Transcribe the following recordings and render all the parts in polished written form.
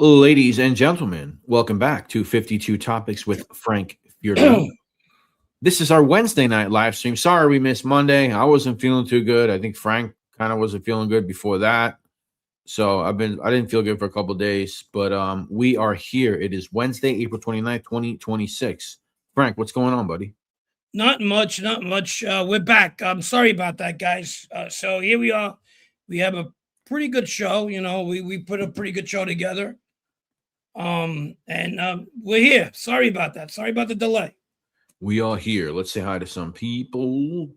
Ladies and gentlemen, welcome back to 52 Topics with Frank Fierro. This is our Wednesday night live stream. Sorry we missed Monday. I wasn't feeling too good. I think Frank kind of wasn't feeling good before that. So I didn't feel good for a couple of days, but we are here. It is Wednesday, April 29th, 2026. Frank, what's going on, buddy? Not much, not much. We're back. I'm sorry about that, guys. So here we are. We have a pretty good show. We put a pretty good show together. And we're here. Sorry about that. Sorry about the delay. We are here. Let's say hi to some people.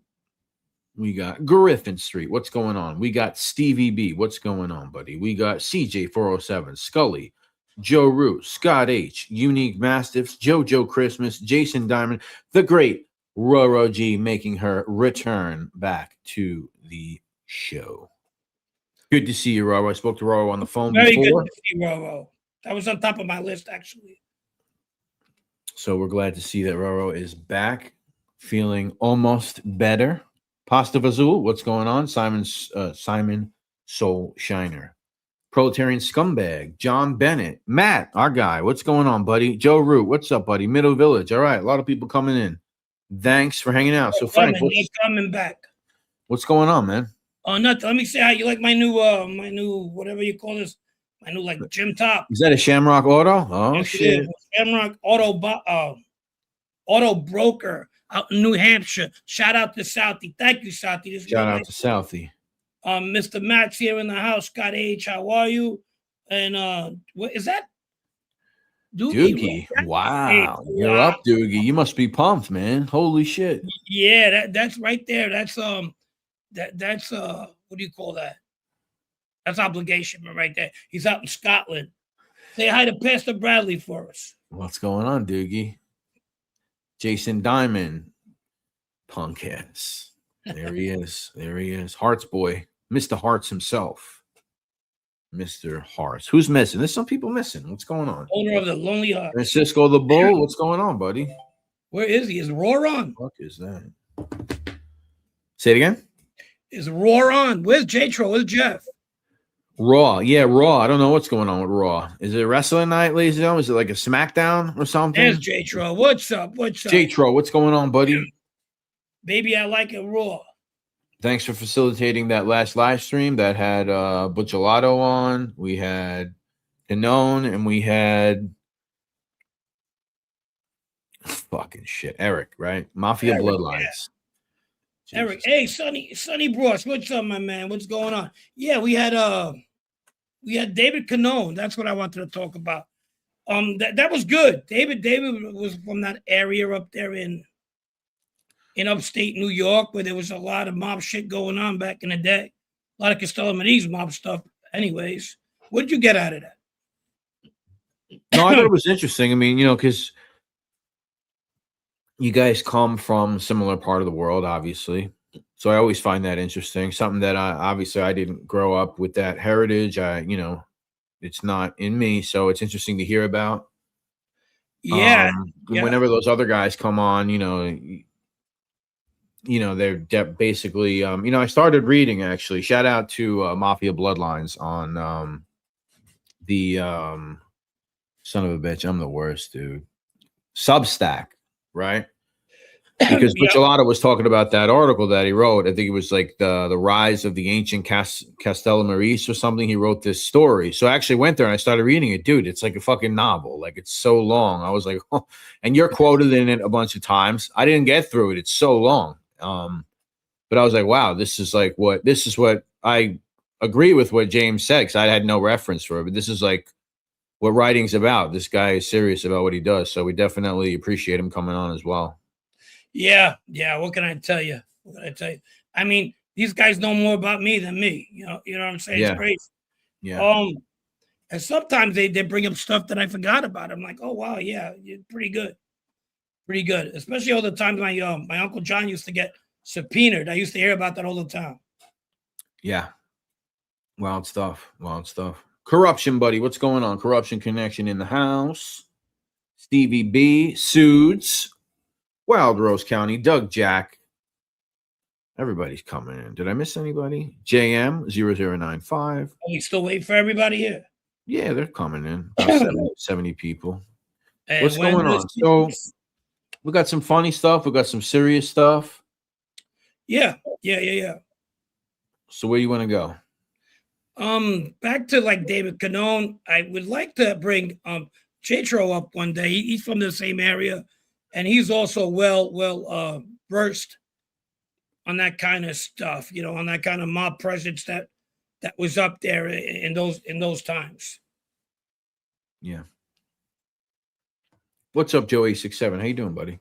We got Griffin Street. What's going on? We got Stevie B. What's going on, buddy? We got CJ407, Scully, Joe Root, Scott H, Unique Mastiffs, JoJo Christmas, Jason Diamond, the great Roro G making her return back to the show. Good to see you, Roro. I spoke to Roro on the phone Very before. good to see Roro. That was on top of my list, actually. So we're glad to see that Roro is back, feeling almost better. Pasta Vazul, what's going on? Simon Soul Shiner. Proletarian Scumbag, John Bennett, Matt, our guy, what's going on, buddy? Joe Root, what's up, buddy? Middle Village, all right, a lot of people coming in. Thanks for hanging out. So Frank, they're coming back. What's going on, man? Oh, nothing. Let me say how you like my new whatever you call this, my new like gym top. Is that a Shamrock Auto? Oh yes, shit, Shamrock Auto Broker out in New Hampshire. Shout out to Southie. Thank you, Southie. Shout out to Southie. Mr. Matt's here in the house. Scott H, how are you? And what is that? Doogie. Wow. You're up, Doogie. You must be pumped, man. Holy shit. Yeah, that's right there. That's that's what do you call that? That's obligation right there. He's out in Scotland. Say hi to Pastor Bradley for us. What's going on, Doogie? Jason Diamond. Punk ass. There he is. There he is. Hearts boy. Mr. Hearts himself. Mr. Hearts. Who's missing? There's some people missing. What's going on? Owner of the Lonely Heart. Francisco the Bull. What's going on, buddy? Where is he? Is Roar on? What the fuck is that? Say it again. Is Roar on? Where's J-Tro? Where's Jeff? Raw. Yeah, Raw. I don't know what's going on with Raw. Is it wrestling night, ladies and gentlemen? Is it like a SmackDown or something? There's J-Tro. What's up? What's up? J-Tro, what's going on, buddy? Baby, I like it raw. Thanks for facilitating that last live stream that had Butchelato on. We had Danone, and we had fucking shit. Eric, right? Mafia Eric, Bloodlines. Yeah. Eric, hey, Sonny Bross, what's up, my man? What's going on? Yeah, we had David Canone. That's what I wanted to talk about. That was good. David was from that area up there in upstate New York, where there was a lot of mob shit going on back in the day. A lot of Costello Medis mob stuff. Anyways, what did you get out of that? No, I thought it was interesting. I mean, because you guys come from a similar part of the world, obviously. So I always find that interesting. Something that I didn't grow up with that heritage. It's not in me. So it's interesting to hear about. Yeah. Whenever those other guys come on, they're basically, I started reading, actually. Shout out to Mafia Bloodlines on the son of a bitch. I'm the worst, dude. Substack, right? Because Butchelato was talking about that article that he wrote. I think it was like the rise of the ancient Castello Maris or something. He wrote this story. So I actually went there and I started reading it. Dude, it's like a fucking novel. Like, it's so long. I was like, oh. And you're quoted in it a bunch of times. I didn't get through it. It's so long. But I was like, wow, this is what I agree with what James said, because I had no reference for it, but this is like what writing's about. This guy is serious about what he does. So we definitely appreciate him coming on as well. Yeah. What can I tell you? I mean, these guys know more about me than me. You know what I'm saying? Yeah. It's crazy. Yeah. And sometimes they bring up stuff that I forgot about. I'm like, oh wow, yeah, you're pretty good. Pretty good. Especially all the times my Uncle John used to get subpoenaed. I used to hear about that all the time. Yeah. Wild stuff. Corruption, buddy. What's going on? Corruption Connection in the house. Stevie B. Suits. Wild Rose County. Doug Jack. Everybody's coming in. Did I miss anybody? JM 0095. Are we still waiting for everybody here? Yeah, they're coming in. About 70 people. And What's when going on? So we got some funny stuff. We got some serious stuff. yeah. So where you want to go? Back to like David Canone. I would like to bring Chetro up one day. He's from the same area, and he's also well versed on that kind of stuff. You know, on that kind of mob presence that was up there in those times. Yeah. What's up, Joey 67? How you doing, buddy?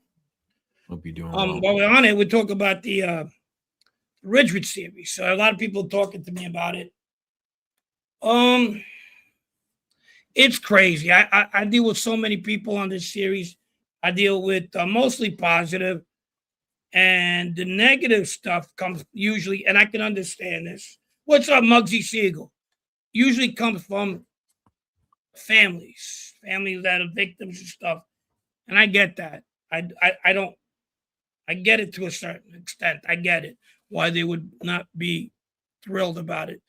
Hope you're doing well. While we're on it, we talk about the Ridgewood series. So a lot of people talking to me about it. It's crazy. I deal with so many people on this series. I deal with mostly positive, and the negative stuff comes usually, and I can understand this. What's up, Muggsy Siegel? Usually comes from families that are victims and stuff, and I get that. I don't. I get it to a certain extent. I get it why they would not be thrilled about it.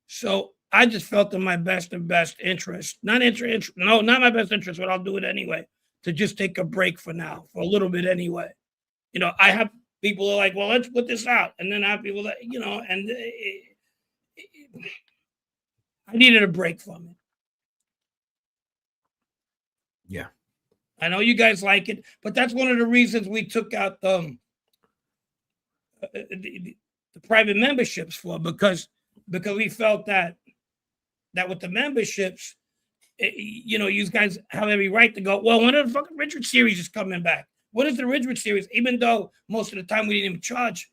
So I just felt in my best interest, not my best interest, but I'll do it anyway, to just take a break for now, for a little bit anyway. You know, I have people who are like, well, let's put this out. And then I have people that, you know, and I needed a break from it. Yeah. I know you guys like it, but that's one of the reasons we took out the private memberships for, because we felt that with the memberships, you know, you guys have every right to go, well, when are the fucking Ridgewood series is coming back? What is the Ridgewood series? Even though most of the time we didn't even charge,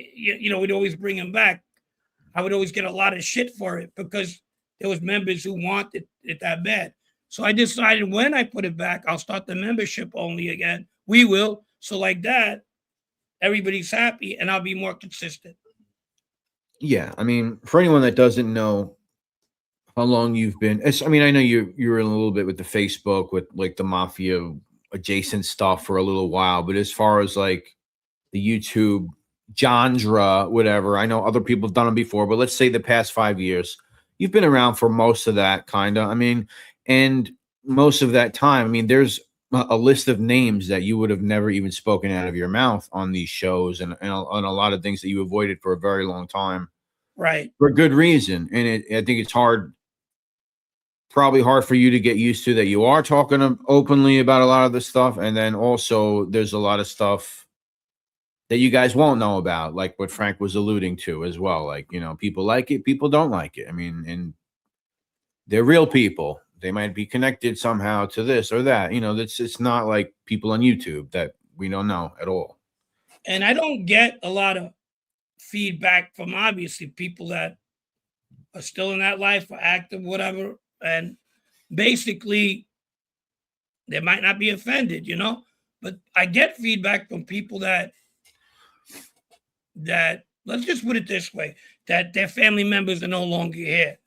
you know, we'd always bring them back. I would always get a lot of shit for it because there was members who wanted it that bad. So I decided when I put it back, I'll start the membership only again. We will. So like that, everybody's happy and I'll be more consistent. Yeah. I mean, for anyone that doesn't know how long you've been, I mean, I know you're in a little bit with the Facebook, with like the mafia adjacent stuff for a little while, but as far as like the YouTube genre, whatever, I know other people have done it before, but let's say the past 5 years, you've been around for most of that, kind of. I mean, and most of that time, I mean, there's a list of names that you would have never even spoken out of your mouth on these shows, and a lot of things that you avoided for a very long time, right? For good reason. And I think it's probably hard for you to get used to that you are talking openly about a lot of this stuff, and then also there's a lot of stuff that you guys won't know about, like what Frank was alluding to as well. Like, you know, people like it, people don't like it. I mean, and they're real people. They might be connected somehow to this or that. You know, it's not like people on YouTube that we don't know at all. And I don't get a lot of feedback from obviously people that are still in that life or active, whatever. And basically, they might not be offended, you know, but I get feedback from people that let's just put it this way, that their family members are no longer here.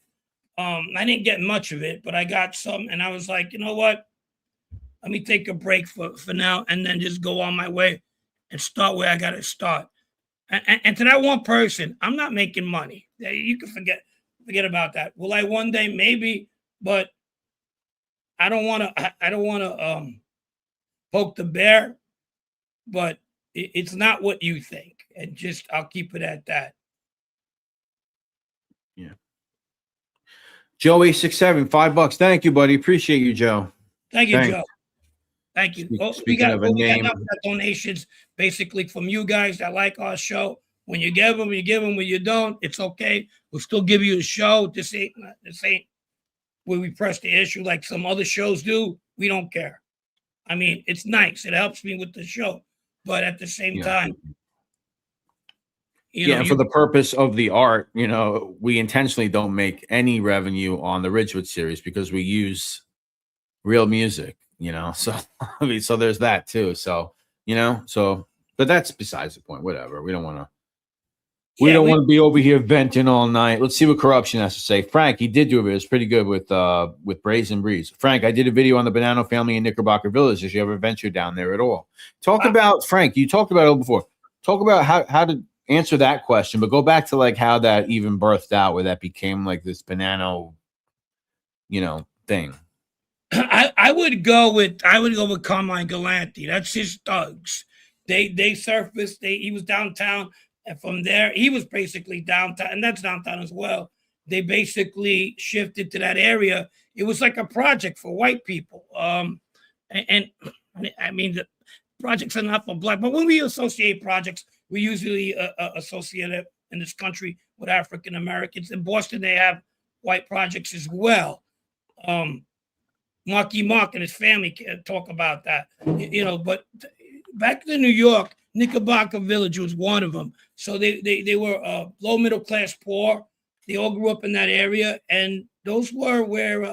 I didn't get much of it, but I got some, and I was like, you know what? Let me take a break for now, and then just go on my way and start where I got to start. And to that one person, I'm not making money. You can forget about that. Will I one day? Maybe, but I don't want to poke the bear. But it's not what you think, and just I'll keep it at that. Yeah. Joey 67, $5. Thank you, buddy. Appreciate you, Joe. Thank you, Joe. Thank you. We got enough donations basically from you guys that like our show. When you give them, you give them. When you don't, it's okay. We'll still give you a show. This ain't where we press the issue like some other shows do. We don't care. I mean, it's nice. It helps me with the show, but at the same time, and for the purpose of the art, you know, we intentionally don't make any revenue on the Ridgewood series because we use real music, you know. So I mean, so there's that too. So, you know, but that's besides the point. Whatever. We don't want to. We don't want to be over here venting all night. Let's see what Corruption has to say. Frank, he did do a video. It's pretty good with Brazen Breeze. Frank, I did a video on the Bonanno family in Knickerbocker Village. Did you ever venture down there at all? Talk about, Frank, you talked about it before. Talk about how to answer that question, but go back to like how that even birthed out, where that became like this Bonanno, thing. I would go with Carmine Galante. That's his thugs. They surfaced. He was downtown, and from there he was basically downtown, and that's downtown as well. They basically shifted to that area. It was like a project for white people. And I mean the projects are not for black, but when we associate projects, we usually associate it in this country with African Americans. In Boston, they have white projects as well. Marky Mark and his family can talk about that, but back to New York, Knickerbocker Village was one of them. So they were low middle class poor. They all grew up in that area, and those were where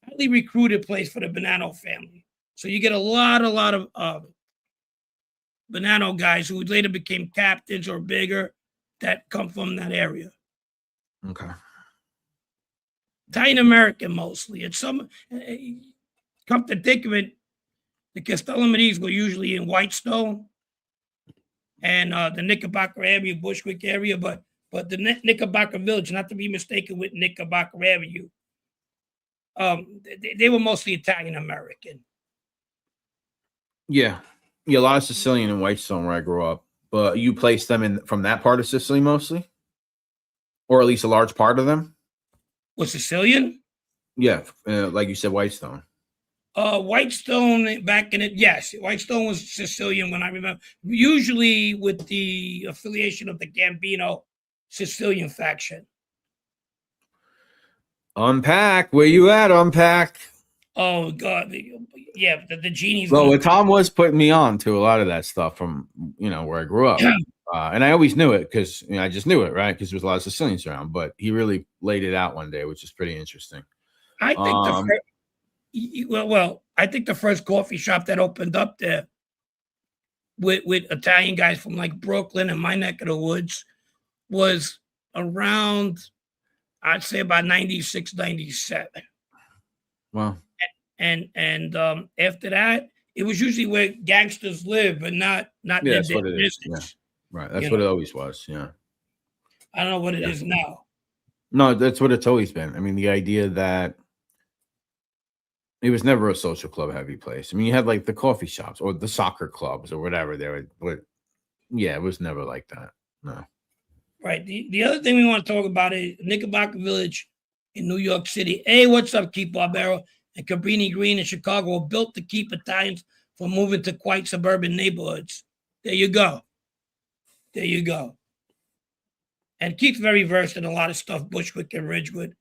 highly recruited place for the Bonanno family. So you get a lot of Bonanno guys who later became captains or bigger that come from that area. Okay. Italian American mostly. It's some come to think of it, the Castellamines were usually in Whitestone and the Knickerbocker area, Bushwick area, but the Knickerbocker Village, not to be mistaken with Knickerbocker Avenue, they were mostly Italian American. Yeah, a lot of Sicilian in Whitestone where I grew up. But you placed them from that part of Sicily mostly, or at least a large part of them. Was Sicilian? Yeah, like you said, Whitestone. Whitestone back in it, yes. Whitestone was Sicilian when I remember. Usually with the affiliation of the Gambino Sicilian faction. Unpack. Where you at, Unpack? Oh, God. Yeah, the genies. Well, Tom was putting me on to a lot of that stuff from, where I grew up. And I always knew it because I just knew it, right? Because there was a lot of Sicilians around. But he really laid it out one day, which is pretty interesting. I think I think the first coffee shop that opened up there with Italian guys from like Brooklyn and my neck of the woods was around, I'd say about 96, 97. Wow. And after that, it was usually where gangsters live, but not that's what it is. Yeah. Right. That's what it always was. Yeah. I don't know what it is now. No, that's what it's always been. I mean, the idea that it was never a social club heavy place. I mean, you had like the coffee shops or the soccer clubs or whatever there, but yeah, it was never like that. No. Right. The other thing we want to talk about is Knickerbocker Village in New York City. Hey, what's up, Keith Barbero? And Cabrini Green in Chicago were built to keep Italians from moving to quite suburban neighborhoods. There you go. There you go. And Keith's very versed in a lot of stuff, Bushwick and Ridgewood.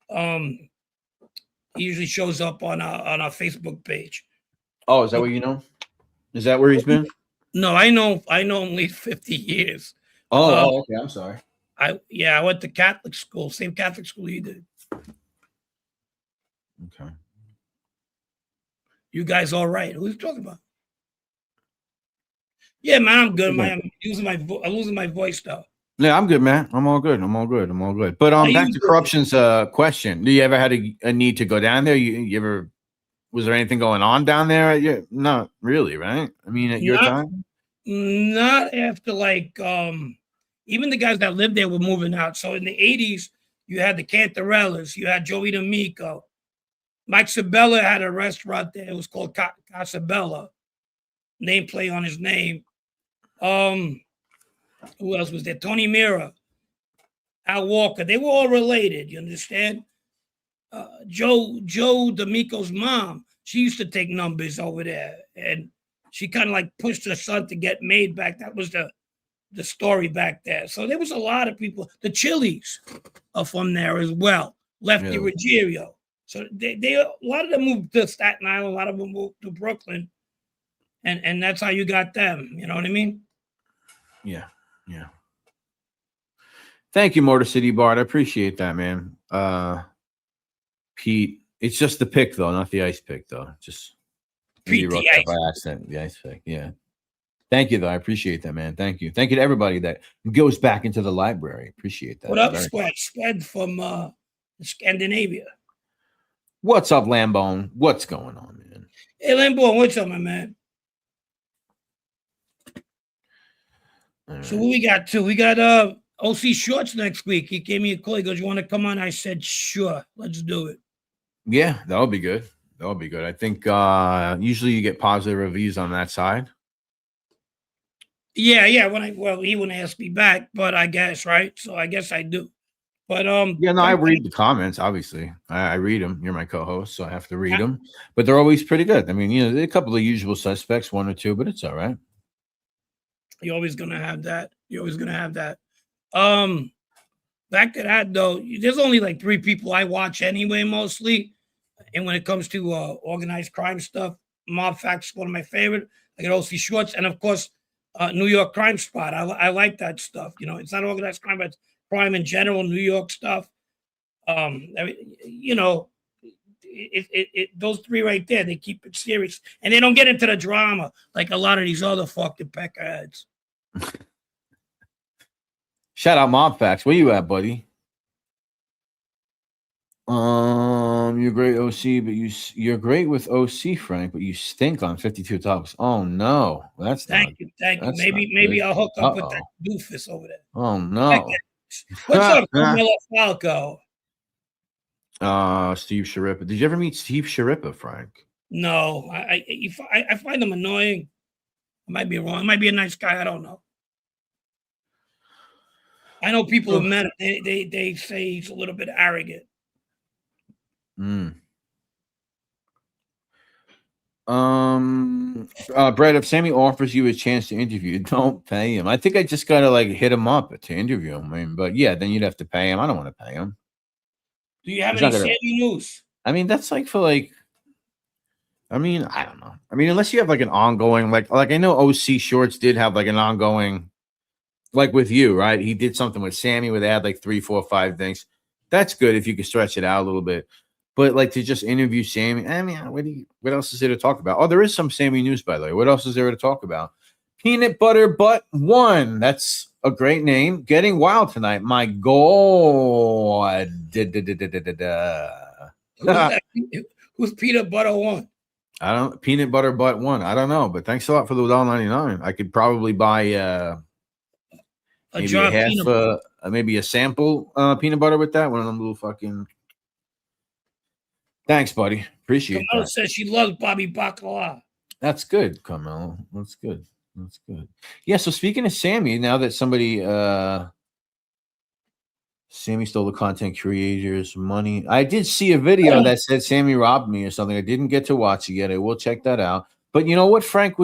He usually shows up on our Facebook page. Oh, is that what you know? Is that where he's been? No, I know only 50 years. Oh, okay. I'm sorry. I went to Catholic school, same Catholic school you did. Okay. You guys all right? Who's talking about? Yeah, man, I'm good, man. I'm losing my voice though. Yeah, I'm good, man. I'm all good. But back to corruption's question. Do you ever had a need to go down there? You ever, was there anything going on down there? Yeah, not really, right? I mean, at your time? Not after even the guys that lived there were moving out. So in the 80s, you had the Cantarellas, you had Joey D'Amico. Mike Sabella had a restaurant there. It was called Casabella. Name play on his name. Who else was there? Tony Mira, Al Walker. They were all related. You understand? Joe D'Amico's mom, she used to take numbers over there, and she kind of like pushed her son to get made back. That was the story back there. So there was a lot of people. The Chili's are from there as well. Lefty Ruggiero. So they a lot of them moved to Staten Island. A lot of them moved to Brooklyn, and that's how you got them. You know what I mean? Yeah. Thank you, Motor City Bart. I appreciate that, man. Pete, it's just the pick though, not the ice pick though. Just Pete wrote that by accident. The ice pick. Yeah. Thank you though. I appreciate that, man. Thank you. Thank you to everybody that goes back into the library. Appreciate that. What up, Sped from Scandinavia? What's up, Lambone? What's going on, man? Hey, Lambone, what's up, my man? Right. So what we got too? We got OC Shorts next week. He gave me a call. He goes, "You want to come on?" I said, "Sure, let's do it." Yeah, that'll be good. That'll be good. I think usually you get positive reviews on that side. Yeah. He wouldn't ask me back, but I guess right. So I guess I do. But Yeah, no, I read the comments. Obviously, I read them. You're my co-host, so I have to read them. But they're always pretty good. I mean, there are a couple of usual suspects, one or two, but it's all right. you're always gonna have that. You're always gonna have that. Back to that though, there's only like 3 people I watch anyway, mostly. And when it comes to organized crime stuff, Mob Facts is one of my favorite. I got OC Schwartz, and of course, New York Crime Spot. I like that stuff. It's not organized crime, but crime in general, New York stuff. You know, those 3 right there, they keep it serious, and they don't get into the drama like a lot of these other fucking peckerheads. Shout out Mob Facts. Where you at, buddy? You're great OC, but you're great with OC, Frank, but you stink on 52 Topics. Oh no, Thank you. Maybe I'll hook up with that doofus over there. Oh no. What's up, Carmelo Falco? Steve Sharippa. Did you ever meet Steve Sharippa, Frank? No, I find him annoying. I might be wrong. He might be a nice guy. I don't know. I know people who met him. They say he's a little bit arrogant. Brett, if Sammy offers you a chance to interview, don't pay him. I think I just gotta like hit him up to interview him. I mean, but yeah, then you'd have to pay him. I don't want to pay him. Do you have any Sammy news? I mean, that's like for like. I mean, I don't know. I mean, unless you have like an ongoing, like I know OC Shorts did have like an ongoing, like with you, right? He did something with Sammy where they had like 3, 4, 5 things. That's good if you could stretch it out a little bit. But like to just interview Sammy, I mean, what else is there to talk about? Oh, there is some Sammy news, by the way. What else is there to talk about? Peanut Butter Butt 1. That's a great name. Getting wild tonight. My God. Who's Peanut Butter 1? Peanut Butter Butt 1. I don't know, but thanks a lot for the $1.99. I could probably buy maybe a sample peanut butter with that. One of them little fucking. Thanks, buddy. Appreciate Carmelo that. says she loves Bobby Bacala. That's good, Carmelo. That's good. Yeah, so speaking of Sammy, now that Sammy stole the content creators' money. I did see a video that said Sammy robbed me or something. I didn't get to watch it yet. I will check that out. But you know what, Frank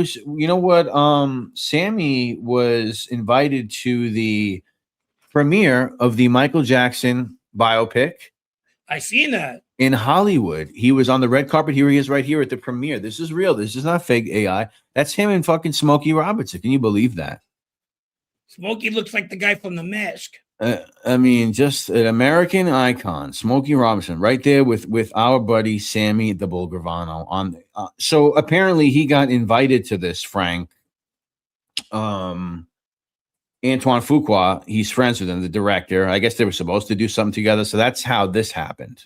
Sammy was invited to the premiere of the Michael Jackson biopic. I seen that. In Hollywood. He was on the red carpet. Here he is right here at the premiere. This is real. This is not fake AI. That's him and fucking Smokey Robinson. Can you believe that? Smokey looks like the guy from The Mask. I mean, just an American icon, Smokey Robinson, right there with our buddy Sammy the Bull Gravano. So apparently he got invited to this, Frank. Antoine Fuqua, he's friends with him, the director. I guess they were supposed to do something together. So that's how this happened.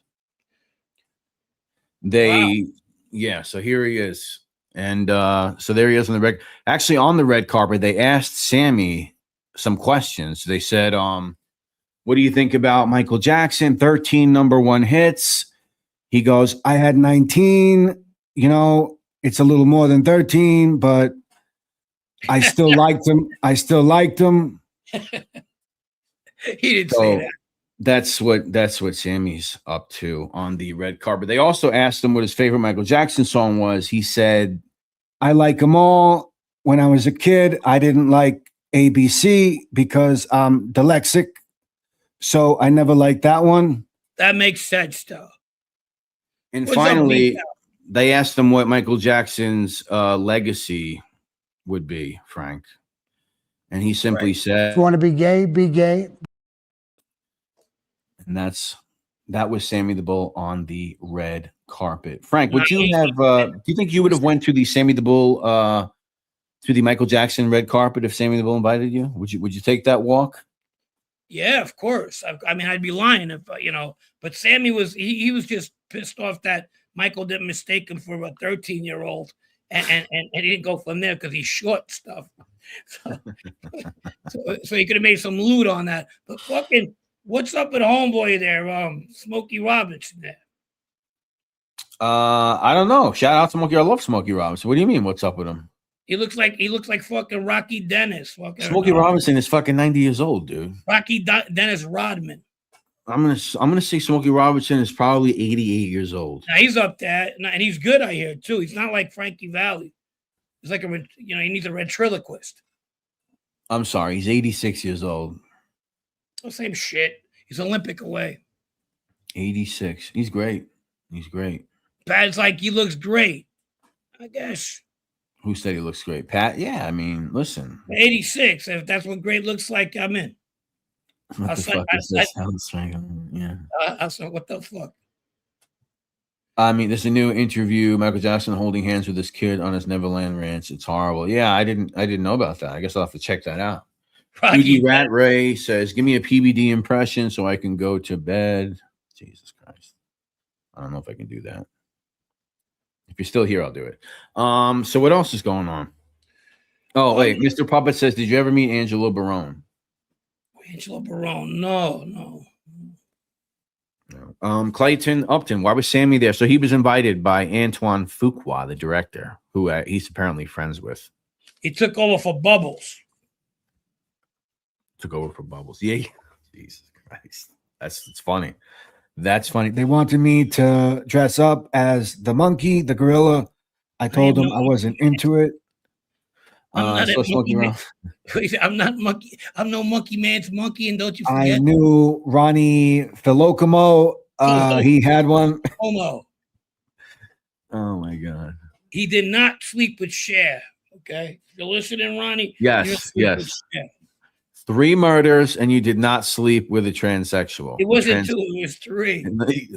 So here he is. And so there he is on the red carpet. They asked Sammy some questions. They said, what do you think about Michael Jackson? 13 number 1 hits. He goes, I had 19. It's a little more than 13, but I still liked him. He didn't say that. That's what Sammy's up to on the red carpet. They also asked him what his favorite Michael Jackson song was. He said, I like them all. When I was a kid, I didn't like ABC because I'm dyslexic. So I never liked that one. That makes sense, though. And finally, they asked him what Michael Jackson's legacy would be, Frank. And he simply said, if you want to be gay, be gay. And that was Sammy the Bull on the red carpet. Frank, would you have do you think you would have went to the Sammy the Bull to the Michael Jackson red carpet if Sammy the Bull invited you? Would you take that walk? Yeah, of course. I mean, I'd be lying if but Sammy was he was just pissed off that Michael didn't mistake him for a 13-year-old and he didn't go from there because he's short stuff. So he could have made some loot on that. But fucking what's up with homeboy there, Smokey Robinson there? I don't know. Shout out to Smokey. I love Smokey Robinson. What do you mean? What's up with him? He looks like fucking Rocky Dennis. Fucking Smokey Robinson is fucking 90 years old, dude. Dennis Rodman. I'm gonna say Smokey Robinson is probably 88 years old. Now he's up there, and he's good. I hear too. He's not like Frankie Valli. He's like he needs a ventriloquist. I'm sorry, he's 86 years old. The same shit. He's Olympic away. 86. He's great. He's great. Pat's like, he looks great. I guess. Who said he looks great? Pat? Yeah, I mean, listen. 86. If that's what great looks like, I'm in. What the fuck is this? Yeah. I said, what the fuck? I mean, there's a new interview. Michael Jackson holding hands with this kid on his Neverland ranch. It's horrible. Yeah, I didn't know about that. I guess I'll have to check that out. PB Rat Ray says, give me a PBD impression so I can go to bed. Jesus Christ. I don't know if I can do that. If you're still here, I'll do it. So what else is going on? Oh, wait. Mr. Puppet says, did you ever meet Angelo Barone? Angelo Barone? No. Clayton Upton, why was Sammy there? So he was invited by Antoine Fuqua, the director, who he's apparently friends with. He took over for Bubbles. Yeah. Jesus Christ. It's funny. That's funny. They wanted me to dress up as the monkey, the gorilla. I told them I wasn't into it. I'm not monkey. I'm no monkey man's monkey, and don't you forget. I knew Ronnie Filokimo. He had one. Homo. Oh my God. He did not sleep with Cher. Okay, if you're listening, Ronnie. Yes. 3 murders, and you did not sleep with a transsexual. It wasn't 2; it was 3.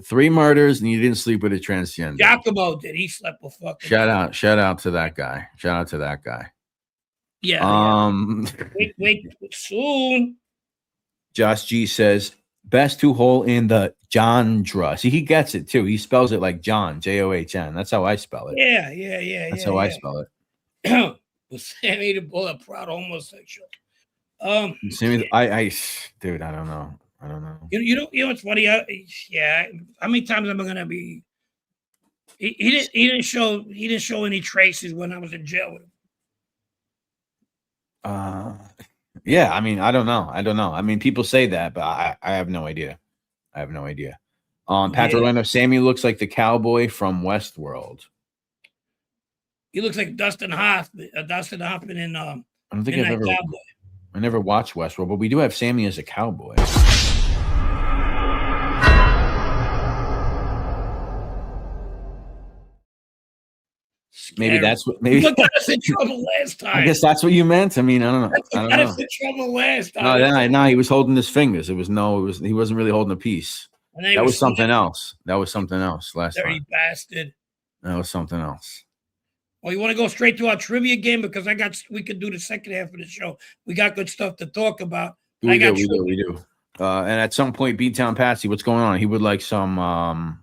3 murders, and you didn't sleep with a transgender. Giacomo did. He slept with fucking. Shout out to that guy. Yeah. Wait, soon. Josh G says, best 2-hole in the genre. See, he gets it too. He spells it like John, John. That's how I spell it. Yeah. That's how I spell it. Sammy the Bull, a proud homosexual. Sammy, I dude, I don't know. You know what's funny? How many times am I gonna be? He didn't show any traces when I was in jail with him. Yeah, I mean, I don't know. I mean, people say that, but I have no idea. Patrick Orlando, Sammy looks like the cowboy from Westworld. He looks like Dustin Hoffman in I don't think I never watched Westworld, but we do have Sammy as a cowboy. Maybe that's what. Maybe got us in trouble last time. I guess that's what you meant. I mean, I don't know. Got us in trouble last time. No, he was holding his fingers. He wasn't really holding a piece. That was something else. Last Dirty time. Bastard. That was something else. Well, you want to go straight to our trivia game because we could do the second half of the show. We got good stuff to talk about. We do. And at some point, B-Town Patsy, what's going on? He would like some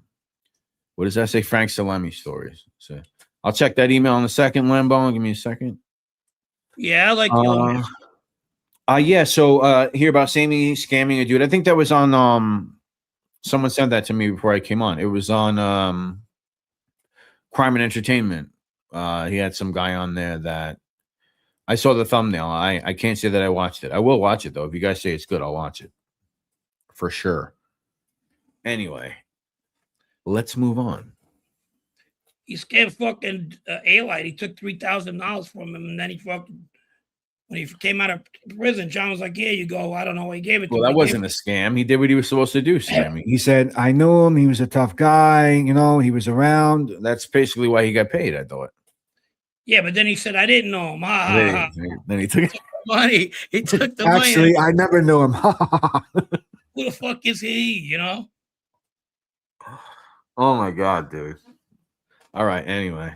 what does that say? Frank Salemi stories. So I'll check that email in a second, Lambo. Give me a second. Yeah, I like yeah. So hear about Sammy scamming a dude. I think that was on someone sent that to me before I came on. It was on Crime and Entertainment. He had some guy on there that I saw the thumbnail. I can't say that I watched it. I will watch it though. If you guys say it's good, I'll watch it for sure. Anyway, let's move on. He scammed fucking A-Light. He took $3,000 from him, and then when he came out of prison, John was like, "Here you go." I don't know what he gave it to. Well, that wasn't a scam. He did what he was supposed to do, Sammy. He said, "I knew him. He was a tough guy. You know, he was around." That's basically why he got paid, I thought. Yeah, but then he said, "I didn't know him." Then he took money. He took the money. Actually, I never knew him. Who the fuck is he? You know? Oh my God, dude. All right. Anyway,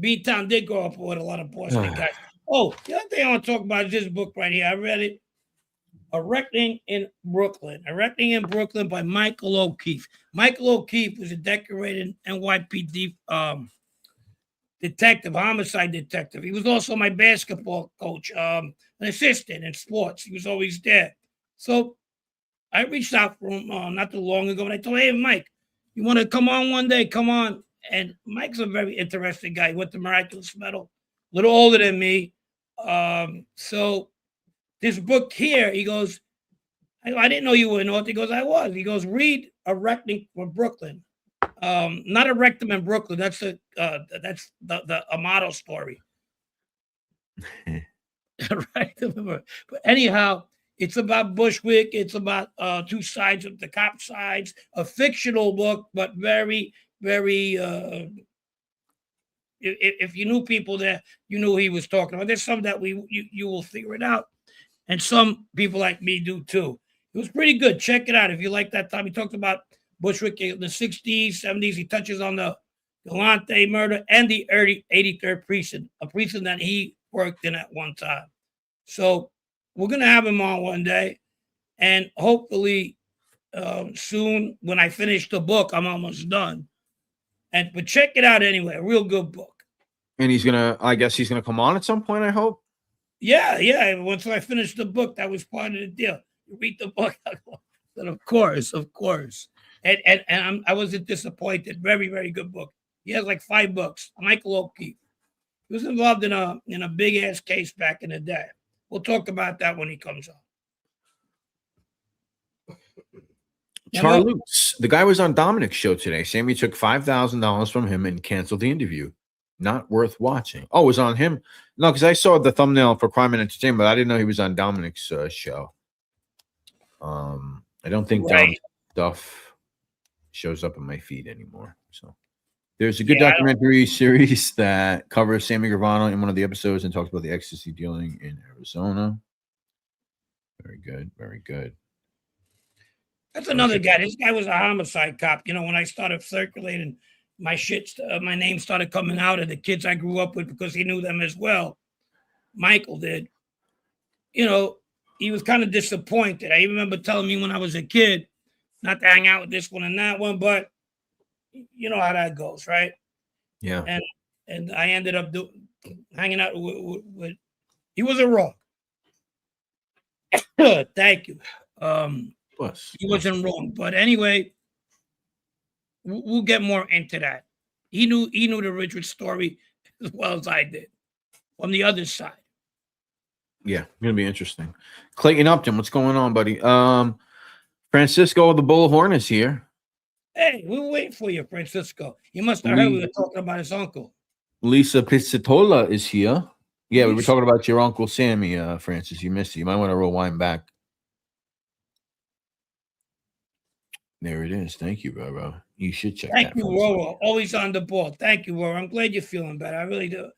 B-Town did go up with a lot of Boston guys. Oh, the other thing I want to talk about is this book right here. I read it. A Reckoning in Brooklyn. A Reckoning in Brooklyn by Michael O'Keefe. Michael O'Keefe was a decorated NYPD detective, homicide detective. He was also my basketball coach, an assistant in sports. He was always there. So I reached out for him not too long ago, and I told him, "Hey, Mike, you want to come on one day? Come on." And Mike's a very interesting guy. He went to Miraculous Metal, a little older than me. So this book here, he goes, I didn't know you were an author. He goes, I was. He goes, read A Reckoning from Brooklyn. Not A Rectum in Brooklyn. That's the Amato story. Right. But anyhow, it's about Bushwick. It's about two sides of the cop sides. A fictional book, but very, very. If you knew people there, you knew he was talking about. There's some that you will figure it out, and some people like me do too. It was pretty good. Check it out if you like that time. He talked about Bushwick in the 60s, 70s. He touches on the Galante murder and the early 83rd precinct, a precinct that he worked in at one time. So we're going to have him on one day. And hopefully soon when I finish the book, I'm almost done. But check it out anyway. A real good book. And I guess he's going to come on at some point, I hope. Yeah. Once I finish the book, that was part of the deal. You read the book. But of course. And I wasn't disappointed. Very, very good book. He has like 5 books. Michael O'Keefe. He was involved in a big ass case back in the day. We'll talk about that when he comes on. Charlux, the guy was on Dominic's show today. Sammy took $5,000 from him and canceled the interview. Not worth watching. Oh, it was on him? No, because I saw the thumbnail for Crime and Entertainment, but I didn't know he was on Dominic's show. I don't think Dominic's stuff shows up in my feed anymore. So there's a good documentary series that covers Sammy Gravano in one of the episodes and talks about the ecstasy dealing in Arizona. Very good. Very good. That's another guy. This guy was a homicide cop. You know, when I started circulating, my name started coming out of the kids I grew up with because he knew them as well. Michael did. You know, he was kind of disappointed. I remember telling me when I was a kid not to hang out with this one and that one, but you know how that goes, right? Yeah. And I ended up hanging out with he wasn't wrong. Thank you. He wasn't wrong. But anyway, we'll get more into that. He knew the Ridgewood story as well as I did from the other side. Yeah, gonna be interesting. Clayton Upton, what's going on, buddy? Francisco the Bullhorn is here. Hey, we were waiting for you, Francisco. You must have heard we were talking about his uncle. Lisa Pizzatola is here. Yeah, we were talking about your uncle Sammy, Francis. You missed it. You might want to rewind back. There it is. Thank you, bro. You should check that. Thank you, Roro. Always on the ball. Thank you, Roro. I'm glad you're feeling better. I really do.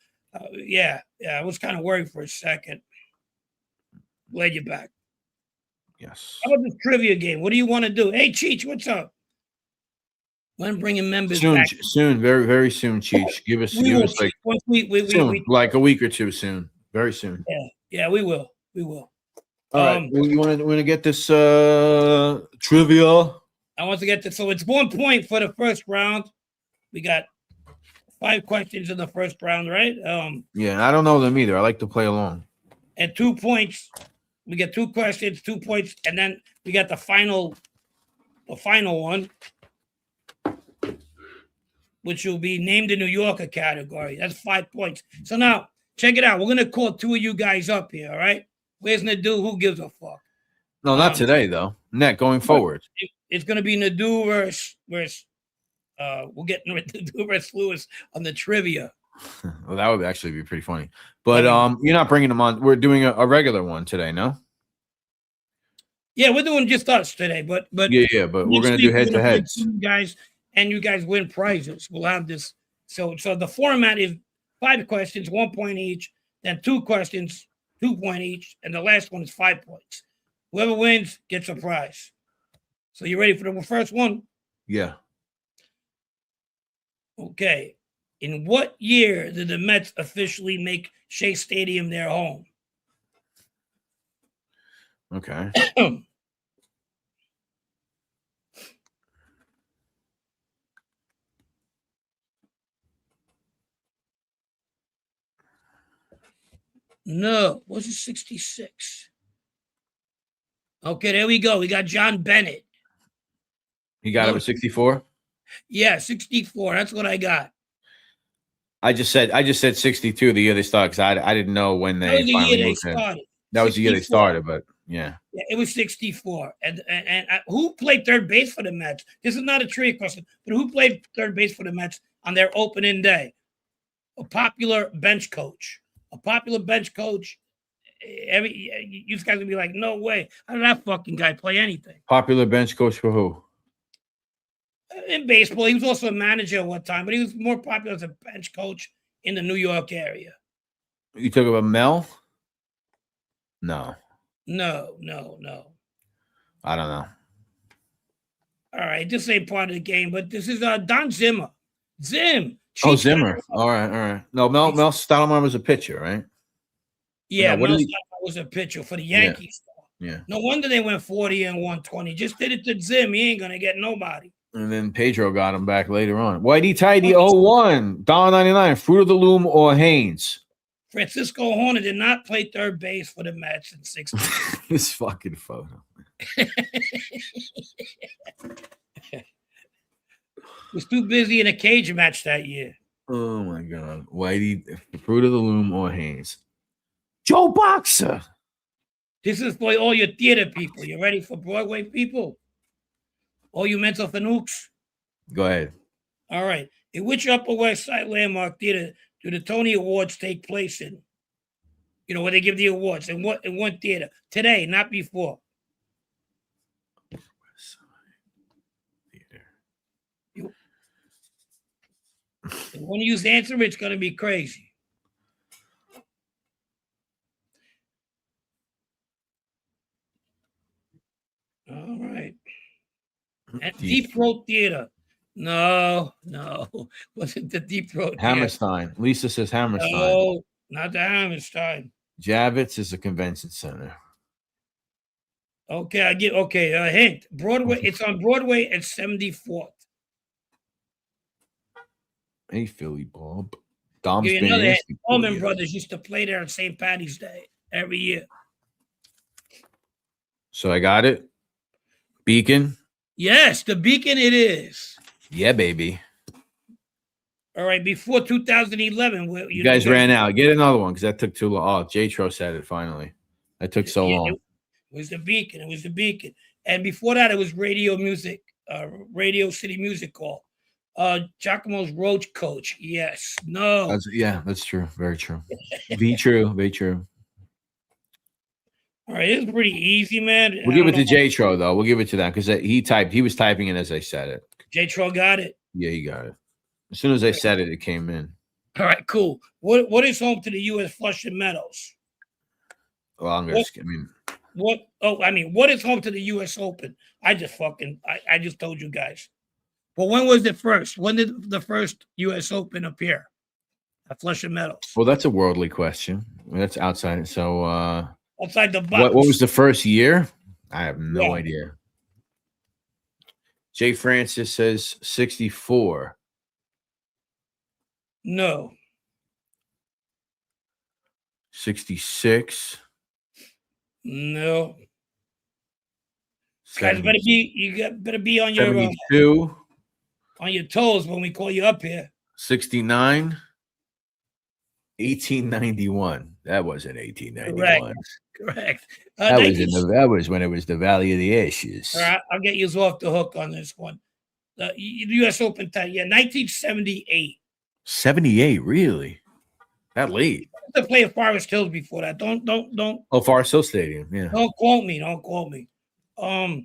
Yeah. I was kind of worried for a second. Glad you're back. Yes. How about this trivia game? What do you want to do? Hey, Cheech, what's up? When bringing members back soon, very, very soon, Cheech. Give us like soon, like a week or two soon. Very soon. Yeah, we will. All right. You want to get this trivia? I want to get this. So it's 1 point for the first round. We got 5 questions in the first round, right? Yeah, I don't know them either. I like to play along. And 2 points. We get 2 questions, 2 points, and then we got the final one, which will be named the New Yorker category. That's 5 points. So now check it out. We're gonna call 2 of you guys up here. All right. Where's Nadu? Who gives a fuck? No, not today though. Net going forward. It's gonna be Nadu versus we'll get Nadu versus Lewis on the trivia. Well, that would actually be pretty funny. But you're not bringing them on. We're doing a regular one today, no? Yeah, we're doing just us today, but yeah, but we're gonna do head to heads. You guys win prizes. We'll have this. So the format is 5 questions, 1 point each, then 2 questions, 2 point each, and the last one is 5 points. Whoever wins gets a prize. So you ready for the first one? Yeah. Okay. In what year did the Mets officially make Shea Stadium their home? Okay. No, was it 66? Okay, there we go. We got John Bennett. He got it with 64? Yeah, 64. That's what I got. I just said 62 the year they started because I didn't know when That they was the year finally they moved in. started. That was the year they 64. started, but yeah. Yeah, it was 64. And who played third base for the Mets? This is not a trivia question, but who played third base for the Mets on their opening day? A popular bench coach. A popular bench coach. You guys would be like, no way. How did that fucking guy play anything? Popular bench coach for who? In baseball, he was also a manager at one time, but he was more popular as a bench coach in the New York area. You talk about Mel? No. No. I don't know. All right, this ain't part of the game, but this is Don Zimmer. Zim. Oh, Zimmer. All right. No, Mel Stottlemyre was a pitcher, right? Yeah, no, what Mel did Stottlemyre was a pitcher for the Yankees. Yeah. No wonder they went 40 and 120. Just did it to Zim. He ain't gonna get nobody. And then Pedro got him back later on. Whitey Tidy 01, $1.99, Fruit of the Loom or Haynes. Francisco Horner did not play third base for the Mets in 60. This fucking photo. Was too busy in a cage match that year. Oh my God. Whitey, Fruit of the Loom or Haynes. Joe Boxer. This is for all your theater people. You ready for Broadway people? All you mental fanooks? Go ahead. All right. In which Upper West Side landmark theater do the Tony Awards take place in? You know, where they give the awards. In what theater? Today, not before. West Side Theater. When you use the answer, it's going to be crazy. All right. At Deep Throat Theater. No. Wasn't the Deep Throat Theater. Hammerstein. Lisa says Hammerstein. No, not the Hammerstein. Javits is a convention center. Okay, a hint. Broadway, it's on Broadway at 74th. Hey, Philly Bob. Dom's Give you another hint. been Allman Brothers used to play there on St. Patty's Day every year. So I got it. Beacon. Yes, the Beacon it is. Yeah, baby. All right, before 2011. You guys ran out. Get another one because that took too long. Oh, J-Tro said it finally. That took so long. It was the Beacon. It was the Beacon. And before that, it was Radio City Music Hall. Giacomo's Roach Coach. Yes. No. That's true. Very true. Be true. Very true. All right, it's pretty easy, man. We'll give it to J-Tro, though. We'll give it to that because he was typing it as I said it. J-Tro got it. Yeah, he got it. As soon as I said it, it came in. All right, cool. What is home to the U.S. Flushing Meadows? Well, I'm gonna. What is home to the U.S. Open? I just told you guys. Well, when was it first? When did the first U.S. Open appear at Flushing Meadows? Well, that's a worldly question. That's outside. So, outside the box. What was the first year? I have no idea. Jay Francis says 64. No. 66. No. Guys, better be on your 72. On your toes when we call you up here. 69. 1891. That wasn't 1891. Correct. That was when it was the Valley of the Ashes. All right, I'll get you off the hook on this one. The U.S. Open time, 1978. 78, really? That late? To play at Forest Hills before that. Don't. Oh, Forest Hill Stadium. Yeah. Don't quote me. All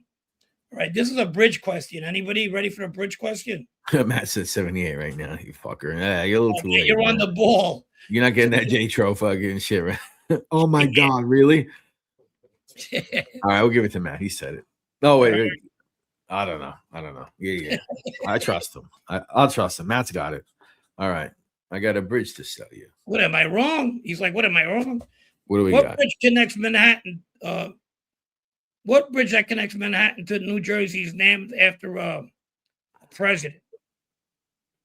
right, this is a bridge question. Anybody ready for a bridge question? Matt said 78 right now. You fucker. Yeah, you're a little too late. You're on the ball. You're not getting that J-Tro fucking shit, right? Oh my God, really? All right, we'll give it to Matt. He said it. No, wait. I don't know. Yeah. I trust him. I'll trust him. Matt's got it. All right. I got a bridge to sell you. What am I wrong? He's like, what am I wrong? What do we got? What bridge connects Manhattan? What bridge that connects Manhattan to New Jersey is named after a president?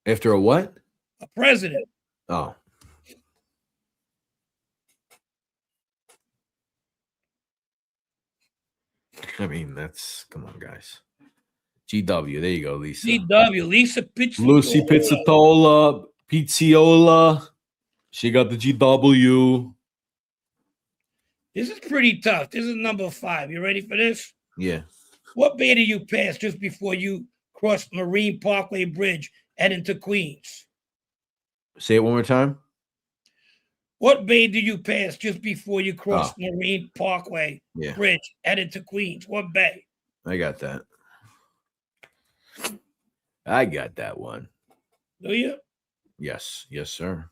After a what? A president. Oh. I mean, come on, guys. GW. There you go, Lisa. GW, Lisa Pizzatola. Lucy Pizzatola, Pizziola. She got the GW. This is pretty tough. This is number 5. You ready for this? Yeah. What bay did you pass just before you crossed Marine Parkway Bridge heading to Queens? Say it one more time. What bay did you pass just before you crossed Marine Parkway Bridge headed to Queens? What bay? I got that. I got that one. Do you? Yes. Yes, sir.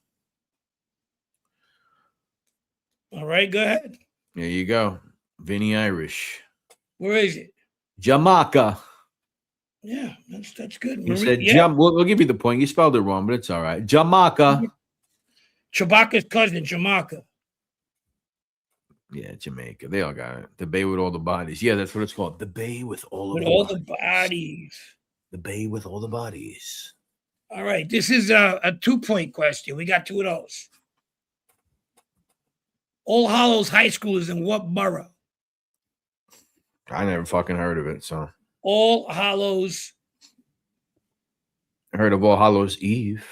All right, go ahead. There you go. Vinny Irish. Where is it? Jamaica. Yeah, that's good. You said we'll give you the point. You spelled it wrong, but it's all right. Jamaica. Chewbacca's cousin, Jamaica. Yeah, Jamaica. They all got it. The bay with all the bodies. Yeah, that's what it's called. The bay with all the bodies. The bay with all the bodies. All right. This is a 2-point question. We got 2 of those. All Hallows High School is in what borough? I never fucking heard of it, so. All Hallows. I heard of All Hallows Eve.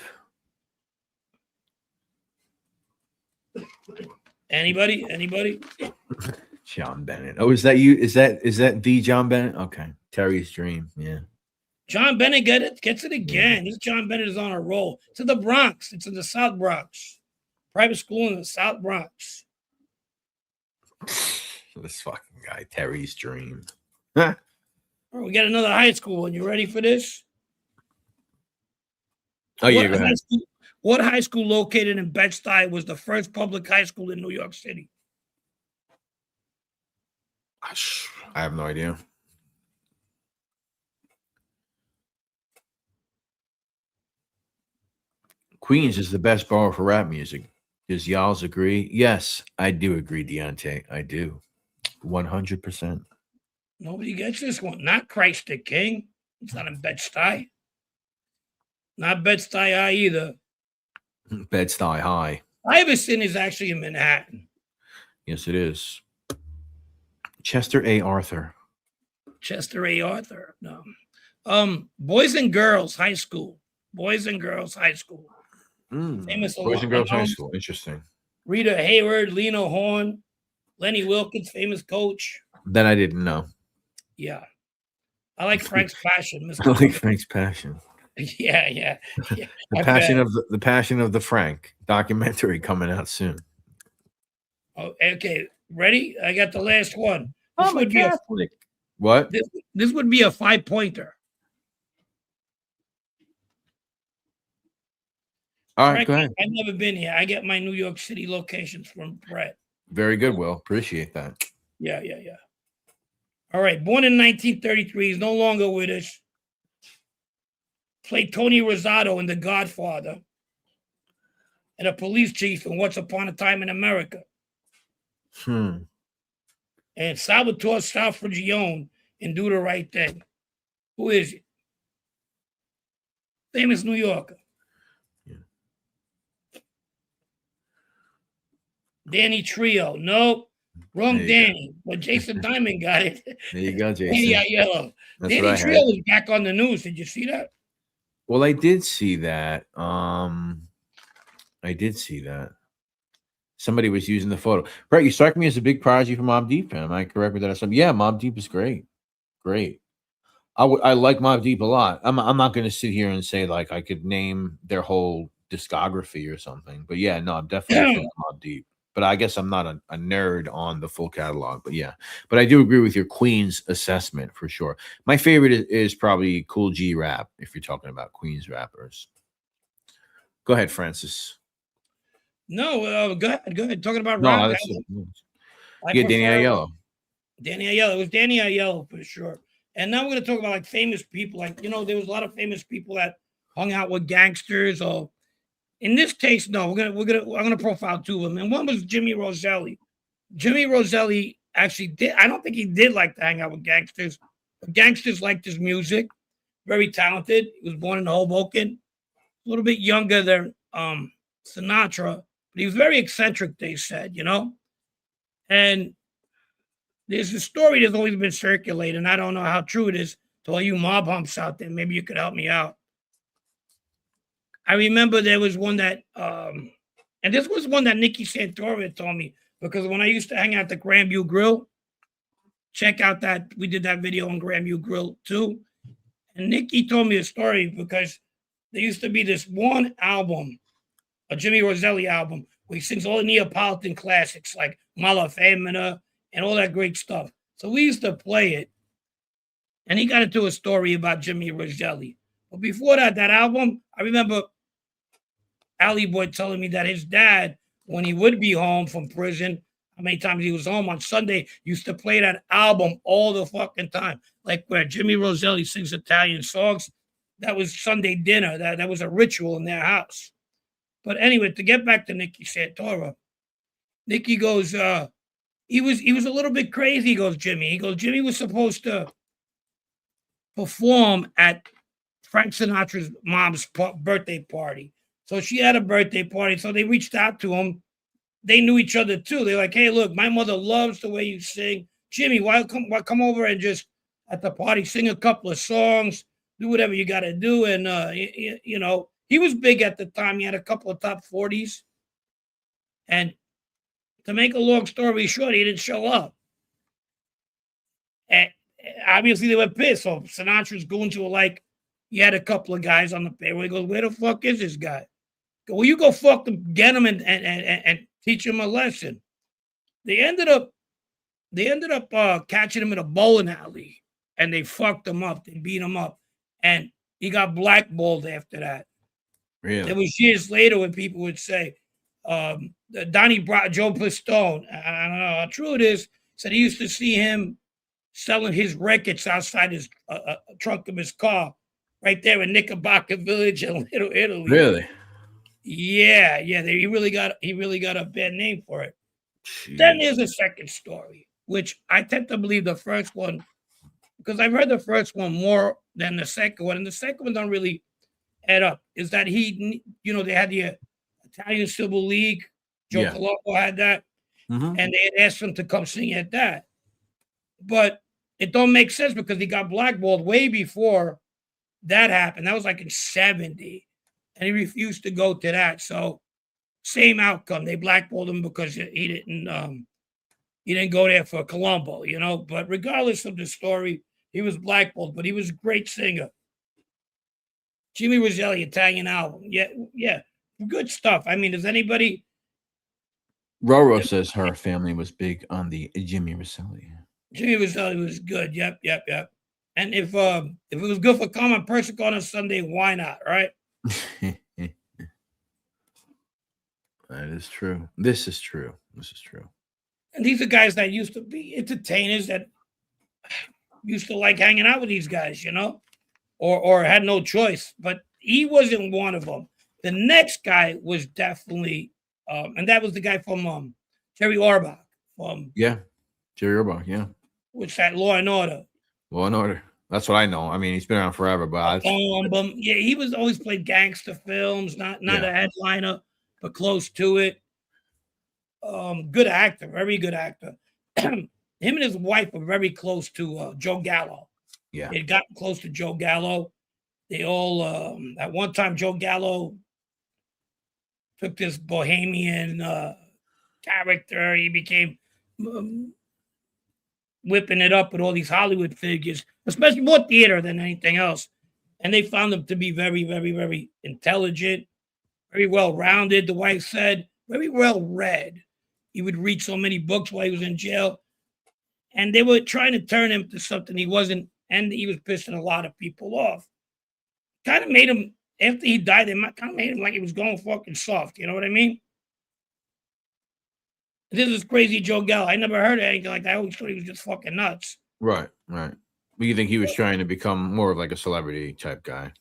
Anybody? John Bennett. Oh, is that you? Is that the John Bennett? Okay. Terry's Dream. Yeah. John Bennett gets it again. This John Bennett is on a roll. It's in the Bronx. It's in the South Bronx. Private school in the South Bronx. This fucking guy, Terry's Dream. All right, we got another high school one. You ready for this? Oh, yeah, go ahead. What high school located in Bed-Stuy was the first public high school in New York City? I have no idea. Queens is the best borough for rap music. Does y'all agree? Yes, I do agree, Deontay. I do. 100%. Nobody gets this one. Not Christ the King. It's not in Bed-Stuy. Not Bed-Stuy High either. Bed-Stuy High. Iverson is actually in Manhattan. Yes, it is. Chester A. Arthur. Chester A. Arthur. No. Boys and Girls High School. Boys and Girls High School. Famous Boys and Girls High School. Interesting. Rita Hayward, Lena Horne, Lenny Wilkins, famous coach. That I didn't know. Yeah. I like Frank's passion. I like Frank's passion. Yeah. The passion of the Frank documentary coming out soon. Oh, okay. Ready? I got the last one. I'm a Catholic. What? This would be a 5-pointer. All right, go ahead. I've never been here. I get my New York City locations from Brett. Very good, Will. Appreciate that. Yeah. All right. Born in 1933, he's no longer with us. Played Tony Rosado in The Godfather and a police chief in Once Upon a Time in America. And Salvatore Salfragione in Do the Right Thing. Who is he? Famous New Yorker. Danny Trio. Nope. Wrong Danny. But Jason Diamond got it. There you go, Jason. Danny Aiello. Danny Trio was back on the news. Did you see that? Well, I did see that. Somebody was using the photo. Right, you strike me as a big Prodigy from Mobb Deep fan. Am I correct with that? Yeah, Mobb Deep is great. Great. I like Mobb Deep a lot. I'm not going to sit here and say like I could name their whole discography or something. But yeah, no, I'm definitely Mobb Deep. But I guess I'm not a nerd on the full catalog. But yeah, but I do agree with your Queens assessment for sure. My favorite is probably Cool G Rap if you're talking about Queens rappers. Go ahead, Francis. No, go ahead. Talking about rap. Danny Aiello. Danny Aiello. It was Danny Aiello for sure. And now we're going to talk about like famous people. Like, there was a lot of famous people that hung out with gangsters or. In this case, no, I'm gonna profile 2 of them, and one was Jimmy Roselli. Jimmy Roselli actually did. I don't think he did like to hang out with gangsters. But gangsters liked his music. Very talented. He was born in Hoboken, a little bit younger than Sinatra, but he was very eccentric. They said, And there's a story that's always been circulating. I don't know how true it is. To all you mob humps out there, maybe you could help me out. I remember there was one that, and this was one that Nikki Santora told me, because when I used to hang out at the Grandview Grill, check out that we did that video on Grandview Grill too. And Nikki told me a story because there used to be this one album, a Jimmy Roselli album, where he sings all the Neapolitan classics like Mala Femina and all that great stuff. So we used to play it. And he got into a story about Jimmy Roselli. But before that album, I remember Ali Boy telling me that his dad, when he would be home from prison, how many times he was home on Sunday, used to play that album all the fucking time. Like where Jimmy Roselli sings Italian songs, that was Sunday dinner. That was a ritual in their house. But anyway, to get back to Nikki Santora, Nikki goes, he was a little bit crazy, he goes, Jimmy. He goes, Jimmy was supposed to perform at Frank Sinatra's mom's birthday party. So she had a birthday party. So they reached out to him. They knew each other too. They're like, hey, look, my mother loves the way you sing. Jimmy, why come over and just at the party sing a couple of songs, do whatever you got to do. And, you know, he was big at the time. He had a couple of top 40s. And to make a long story short, he didn't show up. And obviously, they were pissed. So Sinatra's going to like, he had a couple of guys on the payroll. He goes, where the fuck is this guy? Go, well, you go fuck them, get him and teach him a lesson. They ended up catching him in a bowling alley, and they fucked him up. They beat him up, and he got blackballed after that. Really? It was years later when people would say, Donnie Joe Pistone, I don't know how true it is, said he used to see him selling his records outside his trunk of his car, right there in Knickerbocker Village in Little Italy. Really? Yeah. He really got a bad name for it. Jeez. Then there's a second story, which I tend to believe the first one, because I've heard the first one more than the second one, and the second one don't really add up. Is that he, they had the Italian Civil League. Joe Colombo had that, and they had asked him to come sing at that. But it don't make sense because he got blackballed way before that happened. That was like in 70, and he refused to go to that. So same outcome. They blackballed him because he didn't go there for Colombo, But regardless of the story, he was blackballed, but he was a great singer. Jimmy Roselli, Italian album. Yeah. Good stuff. I mean, does anybody... Roro says her family was big on the Jimmy Roselli. Jimmy Roselli was good. Yep. And if it was good for common person on a Sunday, why not, right? That is true. This is true. And these are guys that used to be entertainers that used to like hanging out with these guys, or had no choice. But he wasn't one of them. The next guy was definitely, and that was the guy from Jerry Orbach. Jerry Orbach, yeah. Which that Law and Order. Law and Order. That's what I know. I mean, he's been around forever, but he was always played gangster films, not a headliner, but close to it. Good actor, very good actor. Him and his wife were very close to Joe Gallo. Yeah, they got close to Joe Gallo. They all at one time Joe Gallo took this bohemian character. He became whipping it up with all these Hollywood figures, especially more theater than anything else. And they found him to be very, very, very intelligent, very well-rounded, the wife said, very well-read. He would read so many books while he was in jail. And they were trying to turn him to something he wasn't, and he was pissing a lot of people off. Kind of made him, after he died, they kind of made him like he was going fucking soft. You know what I mean? This is crazy Joe Gallo. I never heard of anything like that. I always thought he was just fucking nuts. Right. But you think he was trying to become more of like a celebrity type guy?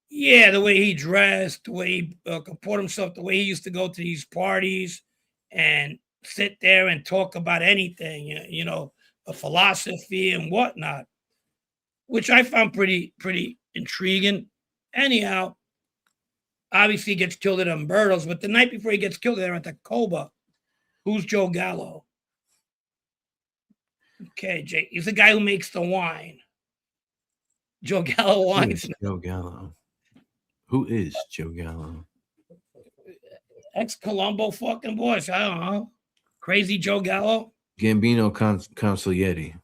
Yeah, the way he dressed, the way he comported himself, the way he used to go to these parties and sit there and talk about anything, a philosophy and whatnot, which I found pretty intriguing. Anyhow, obviously he gets killed at Umberto's, but the night before he gets killed there at the Coba, who's Joe Gallo? Okay, Jay, he's the guy who makes the wine. Joe Gallo Who wine. is Joe Gallo? Who is Joe Gallo? Ex-Colombo fucking boss. I don't know. Crazy Joe Gallo. Gambino Consigliere.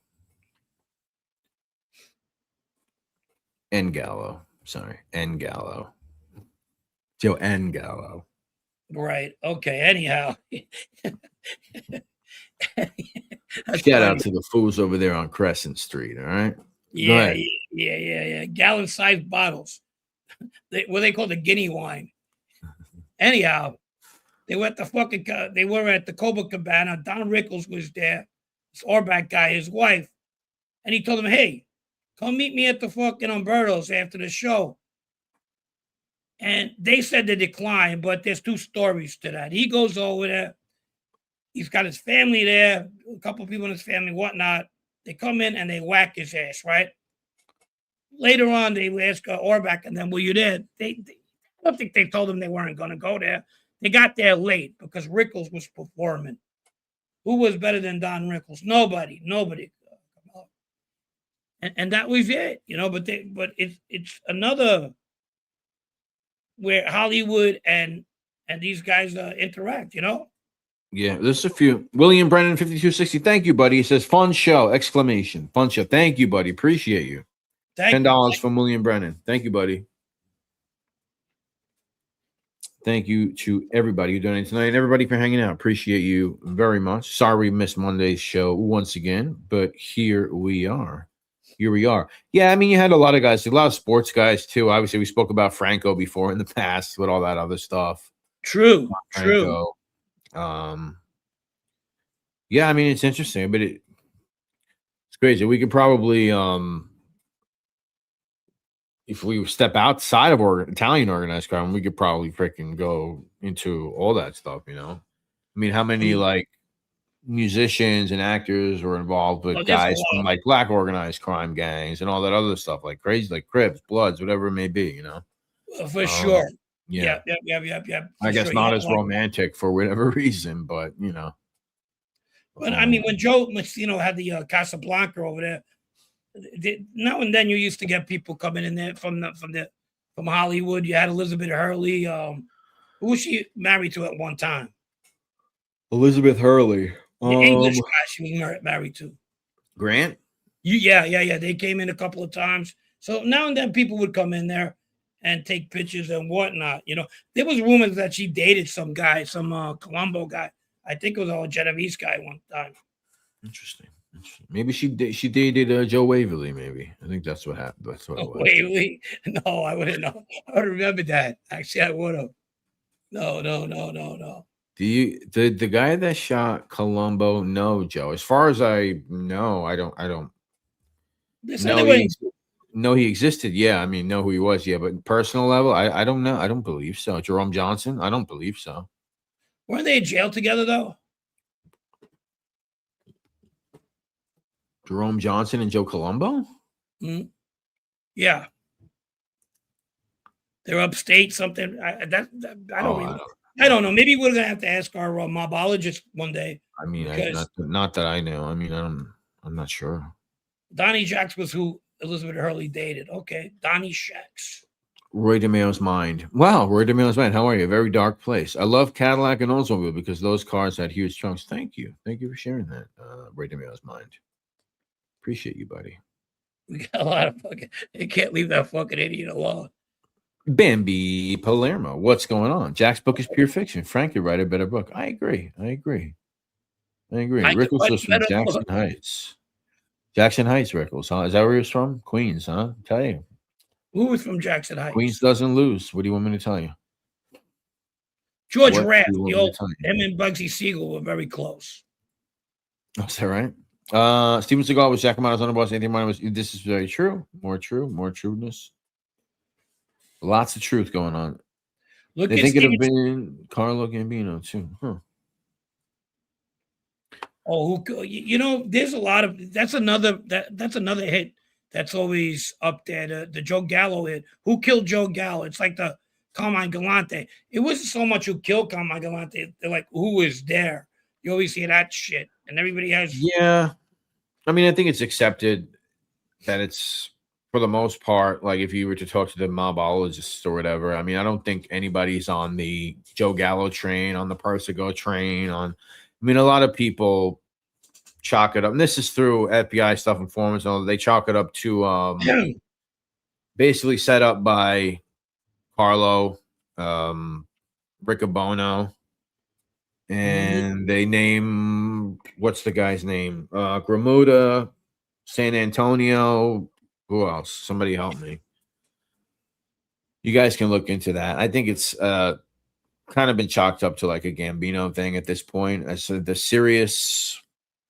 N Gallo. Sorry. N Gallo. Joe N Gallo. Right. Okay. Anyhow. That's Shout funny. out to the fools over there on Crescent Street. All right. Go Yeah, ahead. yeah. Gallon-sized bottles. What they call the guinea wine. Anyhow, they were at the Copacabana. Don Rickles was there. This Orbach guy, his wife, and he told him, "Hey, come meet me at the fucking Umberto's after the show." And they said they declined, but there's two stories to that. He goes over there. He's got his family there, a couple people in his family, whatnot. They come in and they whack his ass, right? Later on, they ask Orbach and them, "Were you there?" I don't think they told him they weren't going to go there. They got there late because Rickles was performing. Who was better than Don Rickles? Nobody. And that was it, you know. But it's another where Hollywood and these guys interact, you know. Yeah, there's a few. William Brennan 5260. Thank you, buddy. He says fun show! Exclamation. Fun show. Thank you, buddy. Appreciate you. $10 from William Brennan. Thank you, buddy. Thank you to everybody who donated tonight and everybody for hanging out. Appreciate you very much. Sorry we missed Monday's show once again, but here we are. Yeah, I mean, you had a lot of guys, a lot of sports guys too. Obviously, we spoke about Franco before in the past with all that other stuff. True. Yeah, I mean, it's interesting, but it's crazy. We could probably if we step outside of Italian organized crime, we could probably freaking go into all that stuff, you know. I mean, how many like musicians and actors were involved with guys from like black organized crime gangs and all that other stuff, like crazy, like Crips, Bloods, whatever it may be, you know. For sure. Yeah. Yep. I guess not as romantic for whatever reason, but you know. But I mean, when Joe Messino had the Casablanca over there, now and then you used to get people coming in there from Hollywood. You had Elizabeth Hurley. Who was she married to at one time? Elizabeth Hurley, the English guy she was married to. Grant. Yeah. They came in a couple of times. So now and then people would come in there and take pictures and whatnot. You know, there was rumors that she dated some guy, some Colombo guy. I think it was a Genovese guy one time. Interesting. Maybe she dated Joe Waverly. Maybe I think that's what happened. That's what it was. Waverly? No, I wouldn't know. I would remember that. Actually, I would have. No. The guy that shot Colombo? No, Joe. As far as I know, I don't. No, he existed. Yeah, I mean, know who he was. Yeah, but personal level, I don't know. I don't believe so. Jerome Johnson? I don't believe so. Weren't they in jail together though? Jerome Johnson and Joe Colombo? Mm-hmm. Yeah. They're upstate something. I don't know. Maybe we're gonna have to ask our mobologist one day. I mean, not that I know. I mean, I'm not sure. Donnie Jacks was who Elizabeth Hurley dated. Okay, Donnie Jacks. Roy DeMeo's Mind. Wow, Roy DeMeo's Mind. How are you? A very dark place. I love Cadillac and Oldsmobile because those cars had huge trunks. Thank you for sharing that, Roy DeMeo's Mind. Appreciate you, buddy. We got a lot of fucking. They can't leave that fucking idiot alone. Bambi Palermo. What's going on? Jack's book is pure fiction. Frank could write a better book. I agree. Rickles was from Jackson Heights. Jackson Heights, Rickles, huh? Is that where he was from? Queens, huh? I'll tell you. Who was from Jackson Heights? Queens doesn't lose. What do you want me to tell you? George Raft, him and Bugsy Siegel were very close. Oh, is that right? Steven Seagal was Jack Amato's underboss. Anthony Mine was. This is very true. More trueness. Lots of truth going on. They think it'd have been Carlo Gambino too, huh? Oh, you know, there's a lot of that's another hit that's always up there. The Joe Gallo hit. Who killed Joe Gallo? It's like the Carmine Galante. It wasn't so much who killed Carmine Galante. They're like, who was there? You always hear that shit, and everybody has. Yeah, I mean, I think it's accepted that it's for the most part, like if you were to talk to the mobologists or whatever, I mean, I don't think anybody's on the Joe Gallo train, on the Persico train. I mean, a lot of people chalk it up. And this is through FBI stuff, informants, and all. They chalk it up to basically set up by Carlo, Riccobono, and they name what's the guy's name? Gramuda, San Antonio. Who else? Somebody help me. You guys can look into that. I think it's kind of been chalked up to like a Gambino thing at this point. As the serious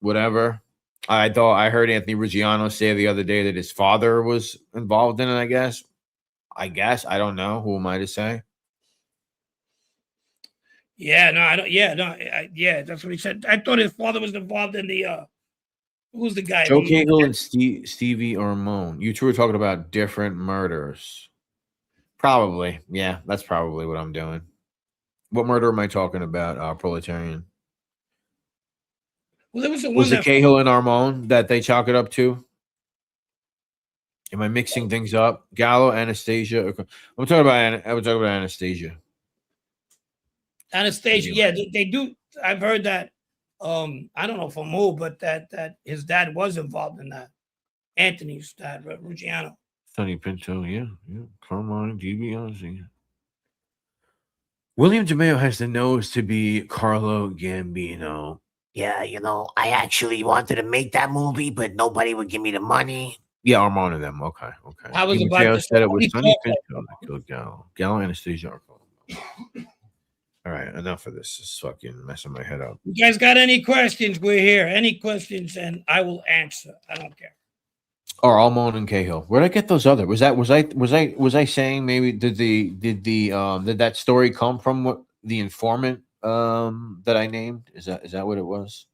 whatever. I heard Anthony Ruggiano say the other day that his father was involved in it. I guess I don't know. Who am I to say? Yeah, no, I don't. Yeah, no, yeah, that's what he said. I thought his father was involved in the. Who's the guy? Joe Cagle and Stevie Ormone. You two were talking about different murders. Probably. Yeah, that's probably what I'm doing. What murder am I talking about? Proletarian. Well, there was the one Was it Cahill and Armone that they chalk it up to? Am I mixing things up? Gallo, Anastasia. I'm talking about Anastasia. Anastasia, yeah, they do. I've heard that. I don't know from who, but that his dad was involved in that. Anthony's dad, Ruggiano. Sonny Pinto, yeah. Carmine, DiBiase. William DeMeo has the nose to be Carlo Gambino. Yeah, I actually wanted to make that movie, but nobody would give me the money. Yeah, Armand and them. Okay. I was about to said it was Sonny Pinto that killed Gallo. Gallo, Anastasia. All right, enough of this. It's fucking messing my head up. You guys got any questions? We're here. Any questions, and I will answer. I don't care. Or Almond and Cahill. Where'd I get those other? Was I saying maybe did that story come from what the informant that I named? Is that what it was?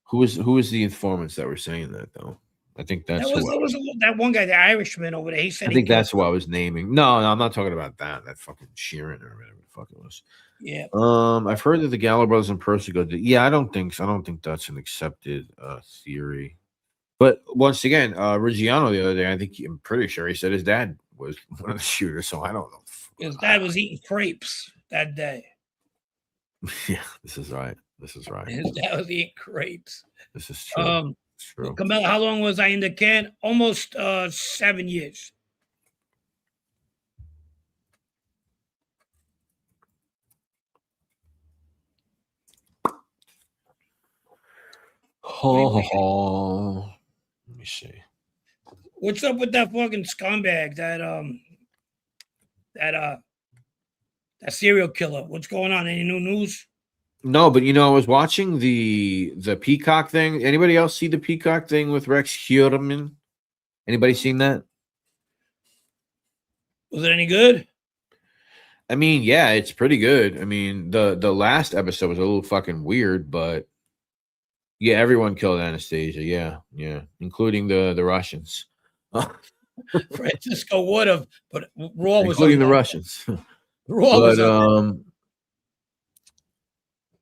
Who was the informants that were saying that though? I think that's that one guy, the Irishman over there. He said I think that's who I was naming. No, I'm not talking about that. That fucking Sheeran or whatever the fuck it was. Yeah. I've heard that the Gallo brothers and Persico did. Yeah, I don't think so. I don't think that's an accepted theory. But once again, Ruggiano the other day, I'm pretty sure he said his dad was one of the shooters. So I don't know. His dad was eating crepes that day. Yeah, this is right. His dad was eating crepes. This is true. True. Camilla, how long was I in the can? Almost 7 years. Let me see. What's up with that fucking scumbag? That serial killer. What's going on? Any new news? No, but I was watching the Peacock thing. Anybody else see the Peacock thing with Rex Heuermann? Anybody seen that? Was it any good? I mean, yeah, it's pretty good. I mean, the last episode was a little fucking weird, but yeah, everyone killed Anastasia. Yeah, including the Russians. Francisco would have, but Raw was including the Russians. Raw was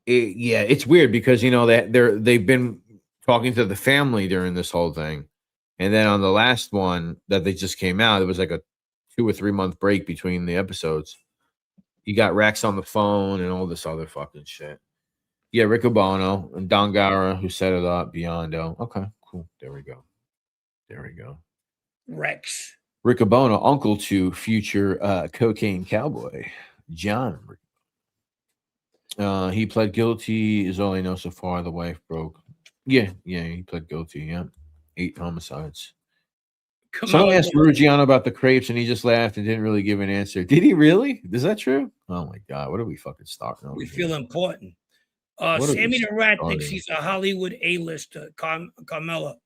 it's weird because they've been talking to the family during this whole thing, and then on the last one that they just came out, it was like a 2 or 3 month break between the episodes. You got Rex on the phone and all this other fucking shit. Yeah, Riccobono and Don Gara who set it up. Biondo. Okay, cool. There we go. Rex. Riccobono, uncle to future cocaine cowboy John. He pled guilty is all I know so far. The wife broke. Yeah, he pled guilty. Yeah, 8 homicides. Someone asked Ruggiano about the crepes and he just laughed and didn't really give an answer. Did he really? Is that true? Oh my god, what are we fucking starting on? We feel important. Sammy the Rat thinks he's a Hollywood A-lister. Carmela.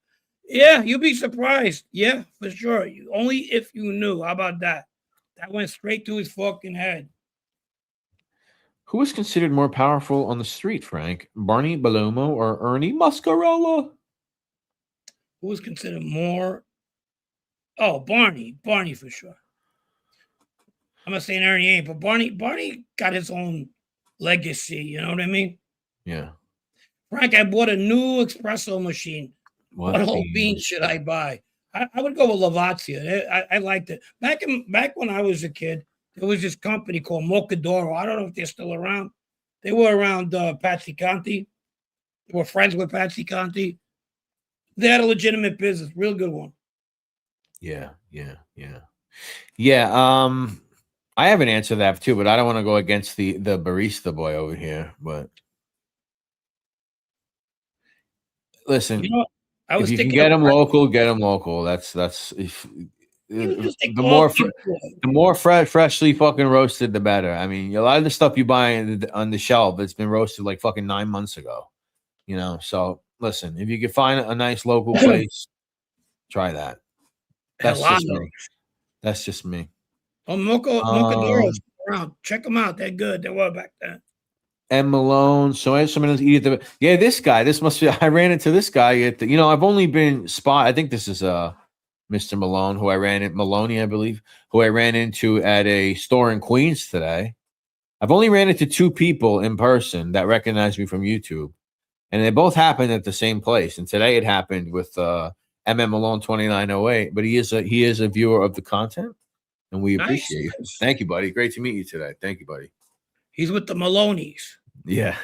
Yeah, you'd be surprised. Yeah, for sure. Only if you knew. How about that? That went straight to his fucking head. Who is considered more powerful on the street, Frank? Barney Balomo or Ernie Muscarella? Who was considered more? Oh, Barney. Barney for sure. I'm not saying Ernie ain't, but Barney got his own legacy. You know what I mean? Yeah. Frank, I bought a new espresso machine. What whole beans should I buy? I would go with Lavazia. I liked it. Back when I was a kid, there was this company called Mocadoro. I don't know if they're still around. They were around Patsy Conti. They were friends with Patsy Conti. They had a legitimate business, real good one. Yeah. I have an answer to that too, but I don't want to go against the barista boy over here. But listen, You know, I was if you can thinking get of them local, get them local. That's if he was just a the more coffee boy. the more freshly fucking roasted, the better. I mean, a lot of the stuff you buy on the shelf, it's been roasted like fucking 9 months ago. You know, so listen, if you can find a nice local place, try that. That's just Helado. me. That's just me. Oh, Mocadoro's around. Check them out. They're good. They were back then. And Malone. So I had someone else eat at the. Yeah, this guy. This must be. I ran into this guy at the. You know, I've only been spot. I think this is Mr. Malone, who I ran at Maloney, I believe, who I ran into at a store in Queens today. I've only ran into 2 people in person that recognized me from YouTube, and they both happened at the same place. And today it happened with MM Malone 2908. But he is a viewer of the content, and we appreciate you. Thank you, buddy. Great to meet you today. Thank you, buddy. He's with the Maloney's. Yeah.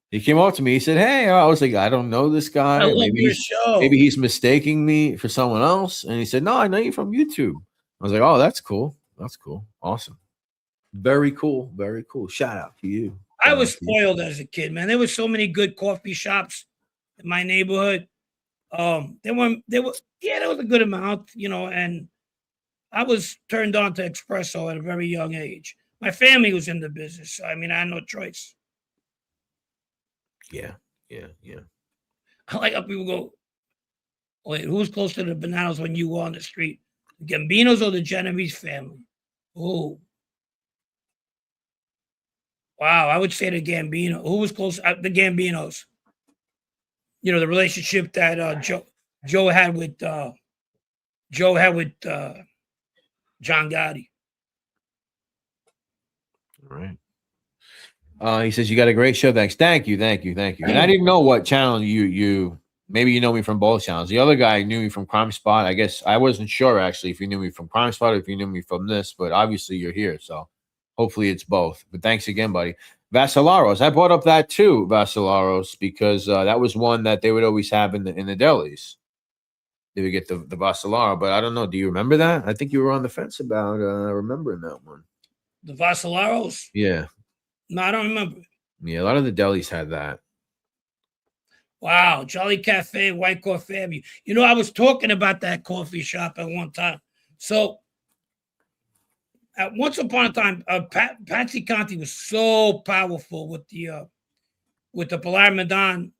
He came up to me. He said, "Hey," I was like, "I don't know this guy. I love your show. Maybe he's mistaking me for someone else." And he said, "No, I know you from YouTube." I was like, "Oh, that's cool. That's cool. Awesome. Very cool. Very cool. Shout out to you." I was spoiled as a kid, man. There were so many good coffee shops in my neighborhood. There was a good amount, you know, and I was turned on to espresso at a very young age. My family was in the business, so I mean, I had no choice. Yeah. I like how people go, wait, who's closer to the bananas when you go on the street? The Gambinos or the Genovese family? Oh. Wow, I would say the Gambino. Who was close? The Gambinos. You know, the relationship that Joe had with John Gotti. All right. He says, "You got a great show. Thanks." Thank you. And I didn't know what channel you maybe you know me from both channels. The other guy knew me from Crime Spot. I guess I wasn't sure actually if you knew me from Crime Spot or if you knew me from this, but obviously you're here, so hopefully it's both. But thanks again, buddy. Vacillaros. I brought up that too, Vacillaros, because that was one that they would always have in the delis. They would get the Vacillaro, but I don't know. Do you remember that? I think you were on the fence about remembering that one. The Vacillaros? Yeah. No, I don't remember. Yeah, a lot of the delis had that. Wow, Jolly Cafe, White Coffee Avenue. You know, I was talking about that coffee shop at one time. So, once upon a time, Patsy Conti was so powerful with the Pilar Madon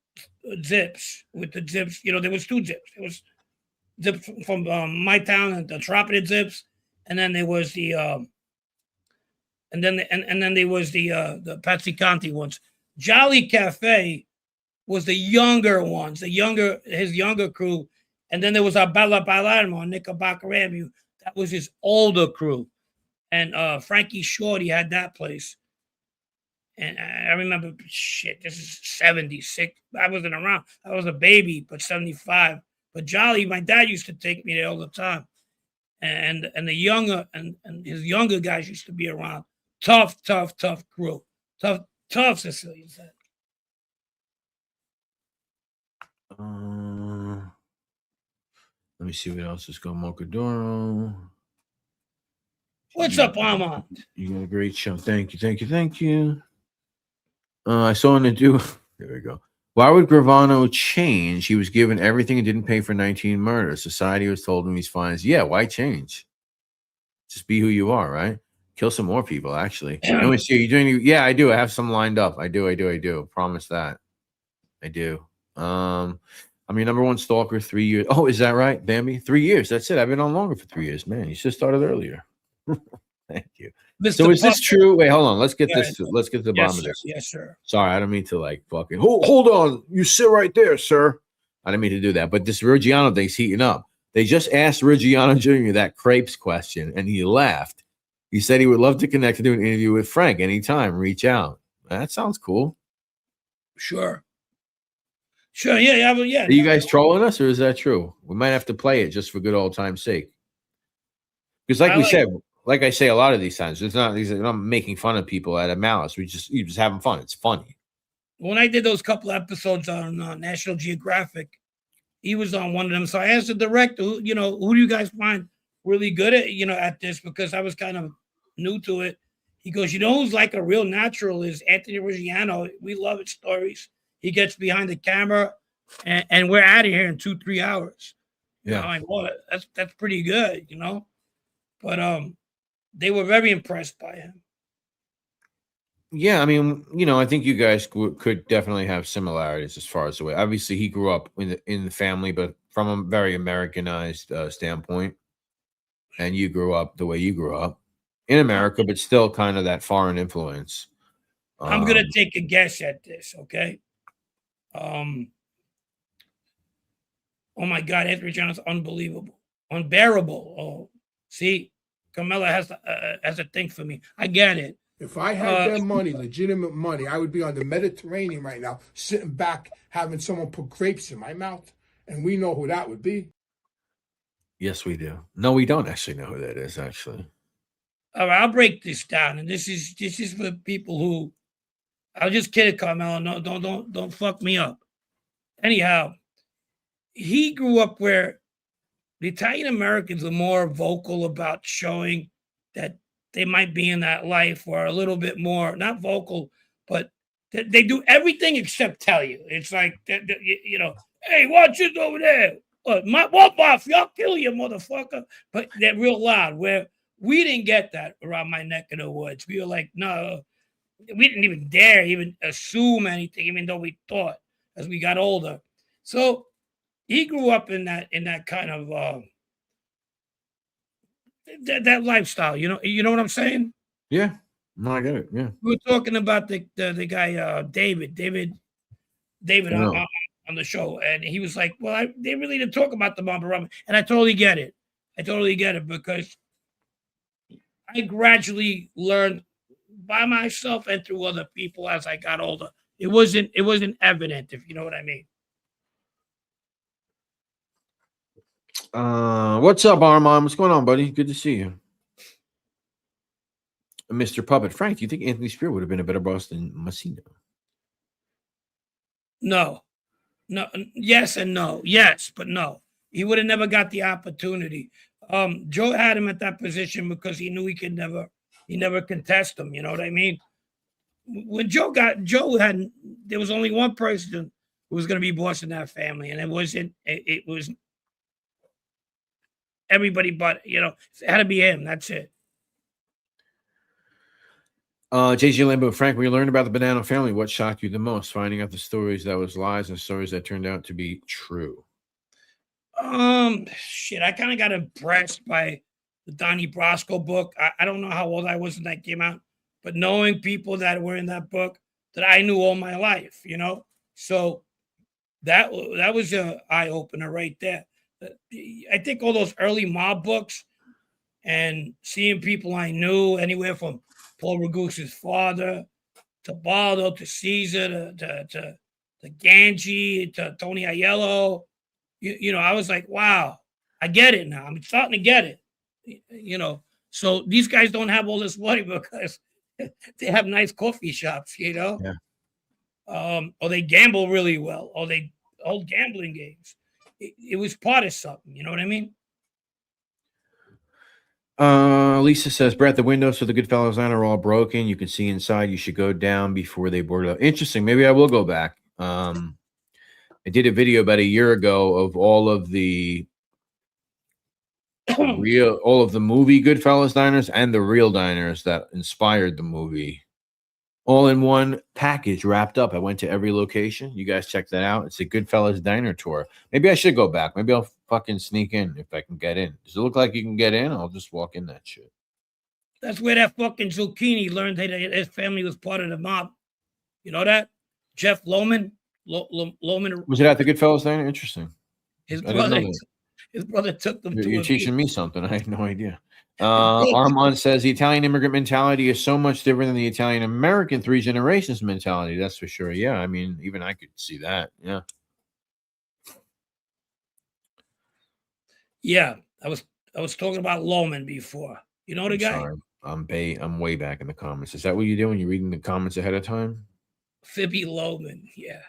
zips. With the zips, you know, there was 2 zips. There was zips from my town and the Tropidid zips, and then there was the and then there was the Patsy Conti ones. Jolly Cafe was the younger ones, his younger crew, and then there was Bella Palermo on Knickerbocker Avenue. That was his older crew, and Frankie Shorty had that place. And I remember, shit, this is 76. I wasn't around. I was a baby, but 75. But Jolly, my dad used to take me there all the time, and the younger and his younger guys used to be around. Tough crew. Tough Sicilians. Let me see what else is going. Mocadoro. What's up, Armand? You got a great show. Thank you. I saw him do. There we go. Why would Gravano change? He was given everything and didn't pay for 19 murders. Society was told him he's fine. Yeah, why change? Just be who you are, right? Kill some more people, actually. Let me see. Are you doing? Yeah, I do. I have some lined up. I do. Promise that. I do. I'm your number one stalker. 3 years. Oh, is that right, Bambi? 3 years. That's it. I've been on longer for 3 years. Man, you should have started earlier. Thank you. Mr. So is this true? Wait, hold on. Let's get Yeah, this. Let's get to the bottom of this. Yes, sir. Sorry, I don't mean to like fucking. Hold on. You sit right there, sir. I didn't mean to do that. But this Reggiano thing's heating up. They just asked Reggiano Jr. that crepes question, and he laughed. He said he would love to connect to do an interview with Frank anytime. Reach out. That sounds cool. Sure. Sure, yeah. Are you guys trolling us, or is that true? We might have to play it just for good old time's sake. Because, like like I say, a lot of these times, it's not. These are not making fun of people out of malice. You just having fun. It's funny. When I did those couple episodes on National Geographic, he was on one of them. So I asked the director, who do you guys find really good at at this? Because I was kind of new to it. He goes, who's like a real natural is Anthony Reggiano. We love his stories. He gets behind the camera, and we're out of here in 2-3 hours. Yeah, I'm like, well, that's pretty good, But they were very impressed by him. Yeah, I mean, I think you guys could definitely have similarities as far as the way. Obviously, he grew up in the family, but from a very Americanized standpoint, and you grew up the way you grew up in America, but still kind of that foreign influence. I'm gonna take a guess at this, okay? Oh my God, Anthony John's unbelievable, unbearable. Oh, see, Carmela has a thing for me. I get it. If I had their money, legitimate money, I would be on the Mediterranean right now, sitting back, having someone put grapes in my mouth, and we know who that would be. Yes, we do. No, we don't actually know who that is. Actually, all right, I'll break this down, and this is for people who. I'll just kid it, Carmelo. No, don't fuck me up. Anyhow, he grew up where the Italian Americans are more vocal about showing that they might be in that life, or a little bit more, not vocal, but they do everything except tell you. It's like, hey, watch it over there. My off, y'all kill you, motherfucker. But they're real loud. Where we didn't get that around my neck of the woods. We were like, no, we didn't even dare even assume anything, even though we thought as we got older. So he grew up in that kind of that lifestyle. You know what I'm saying? yeah, no, I get it. Yeah, We were talking about the guy David on the show, and he was like, "Well, they really didn't talk about the Mamba Rum," and I totally get it. Because I gradually learned by myself and through other people as I got older. It wasn't evident, if you know what I mean. What's up, Armand? What's going on, buddy? Good to see you. Mr. Puppet. Frank, do you think Anthony Spear would have been a better boss than Massino? No. Yes and no. Yes, but no. He would have never got the opportunity. Joe had him at that position because he knew he never contest him. You know what I mean? When Joe had, there was only one person who was going to be boss in that family, and it was everybody but, it had to be him. That's it. JJ Lambo, Frank, when you learned about the Banana family, what shocked you the most? Finding out the stories that was lies and stories that turned out to be true. Shit, I kind of got impressed by the Donnie Brasco book. I don't know how old I was when that came out, but knowing people that were in that book that I knew all my life, so that was an eye opener right there. I think all those early mob books and seeing people I knew, anywhere from Paul Ragusa's father to Baldo to Caesar to Ganji to Tony Aiello. I was like, wow, I get it now. I'm starting to get it. So these guys don't have all this money because they have nice coffee shops, Yeah. Or they gamble really well, or they hold gambling games. It was part of something, you know what I mean? Lisa says, Brett, the windows for the Goodfellas line are all broken. You can see inside. You should go down before they board it up. Interesting. Maybe I will go back. I did a video about a year ago of all of the movie Goodfellas diners and the real diners that inspired the movie, all in one package wrapped up. I went to every location. You guys check that out. It's a Goodfellas diner tour. Maybe I should go back. Maybe I'll fucking sneak in if I can get in. Does it look like you can get in? I'll just walk in that shit. That's where that fucking Zucchini learned that his family was part of the mob. You know that? Jeff Lohman. Lohman. Was it at the Goodfellas diner? Interesting. His brother took them to. You're teaching me something. I had no idea. Armand says the Italian immigrant mentality is so much different than the Italian American 3 generations mentality. That's for sure. Yeah, I mean, even I could see that. Yeah. Yeah, I was talking about Loman before. You know the I'm guy? sorry. I'm way back in the comments. Is that what you do when you're reading the comments ahead of time? Phoebe Loman. Yeah.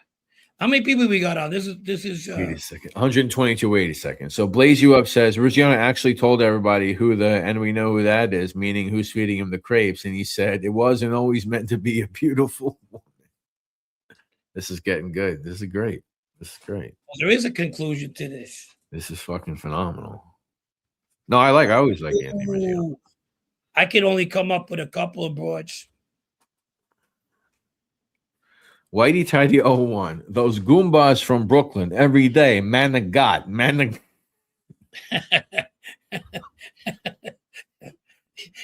How many people we got on? This is Wait a second. 122, wait a second. So Blaze You Up says Rugiano actually told everybody and we know who that is, meaning who's feeding him the crepes. And he said it wasn't always meant to be a beautiful woman. This is getting good. This is great. This is great. Well, there is a conclusion to this. This is fucking phenomenal. No, I always like Anthony Rugiano. I could only come up with a couple of broads. Whitey Tidy 01. Those Goombas from Brooklyn every day. Man of God.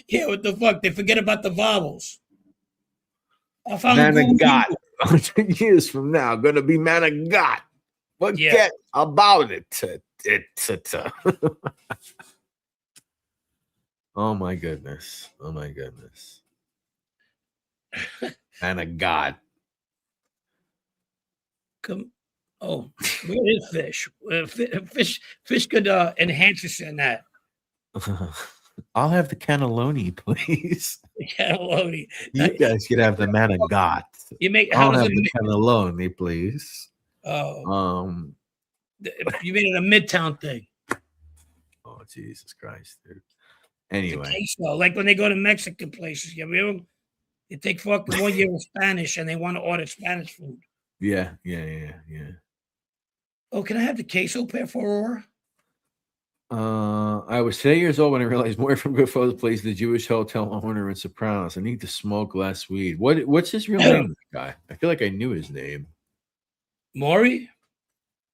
Yeah, what the fuck? They forget about the vowels. I found Man of God. Google. 100 years from now, gonna be man of God. Forget about it. Oh my goodness. Oh my goodness. Man of God. Come. Oh, where is fish? Fish could enhance this in that. I'll have the cannelloni, please. Cannelloni. You guys could have the man of God. You make I'll how does have it? the cannelloni, please. Oh, you made it a Midtown thing. Oh Jesus Christ, dude. Anyway, Queso, like when they go to Mexican places, you know, they take fucking 1 year of Spanish and they want to order Spanish food. yeah. Oh, can I have the queso, per favor? I was 10 years old when I realized Maury from Goodfellas plays the Jewish hotel owner in Sopranos. I need to smoke less weed. What's his real name, this guy? I feel like I knew his name. Maury?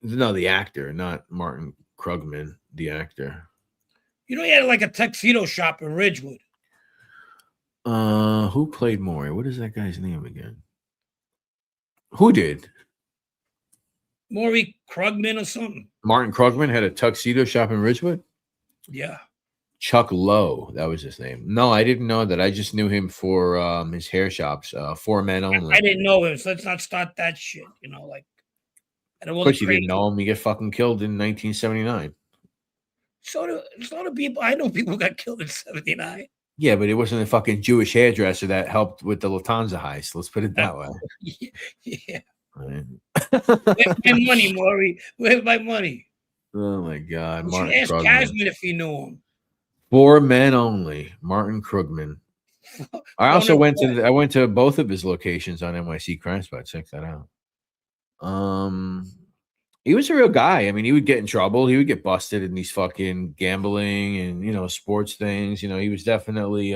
No, the actor, not Martin Krugman, the actor. You know, he had like a tuxedo shop in Ridgewood. Who played Maury? What is that guy's name again? Who did? Maury Krugman or something. Martin Krugman had a tuxedo shop in Ridgewood? Yeah. Chuck Lowe, that was his name. No, I didn't know that. I just knew him for his hair shops, For Men Only. I didn't know him, so let's not start that shit. You know, like I don't Of course, you didn't know him. He got fucking killed in 1979. So do people. I know people got killed in 79. Yeah, but it wasn't a fucking Jewish hairdresser that helped with the Lufthansa heist. Let's put it that way. Yeah. Right. Where's my money, Maury? Where's my money? Oh my God, You Martin should ask Krugman. Casman if he knew him. For Men Only, Martin Krugman. I also went to both of his locations on NYC Crime Spot. Check that out. He was a real guy. I mean, he would get in trouble. He would get busted in these fucking gambling and sports things. He was definitely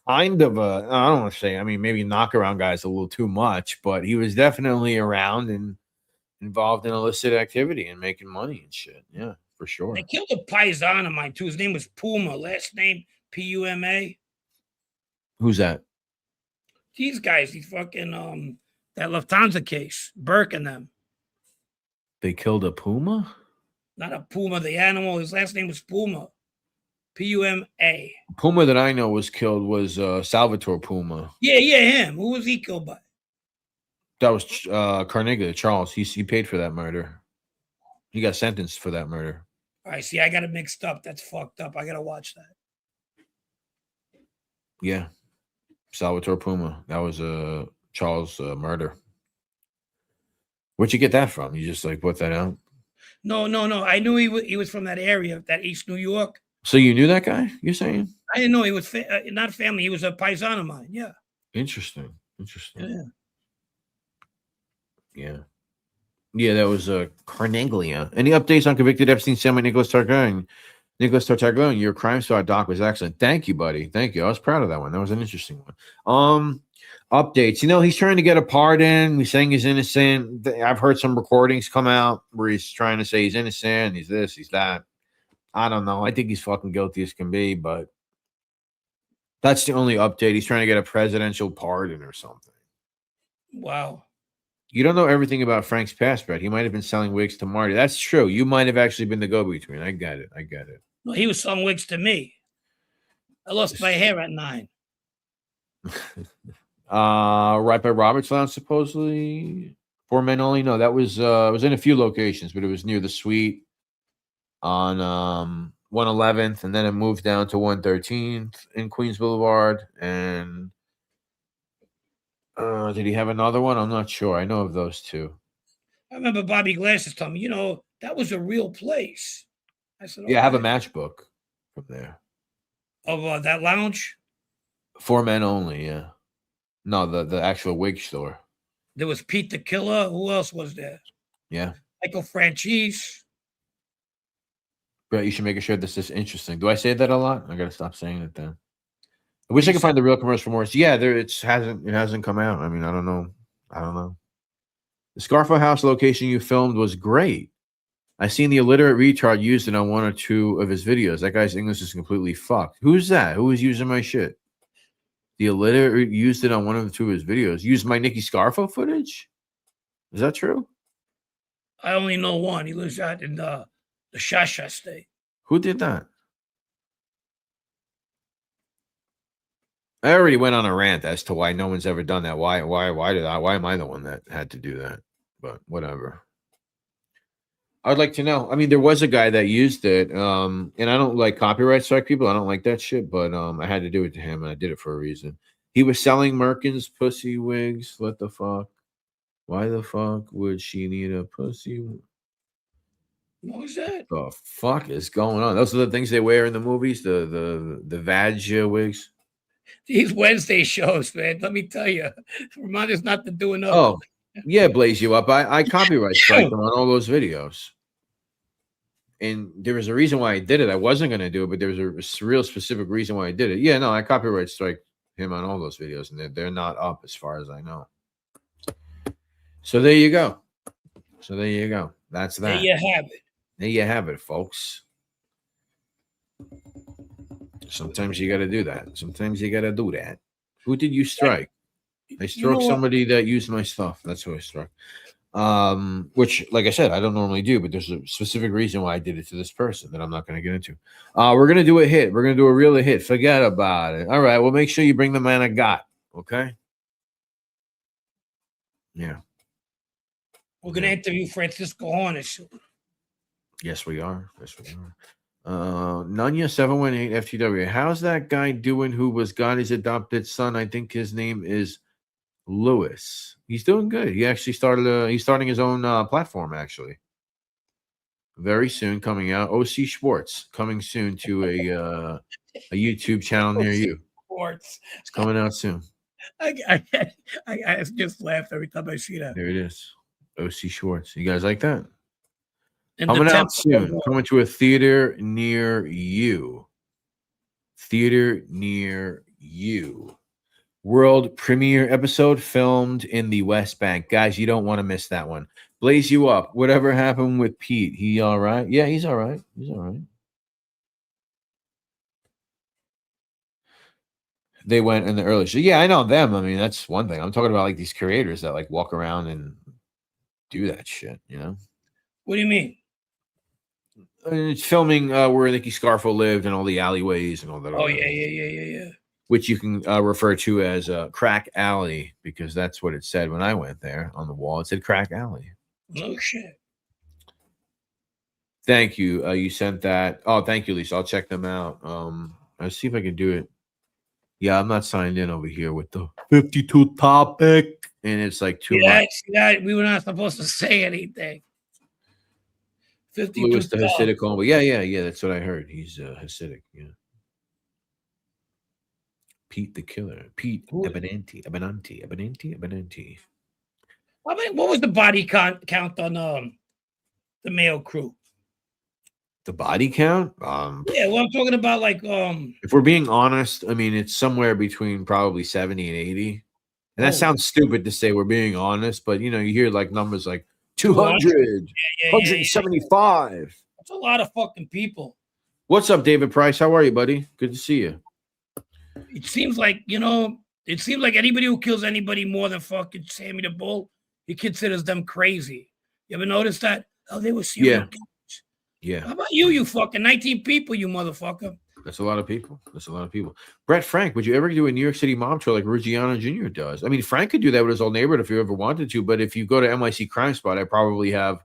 kind of a, I don't want to say, I mean, maybe knock around guys a little too much, but he was definitely around and involved in illicit activity and making money and shit. Yeah, for sure. They killed a paisan of mine too. His name was Puma. Last name Puma. Who's that? These guys, these fucking that Lufthansa case, Burke and them. They killed a puma? Not a puma, the animal. His last name was Puma. Puma. Puma that I know was killed was Salvatore Puma. Yeah, him. Who was he killed by? That was Carnegie, Charles. He paid for that murder. He got sentenced for that murder. All right, see, I got it mixed up. That's fucked up. I got to watch that. Yeah. Salvatore Puma. That was Charles' murder. Where'd you get that from? You just put that out? No. I knew he was from that area, that East New York. So you knew that guy? You're saying? I didn't know he was not family. He was a paisan of mine. Yeah. Interesting. Yeah. Yeah, that was Carneglia. Any updates on convicted Epstein Sammy Nicholas Targaryen? Nicholas Targaryen, your crime star doc was excellent. Thank you, buddy. Thank you. I was proud of that one. That was an interesting one. Updates. He's trying to get a pardon. He's saying he's innocent. I've heard some recordings come out where he's trying to say he's innocent. He's this, he's that. I don't know. I think he's fucking guilty as can be, but that's the only update. He's trying to get a presidential pardon or something. Wow. You don't know everything about Frank's past, Brett. He might have been selling wigs to Marty. That's true. You might have actually been the go-between. I get it. No, he was selling wigs to me. I lost my hair at 9. Right by Robert's Lounge, supposedly. For Men Only. No, that was it was in a few locations, but it was near the suite. on 111th, and then it moved down to 113th in Queens Boulevard. And did he have another one? I'm not sure. I know of those two. I remember Bobby Glasses told me, that was a real place. I said, Yeah, I have a okay. matchbook from there. Of that lounge. For men only, yeah. No, the actual wig store. There was Pete the Killer. Who else was there? Yeah. Michael Franchise. Brett, you should make a shirt that's just interesting. Do I say that a lot? I gotta stop saying it then. I wish I could find the real commercial for Morris. Yeah, it hasn't come out. I mean, I don't know. The Scarfo House location you filmed was great. I seen the illiterate retard used it on one or two of his videos. That guy's English is completely fucked. Who's that? Who was using my shit? The illiterate used it on one or two of his videos. Used my Nicky Scarfo footage? Is that true? I only know one. He lives out in the Shasha state. Who did that? I already went on a rant as to why no one's ever done that. Why am I the one that had to do that? But whatever. I'd like to know. I mean, there was a guy that used it, and I don't like copyright strike people. I don't like that shit, but I had to do it to him, and I did it for a reason. He was selling Merkin's pussy wigs. What the fuck? Why the fuck would she need a pussy? What was that? What the fuck is going on? Those are the things they wear in the movies, the vag wigs. These Wednesday shows, man. Let me tell you, remind us not to do another. Oh, yeah, blaze you up. I copyright strike them on all those videos. And there was a reason why I did it. I wasn't going to do it, but there was a real specific reason why I did it. Yeah, no, I copyright strike him on all those videos, and they're not up as far as I know. So there you go. That's that. There you have it. There you have it, folks. Sometimes you got to do that. Who did you strike? I struck somebody that used my stuff. That's who I struck. Which, like I said, I don't normally do, but there's a specific reason why I did it to this person that I'm not going to get into. We're going to do a hit. We're going to do a real hit. Forget about it. All right. Well, make sure you bring the man I got. Okay. Yeah. We're going to interview Francisco Hornish. Yes, we are. Nunya 718 FTW. How's that guy doing who was Gotti's adopted son? I think his name is Lewis. He's doing good. He actually he's starting his own platform, actually. Very soon coming out. OC Schwartz coming soon to a YouTube channel near you. Schwartz. It's coming out soon. I just laugh every time I see that. There it is. OC Schwartz. You guys like that? And coming out soon. Coming to a theater near you. World premiere episode filmed in the West Bank. Guys, you don't want to miss that one. Blaze you up. Whatever happened with Pete? He all right? Yeah, he's all right. They went in the early show. Yeah, I know them. I mean, that's one thing. I'm talking about like these creators that like walk around and do that shit, you know? What do you mean? It's filming where Nicky Scarfo lived and all the alleyways and all that. Oh, yeah. Which you can refer to as Crack Alley, because that's what it said when I went there on the wall. It said Crack Alley. No shit. Thank you. You sent that. Oh, thank you, Lisa. I'll check them out. I'll see if I can do it. Yeah, I'm not signed in over here with the 52 topic. And it's like too much. Yeah, we were not supposed to say anything. 52 Lewis the Hasidic only. Yeah. That's what I heard. He's Hasidic. Yeah. Pete the Killer. Pete Abinanti. I mean, what was the body count on the Mayo crew? The body count? Yeah, well, I'm talking about like if we're being honest, I mean it's somewhere between probably 70 and 80. And that sounds stupid to say we're being honest, but you know, you hear like numbers like 200, 175. That's a lot of fucking people. What's up, David Price? How are you, buddy? Good to see you. It seems like, anybody who kills anybody more than fucking Sammy the Bull, he considers them crazy. You ever notice that? Oh, they were serial killers. Yeah. How about you fucking 19 people, you motherfucker? That's a lot of people. Brett Frank, would you ever do a New York City mob trail like Ruggiano Jr. does? I mean, Frank could do that with his old neighborhood if you ever wanted to, but if you go to NYC Crime Spot, I probably have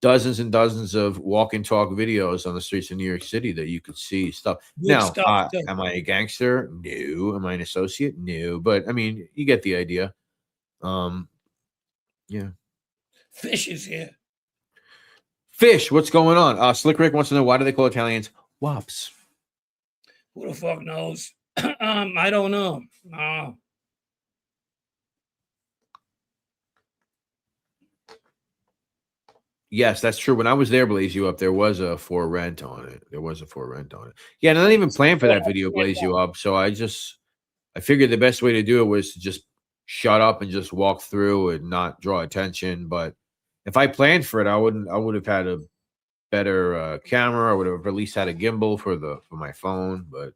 dozens and dozens of walk and talk videos on the streets of New York City that you could see stuff. Good Now, stuff, too. am I a gangster? No. Am I an associate? No. But I mean, you get the idea. Yeah. Fish is here. Fish, what's going on? Slick Rick wants to know, why do they call Italians wops? Who the fuck knows? I don't know. Yes, that's true. When I was there, Blaze You Up, there was a for rent on it. Yeah, and I didn't even plan for that video, Blaze You Up. So I figured the best way to do it was to just shut up and just walk through and not draw attention. But if I planned for it, I would have had a better camera. I would have at least had a gimbal for my phone. But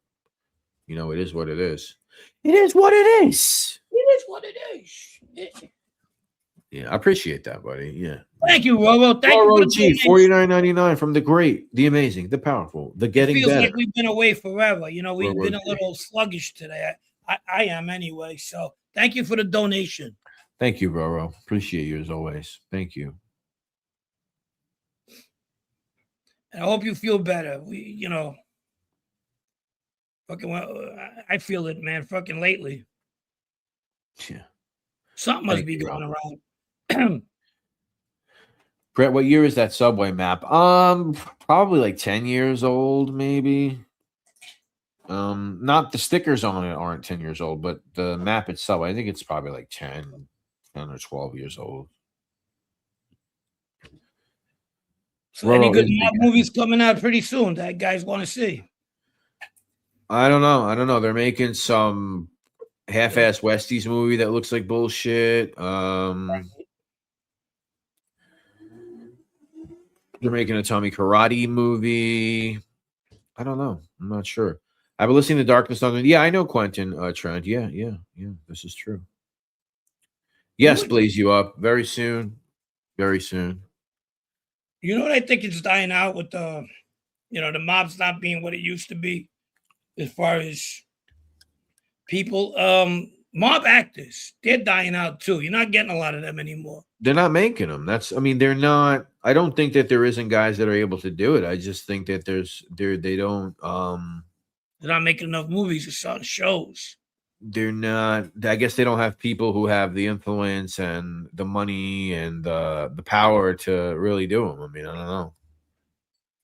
you know, it is what it is. It is what it is. It is what it is. Yeah, I appreciate that, buddy. Yeah. Thank you, Robo. Thank you for the G, $49.99 from the great, the amazing, the powerful, the getting Feels better. like we've been away forever. You know, we've been a little sluggish today. I am anyway. So thank you for the donation. Thank you, Roro. Appreciate you as always. Thank you. And I hope you feel better. Fucking I feel it, man. Fucking lately. Yeah. Something must be going around. Brett, what year is that subway map? Probably like 10 years old, maybe. Not the stickers on it aren't 10 years old, but the map itself, I think it's probably like 10 or 12 years old. So any good mob movies coming out pretty soon that guys want to see? I don't know. They're making some half-ass Westies movie that looks like bullshit. They're making a Tommy Karate movie. I don't know. I'm not sure. I've been listening to Darkness on. Yeah, I know Quentin Trent. Yeah. This is true. Yes, Blaze You Up very soon. Very soon. You know what I think is dying out with the mob's not being what it used to be as far as people. Mob actors, they're dying out too. You're not getting a lot of them anymore. They're not making them. They're not. I don't think that there isn't guys that are able to do it. I just think that they don't. They're not making enough movies or certain shows. They're not. I guess they don't have people who have the influence and the money and the power to really do them. I mean, I don't know.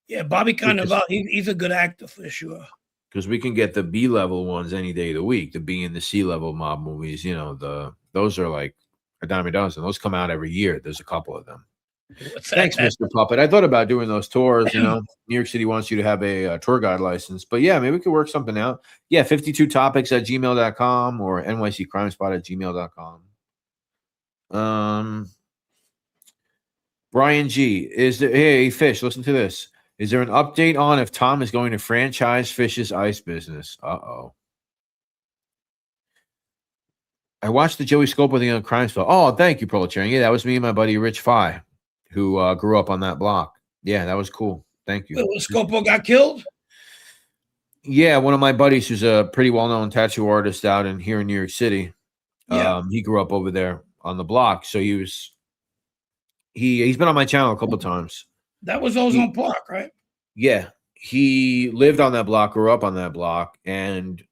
Yeah, Bobby Cannavale, he's a good actor for sure. Because we can get the B-level ones any day of the week, the B and the C-level mob movies. You know, those are like a dime a dozen. Those come out every year. There's a couple of them. Thanks, Mr. Puppet. I thought about doing those tours. You know, New York City wants you to have a tour guide license. But yeah, maybe we could work something out. Yeah, 52topics@gmail.com or nyccrimespot@gmail.com. Brian G. Hey, Fish, listen to this. Is there an update on if Tom is going to franchise Fish's ice business? Uh-oh. I watched the Joey Scopo thing on Crime Spot. Oh, thank you, Proletarian. Yeah, that was me and my buddy Rich Fi, who grew up on that block. Yeah, that was cool. Thank you. Scopo got killed? Yeah, one of my buddies who's a pretty well-known tattoo artist out here in New York City. Yeah. He grew up over there on the block. So he's been on my channel a couple times. That was Ozone Park, right? Yeah. He lived on that block, grew up on that block, and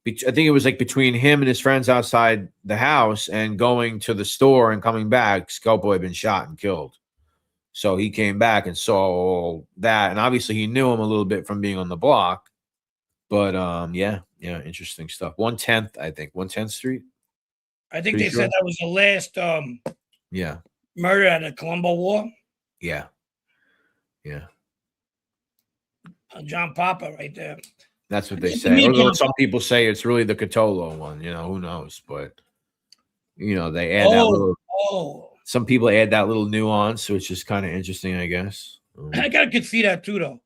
I think it was like between him and his friends outside the house and going to the store and coming back, Scopo had been shot and killed. So he came back and saw all that. And obviously he knew him a little bit from being on the block. But yeah, interesting stuff. 110th, I think. 110th Street. I think they said that was the last murder at the Colombo War. Yeah. John Papa right there. That's what they say. Although some people say it's really the Catolo one. You know, who knows? But, you know, they add that little. Some people add that little nuance, which is kind of interesting, I guess. I could see that too, though.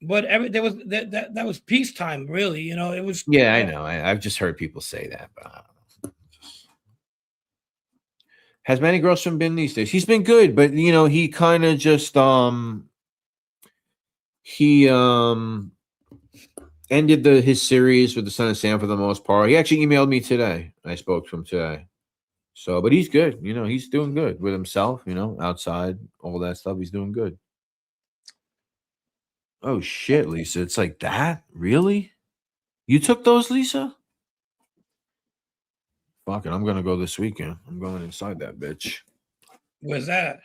But that was peacetime, really. You know, it was. Yeah, I know. I've just heard people say that, but I don't know. Has Manny Grossman been these days? He's been good, but you know, he kind of just ended his series with the Son of Sam for the most part. He actually emailed me today. I spoke to him today. So, but he's good. You know, he's doing good with himself. You know, outside all that stuff, he's doing good. Oh shit, Lisa! It's like that. Really? You took those, Lisa? Fuck it, I'm gonna go this weekend. I'm going inside that bitch. Where's that?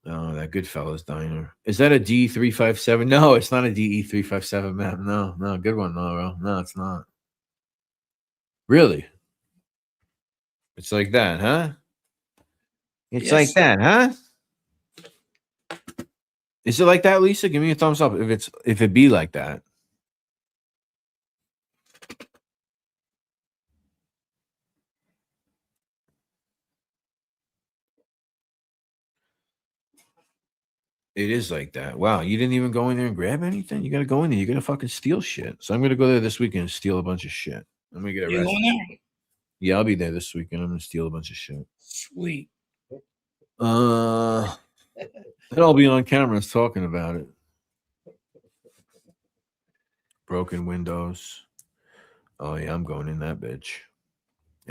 Oh, that Goodfellas diner. Is that a D357? No, it's not a DE357, man. No, no, good one, no, bro. No, it's not. Really? It's like that, huh? It's like Yes. that, huh? Is it like that, Lisa? Give me a thumbs up if it be like that. It is like that. Wow, you didn't even go in there and grab anything? You gotta go in there. You gotta fucking steal shit. So I'm gonna go there this weekend and steal a bunch of shit. I'm gonna get You arrested. going there? Yeah, I'll be there this weekend. I'm gonna steal a bunch of shit. Sweet. And I'll be on cameras talking about it. Broken windows. Oh yeah, I'm going in that bitch.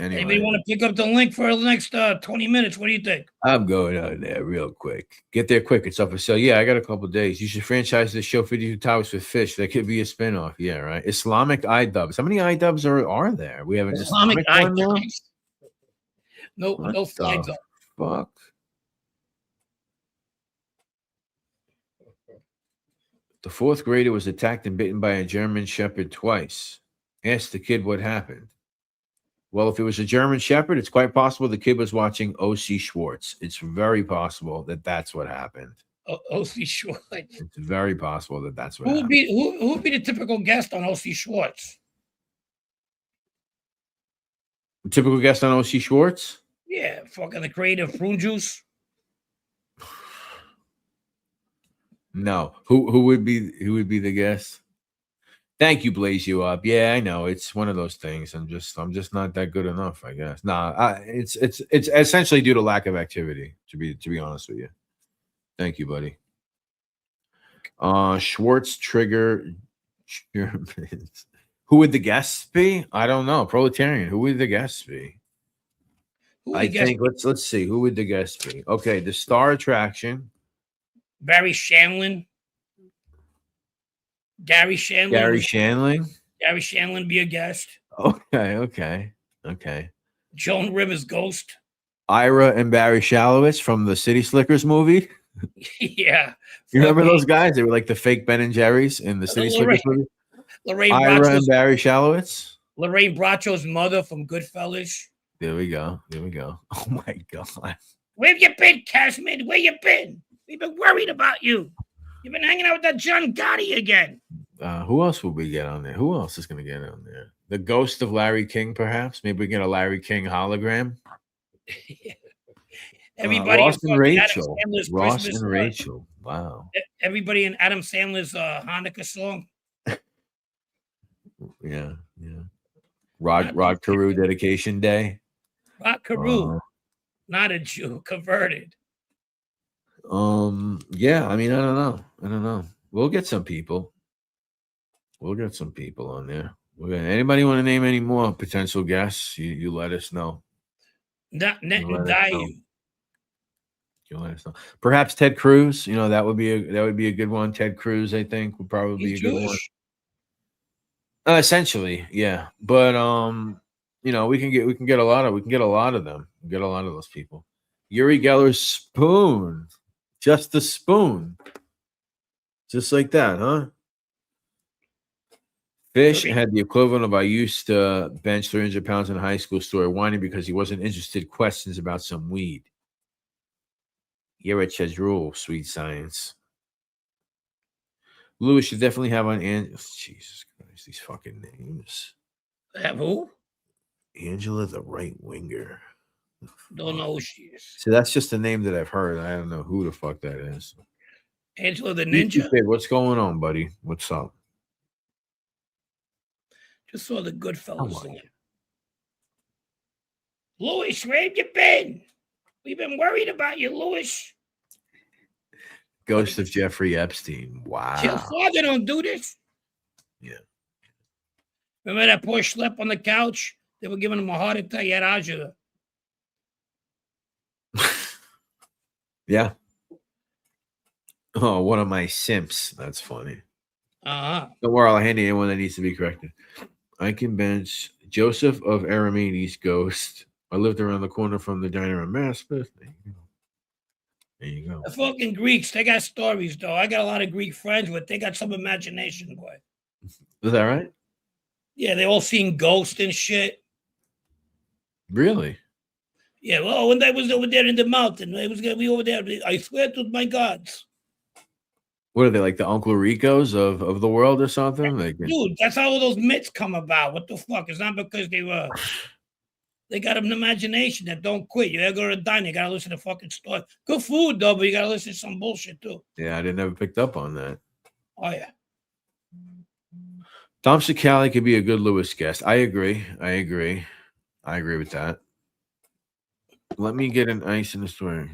Anybody Anyway, want to pick up the link for the next 20 minutes? What do you think? I'm going out there real quick. Get there quick. It's up for sale. Yeah, I got a couple of days. You should franchise the show 52 Towers for Fish. That could be a spinoff. Yeah, right. Islamic iDubbbz. How many iDubbbz are there? We have an Islamic one now? No, What no flags the up. fuck? The fourth grader was attacked and bitten by a German Shepherd twice. Asked the kid what happened. Well, if it was a German Shepherd, it's quite possible the kid was watching O.C. Schwartz. It's very possible that that's what happened. O.C. Schwartz. It's very possible that that's what Who happened. would be the typical guest on O.C. Schwartz? The typical guest on O.C. Schwartz? Yeah, fucking the creator of Prune Juice. No. Who would be the guest? Thank you, Blaze You Up. Yeah, I know. It's one of those things. I'm just not that good enough, I guess. Nah, it's essentially due to lack of activity, to be honest with you. Thank you, buddy. Schwartz trigger Germans. Who would the guests be? I don't know. Proletarian. Who would the guests be? I think let's see. Who would the guests be? Okay, the star attraction. Barry Shanlin. Gary Shanlin. Gary Shandling. Gary Shanlin be a guest. Okay. Joan Rivers Ghost. Ira and Barry Shalowitz from the City Slickers movie. Yeah. You remember those guys? They were like the fake Ben and Jerry's in the City Slickers movie. Ira and Barry Shalowitz. Lorraine Bracco's mother from Goodfellas. There we go. Oh my God. Where have you been, Cashman? Where you been? We've been worried about you. You've been hanging out with that John Gotti again. Who else will we get on there? Who else is going to get on there? The ghost of Larry King, perhaps? Maybe we get a Larry King hologram. Everybody Ross and Rachel. Christmas Rachel. Wow. Everybody in Adam Sandler's Hanukkah song. Yeah. Rod Carew dedication day. Rod Carew, not a Jew, converted. Yeah, I mean, I don't know. We'll get some people. On there. Anybody want to name any more potential guests? You let us know. You let us know. Perhaps Ted Cruz. You know, that would be a good one. Ted Cruz, I think, would probably be a good one. Essentially, yeah. But you know, we can get a lot of them. Get a lot of those people. Uri Geller's spoon. Just the spoon. Just like that, huh? Fish had the equivalent of I used to bench 300 pounds in a high school story whining because he wasn't interested. Questions about some weed. Yerich has rule, sweet science. Lewis should definitely have on Jesus Christ, these fucking names. Have who? Angela the right winger. Don't know who she is. So that's just a name that I've heard. I don't know who the fuck that is. Angela the Ninja. What's going on, buddy? What's up? Just saw the Goodfellas in it. Louis, where have you been? We've been worried about you, Louis. Ghost of Jeffrey Epstein. Wow. Your father don't do this. Yeah. Remember that poor schlep on the couch? They were giving him a heart attack. He had agita. Yeah. Oh, one of my simps. That's funny. Don't worry, I'll hand you one that needs to be corrected. I can bench Joseph of Aramaides Ghost. I lived around the corner from the diner in Maspeth. There you go. There you go. The fucking Greeks, they got stories though. I got a lot of Greek friends, but they got some imagination, boy. Is that right? Yeah, they all seen ghosts and shit. Really? Yeah, well, when I was over there in the mountain, I was gonna be over there. I swear to my gods. What are they, like the Uncle Ricos of the world or something? Like, Dude, that's how all those myths come about. What the fuck? It's not because they got an imagination that don't quit. You gotta go to the diner, you gotta listen to fucking story. Good food though, but you gotta listen to some bullshit too. yeah, I didn't ever picked up on that. Oh yeah. Tom Cicali could be a good Lewis guest. I agree with that. Let me get an ice in the story.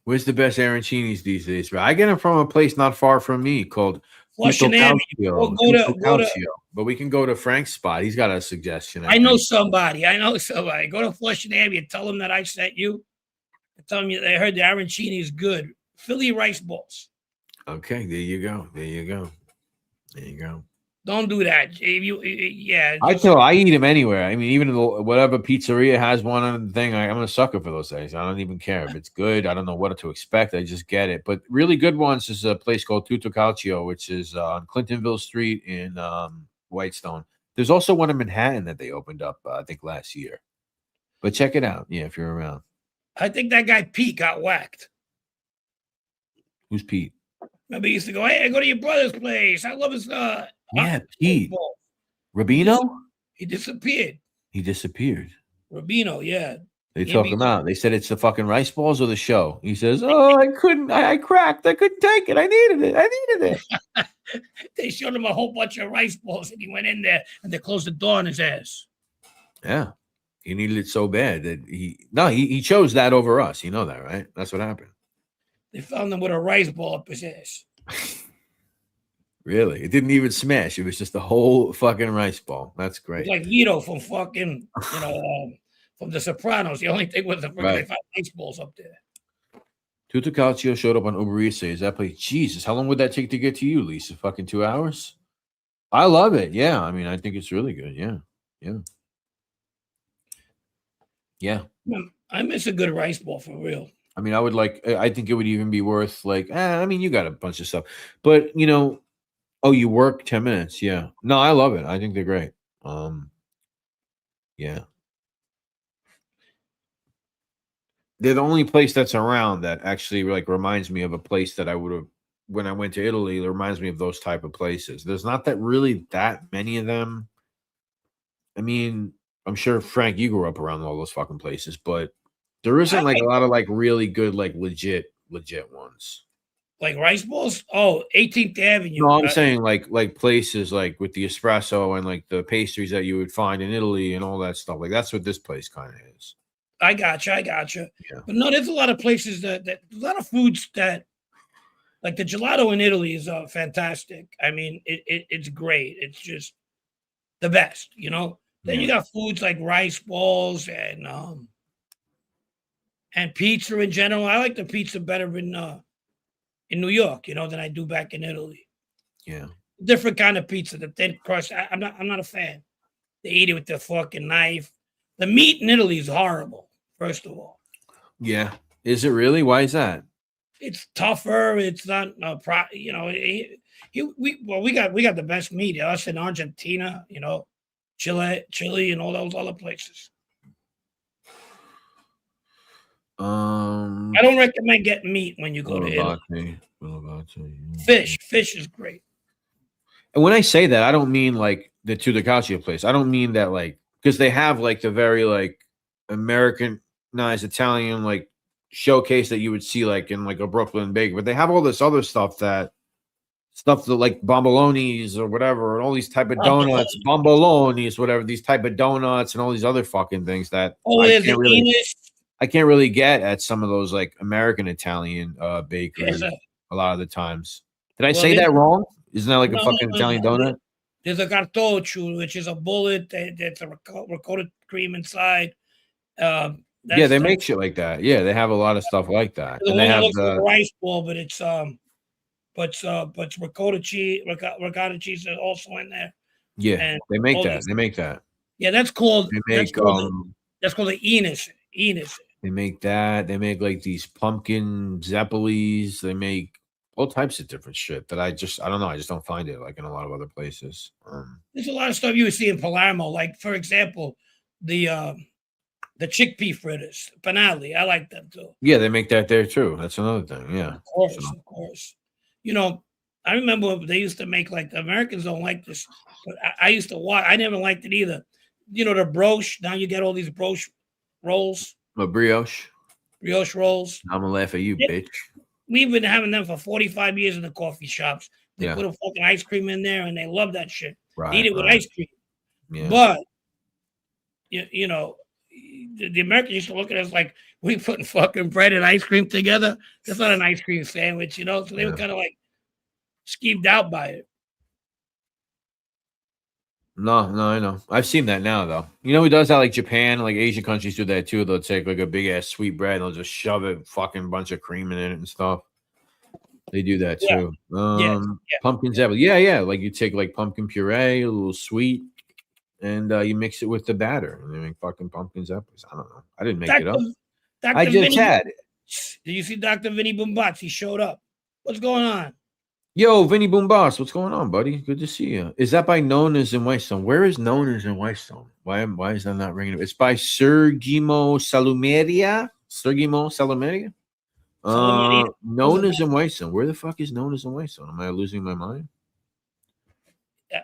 Where's the best arancinis these days? I get them from a place not far from me called Flushing Tutto Avenue. Calcio. Go to But we can go to Frank's spot. He's got a suggestion. I know somebody. Go to Flushing Avenue. Tell them that I sent you. Tell them they heard the arancini is good. Philly rice balls. Okay, there you go. There you go. There you go. Don't do that. If you, yeah. I eat them anywhere. I mean, even whatever pizzeria has one on the thing, I'm a sucker for those things. I don't even care if it's good. I don't know what to expect. I just get it. But really good ones is a place called Tutto Calcio, which is on Clintonville Street in Whitestone. There's also one in Manhattan that they opened up, I think, last year. But check it out. Yeah, if you're around. I think that guy Pete got whacked. Who's Pete? Remember, he used to go, "Hey, I go to your brother's place. I love his yeah, Pete. Rubino? He disappeared. He disappeared. Rubino, yeah. They took him out. They said it's the fucking rice balls or the show. He says, "Oh, I couldn't. I cracked. I couldn't take it. I needed it. They showed him a whole bunch of rice balls, and he went in there, and they closed the door on his ass. Yeah, he needed it so bad that he chose that over us. You know that, right? That's what happened. They found him with a rice ball up his ass. Really? It didn't even smash. It was just a whole fucking rice ball. That's great. Like Vito from fucking, from The Sopranos. The only thing was they found rice balls up there. Tutto Calcio showed up on Uber Eats. Is that place? Jesus, how long would that take to get to you, Lisa? Fucking 2 hours? I love it. Yeah, I mean, I think it's really good. Yeah. I miss a good rice ball for real. I mean, I think it would even be worth I mean, you got a bunch of stuff, but you work 10 minutes. Yeah. No, I love it. I think they're great. Yeah. They're the only place that's around that actually reminds me of a place that I would have, when I went to Italy, it reminds me of those type of places. There's not that many of them. I mean, I'm sure Frank, you grew up around all those fucking places, but there isn't a lot of really good, legit ones. Like rice balls? Oh, 18th Avenue. No, I'm saying places with the espresso and the pastries that you would find in Italy and all that stuff. That's what this place kind of is. I gotcha. Yeah. But no, there's a lot of places that a lot of foods that, like the gelato in Italy is fantastic. I mean, it's great. It's just the best, Then you got foods like rice balls and pizza in general. I like the pizza better in New York, than I do back in Italy. Yeah. Different kind of pizza, the thin crust. I'm not a fan. They eat it with the fucking knife. The meat in Italy is horrible, first of all. Yeah. Is it really? Why is that? It's tougher. It's not we got the best meat. Us in Argentina, Chile, and all those other places. I don't recommend getting meat when you go to Italy. Fish is great. And when I say that, I don't mean the Tutto Calcio place. I don't mean that because they have the very Americanized Italian showcase that you would see in a Brooklyn Bakery, but they have all this other stuff that bombolonis or whatever, and all these type of donuts, bombolonis, whatever, these type of donuts and all these other fucking things that I can't really get at some of those American Italian bakeries a lot of the times. Did I say that wrong? Isn't that a fucking Italian donut? There's a cartoccio, which is a bullet that's a ricotta cream inside. Yeah, they make shit like that. Yeah, they have a lot of stuff like that, the and one they that have looks like a the rice ball, but it's ricotta cheese, ricotta cheese is also in there, yeah, and they make all that. these. They make that. Yeah, that's called They that's make called the that's called the Enos. Enos. they make that. They make like these pumpkin zeppelis. They make all types of different shit that I don't know. I just don't find it like in a lot of other places. There's a lot of stuff you would see in Palermo, like for example, the the chickpea fritters, panali. I like them too. Yeah, they make that there too. That's another thing. Yeah. Of course, So, of course. You know, I remember they used to make like the Americans don't like this, but I used to watch. I never liked it either. You know, the broche. Now you get all these broche rolls, but brioche. brioche rolls. I'm gonna laugh at you, Yeah, bitch. we've been having them for 45 years in the coffee shops. They Yeah. put a fucking ice cream in there, and they love that shit. They eat Right. it with Right. ice cream. Yeah. But you know, the Americans used to look at us like we putting fucking bread and ice cream together. That's not an ice cream sandwich, you know. So they were Yeah. kind of like skeeved out by it. No, no, I know. I've seen that now, though. You know who does that? Like Japan, like Asian countries do that too. They'll take like a big ass sweet bread and they'll just shove a fucking bunch of cream in it and stuff. They do that Yeah. too. Yeah. Pumpkin apple. Yeah, yeah. Like you take like pumpkin puree, a little sweet, and you mix it with the batter, and they make fucking pumpkin apples. I don't know. I didn't make it up. Dr. I just Vinny, had. did you see Dr. Vinny Boombatz? He showed up. What's going on? Yo, Vinny Boom Boss, what's going on, buddy? Good to see you. Is that by Nona's in Whitestone? Where is Nona's in Whitestone? Why is that not ringing? It's by Sergimo Salumeria. Sergimo Salumeria. Salumeria. Nona's in Whitestone. Where the fuck is Nona's in Whitestone? Am I losing my mind?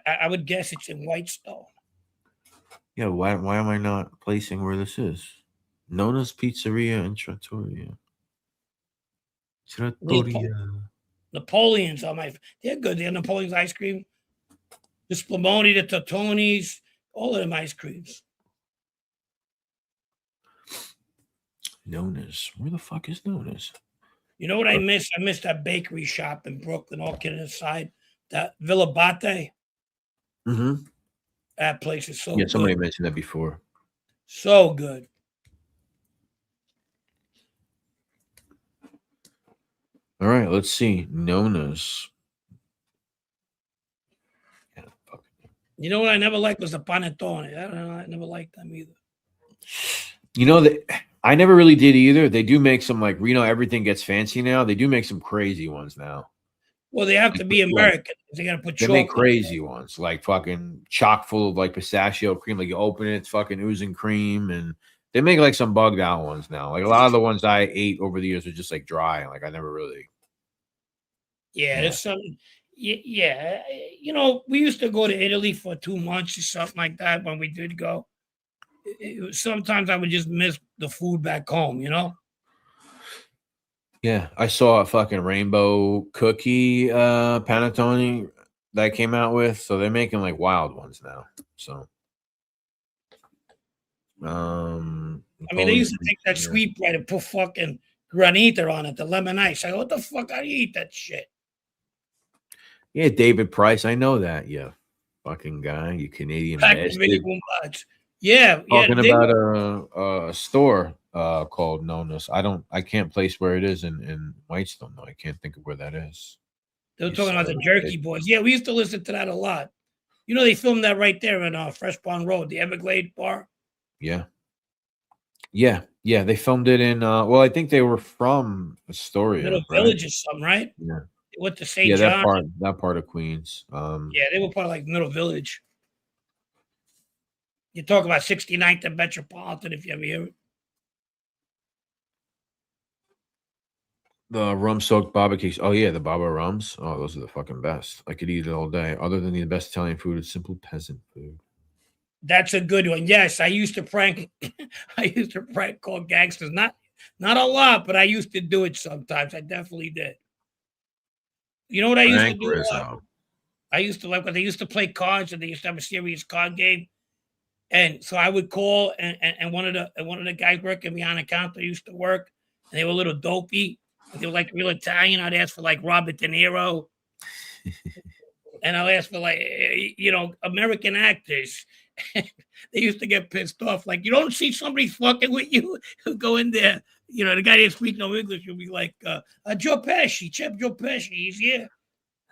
I would guess it's in Whitestone. Yeah, why am I not placing where this is? Nona's Pizzeria and Trattoria. Trattoria. Napoleon's on they're good. They're Napoleon's ice cream. The Spumoni, the Totoni's, all of them ice creams. Nona's. Where the fuck is Nona's? You know what I miss? I miss that bakery shop in Brooklyn, all kidding aside. That Villa Bate. Mm-hmm. That place is so Yeah, good. somebody mentioned that before. So good. All right, let's see. Nona's. Yeah, fuck. You know what I never liked was the panettone. I don't know. I never liked them either. You know that I never really did either. They do make some like everything gets fancy now. They do make some crazy ones now. Well, they have to be American. They got to put They chocolate. make crazy ones like fucking chock full of like pistachio cream. Like you open it, it's fucking oozing cream, and they make like some bugged out ones now. Like a lot of the ones I ate over the years were just like dry. Like I never really. Yeah, there's some. Yeah, you know, we used to go to Italy for 2 months or something like that when we did go. Sometimes I would just miss the food back home, you know? Yeah, I saw a fucking rainbow cookie panettone that came out with. So they're making like wild ones now. So I mean, they used to take that sweet bread and put fucking granita on it, the lemon ice. Like, what the fuck? How do you eat that shit? Yeah, David Price. I know that. Yeah, fucking guy. You Canadian bastard. Yeah, Talking about a store called Nona's. I can't place where it is in Whitestone though. I can't think of where that is. They were talking about the Jerky Boys. Yeah, we used to listen to that a lot. You know, they filmed that right there in Fresh Pond Road, the Everglade Bar. Yeah. Yeah. Yeah. They filmed it in well, I think they were from Astoria. Little Village or something, right? Yeah. They went to St. John. That part of Queens. Yeah, they were part of like Middle Village. You talk about 69th and Metropolitan if you ever hear it. The rum soaked barbecues. Oh yeah, the Baba rums. Oh, those are the fucking best. I could eat it all day. Other than the best Italian food is simple peasant food. That's a good one. Yes, I used to prank. I used to prank call gangsters. Not a lot, but I used to do it sometimes. I definitely did. You know what I used to do? I used to like when they used to play cards and they used to have a serious card game. And so I would call and one of the guys working behind the counter used to work, and they were a little dopey. They were like real Italian. I'd ask for like Robert De Niro, and I'll ask for like American actors. They used to get pissed off. Like, you don't see somebody fucking with you, go in there. You know, the guy didn't speak no English. You'll be like, Joe Pesci, Chef Joe Pesci, he's here.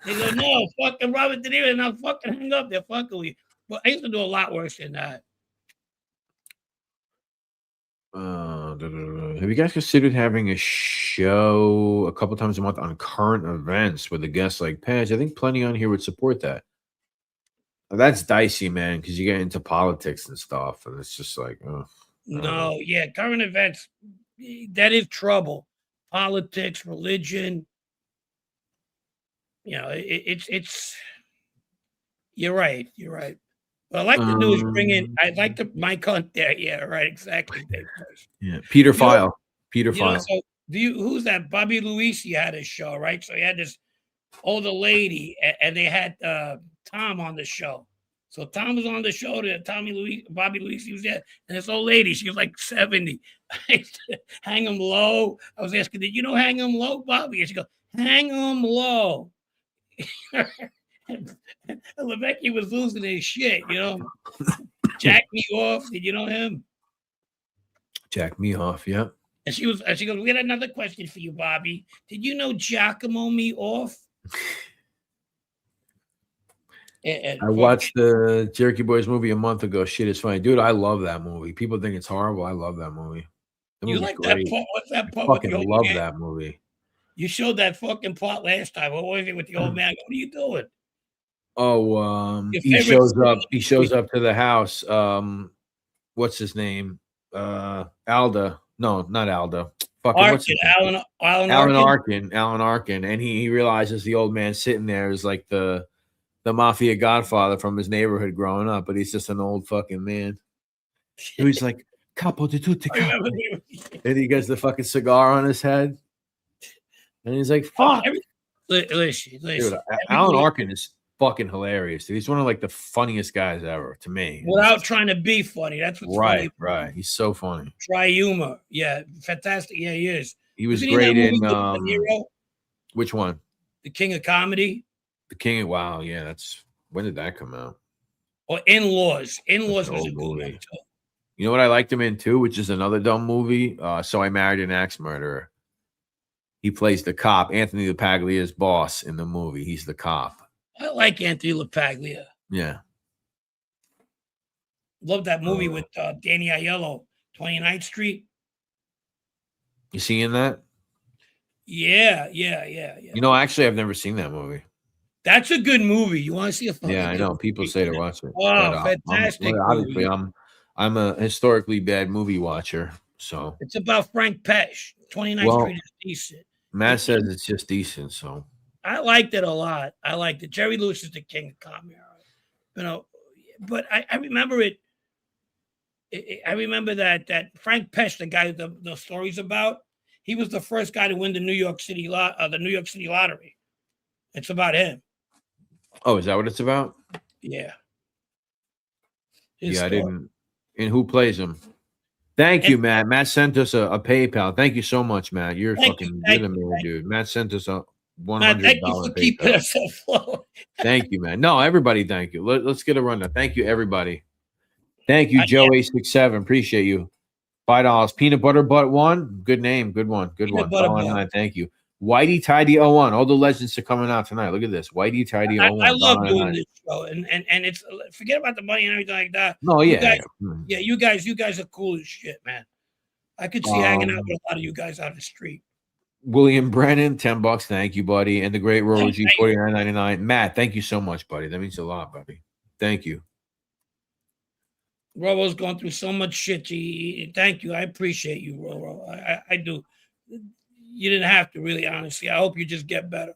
They go, no, fucking Robert De Niro, and I'll fucking hang up. They're fucking with you. But I used to do a lot worse than that. Have you guys considered having a show a couple times a month on current events with a guest like Page? I think plenty on here would support that. That's dicey, man, because you get into politics and stuff, and it's just like, oh, No, yeah, current events, that is trouble. Politics, religion. You know, it's. You're right. You're right. What I like to do is bring in. I'd like to my cunt there. Yeah, right. Exactly. Dave. yeah, Peter File. Peter You know, File. so who's that? Bobby Luisi had his show, right? So he had this older lady, and they had Tom on the show. So Tom was on the show. Bobby Luisi was there, and this old lady, she was like 70. I used to hang him low. I was asking, did you know hang him low, Bobby? And she goes, hang him low. And Levesque was losing his shit, you know. Jack Me Off. Did you know him? Jack Me Off, yeah. And she goes, we got another question for you, Bobby. Did you know Giacomo Me Off? I watched the Cherokee Boys movie a month ago. Shit is funny. Dude, I love that movie. People think it's horrible. I love that movie. You like great. That part? What's that part? I fucking love that movie. You showed that fucking part last time. What was it with the old man? What are you doing? Oh, he shows up. He shows up to the house. What's his name? Alda. No, not Alda. Fucking Arkin. Alan Arkin. And he realizes the old man sitting there is like the mafia godfather from his neighborhood growing up, but he's just an old fucking man. So he's like, capo di tutti capo. And he gets the fucking cigar on his head. And he's like, fuck. Listen. Dude, Alan Arkin is fucking hilarious, dude. He's one of like the funniest guys ever to me. Without trying to be funny. That's what's funny. Right. He's so funny. Try humor. Yeah, fantastic. Yeah, he is. He was great in Niro? Which one? The King of Comedy. The King of Wow, yeah, that's when did that come out? Or In-Laws. In-Laws was a good movie too. You know what I liked him in too, which is another dumb movie. So I Married an Axe Murderer. He plays the cop, Anthony LaPaglia's boss in the movie. He's the cop. I like Anthony LaPaglia. Yeah. Love that movie with Danny Aiello, 29th Street. You seeing that? Yeah. You know, actually, I've never seen that movie. That's a good movie. You want to see a Yeah, I know. People say to watch it. Oh, fantastic. Obviously, I'm a historically bad movie watcher. So it's about Frank Pesh. 29th Street is decent. Matt says it's just decent, so I liked it a lot. I liked it. Jerry Lewis is the king of comedy. You know, but I remember it. I remember that Frank Pesh, the guy the story's about, he was the first guy to win the New York City lottery. It's about him. Oh, is that what it's about? Yeah. I didn't. And who plays him? Thank you, Matt. Matt sent us a PayPal. Thank you so much, Matt. You're fucking good, man, dude. Matt sent us a $100 thank you for keeping us afloat. Thank you, man. No, everybody, thank you. Let's get a rundown. Thank you, everybody. Thank you, Joe867. Appreciate you. $5. Peanut Butter Butt 1. Good name. Good one. Good one. Thank you. Whitey Tidy 01. All the legends are coming out tonight. Look at this. Whitey Tidy 01. I love doing this show. And it's forget about the money and everything like that. No, yeah. You guys are cool as shit, man. I could see hanging out with a lot of you guys on the street. William Brennan, $10. Thank you, buddy. And the great Roller G, $49.99. Matt, thank you so much, buddy. That means a lot, buddy. Thank you. Roro's going through so much shit. Thank you. I appreciate you, Roro. I do. You didn't have to, really, honestly. I hope you just get better.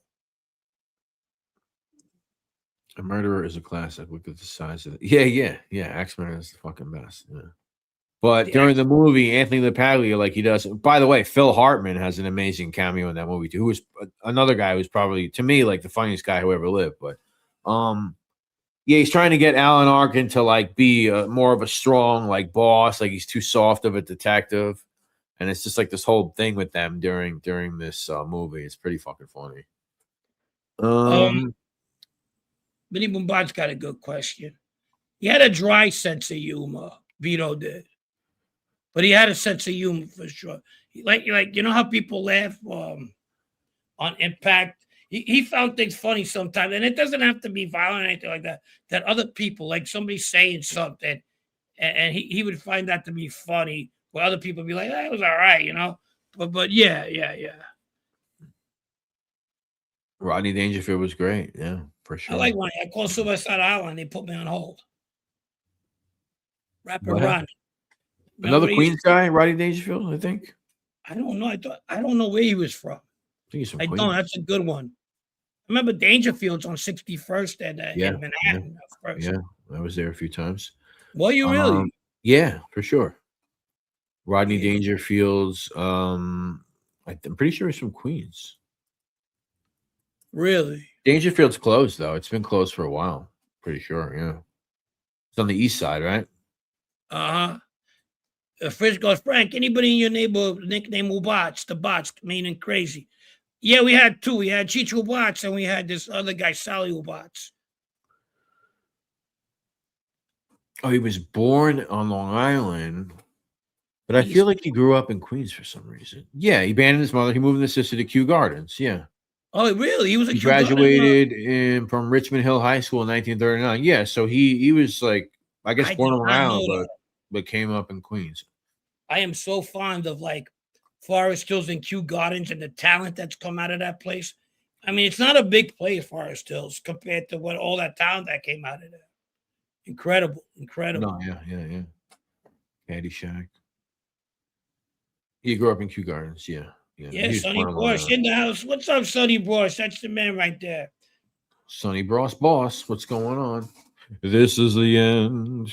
A Murderer is a classic. Look at the size of it. Yeah. Axe Murderer is the fucking best. Yeah. But during the movie, Anthony LaPaglia, like he does. By the way, Phil Hartman has an amazing cameo in that movie too. Who was another guy who's probably, to me, like the funniest guy who ever lived. But yeah, he's trying to get Alan Arkin to like be more of a strong like boss. Like he's too soft of a detective. And it's just like this whole thing with them during this movie. It's pretty fucking funny. Vinny Bombard's got a good question. He had a dry sense of humor. Vito did, but he had a sense of humor for sure. Like you know how people laugh on Impact. He found things funny sometimes, and it doesn't have to be violent or anything like that. That other people, like somebody saying something, and he would find that to be funny, where other people would be like, "That was all right," you know. But yeah. Rodney Dangerfield was great. Yeah, for I sure. like when I called Suicide Island, they put me on hold. Rapper What happened? Ron. Another Remember he used Queens guy, Rodney Dangerfield, I think. I don't know. I don't know where he was from. I think he's from I Queens. don't. That's a good one. I remember Dangerfield's on 61st Yeah, in Manhattan first. Yeah, I was there a few times. Were you really? Yeah, for sure. Rodney Yeah. Dangerfield's. I'm pretty sure he's from Queens. Really? Dangerfield's closed though. It's been closed for a while. Pretty sure. Yeah, it's on the east side, right? Uh-huh. Fridge goes, Frank, anybody in your neighborhood nickname Ubats, the bots, meaning crazy. Yeah, we had two. We had Chicho Ubats and we had this other guy, Sally Ubats. Oh, he was born on Long Island, but I He's- feel like he grew up in Queens for some reason. Yeah, he abandoned his mother. He moved his sister to Kew Gardens. Yeah. Oh, really? He was a He Kew Gardens, graduated from Richmond Hill High School in 1939. Yeah, so he was like, I guess, I born did on Long not know Island, that. but came up in Queens. I am so fond of like Forest Hills and Kew Gardens and the talent that's come out of that place. I mean, it's not a big place, Forest Hills, compared to what all that talent that came out of there. Incredible. No, yeah. Caddyshack. He grew up in Kew Gardens. Yeah. Yeah, He was Sonny born on Long Brosh Island. in the house. What's up, Sonny Brosh? That's the man right there. Sonny Bross Boss. What's going on? This is the end.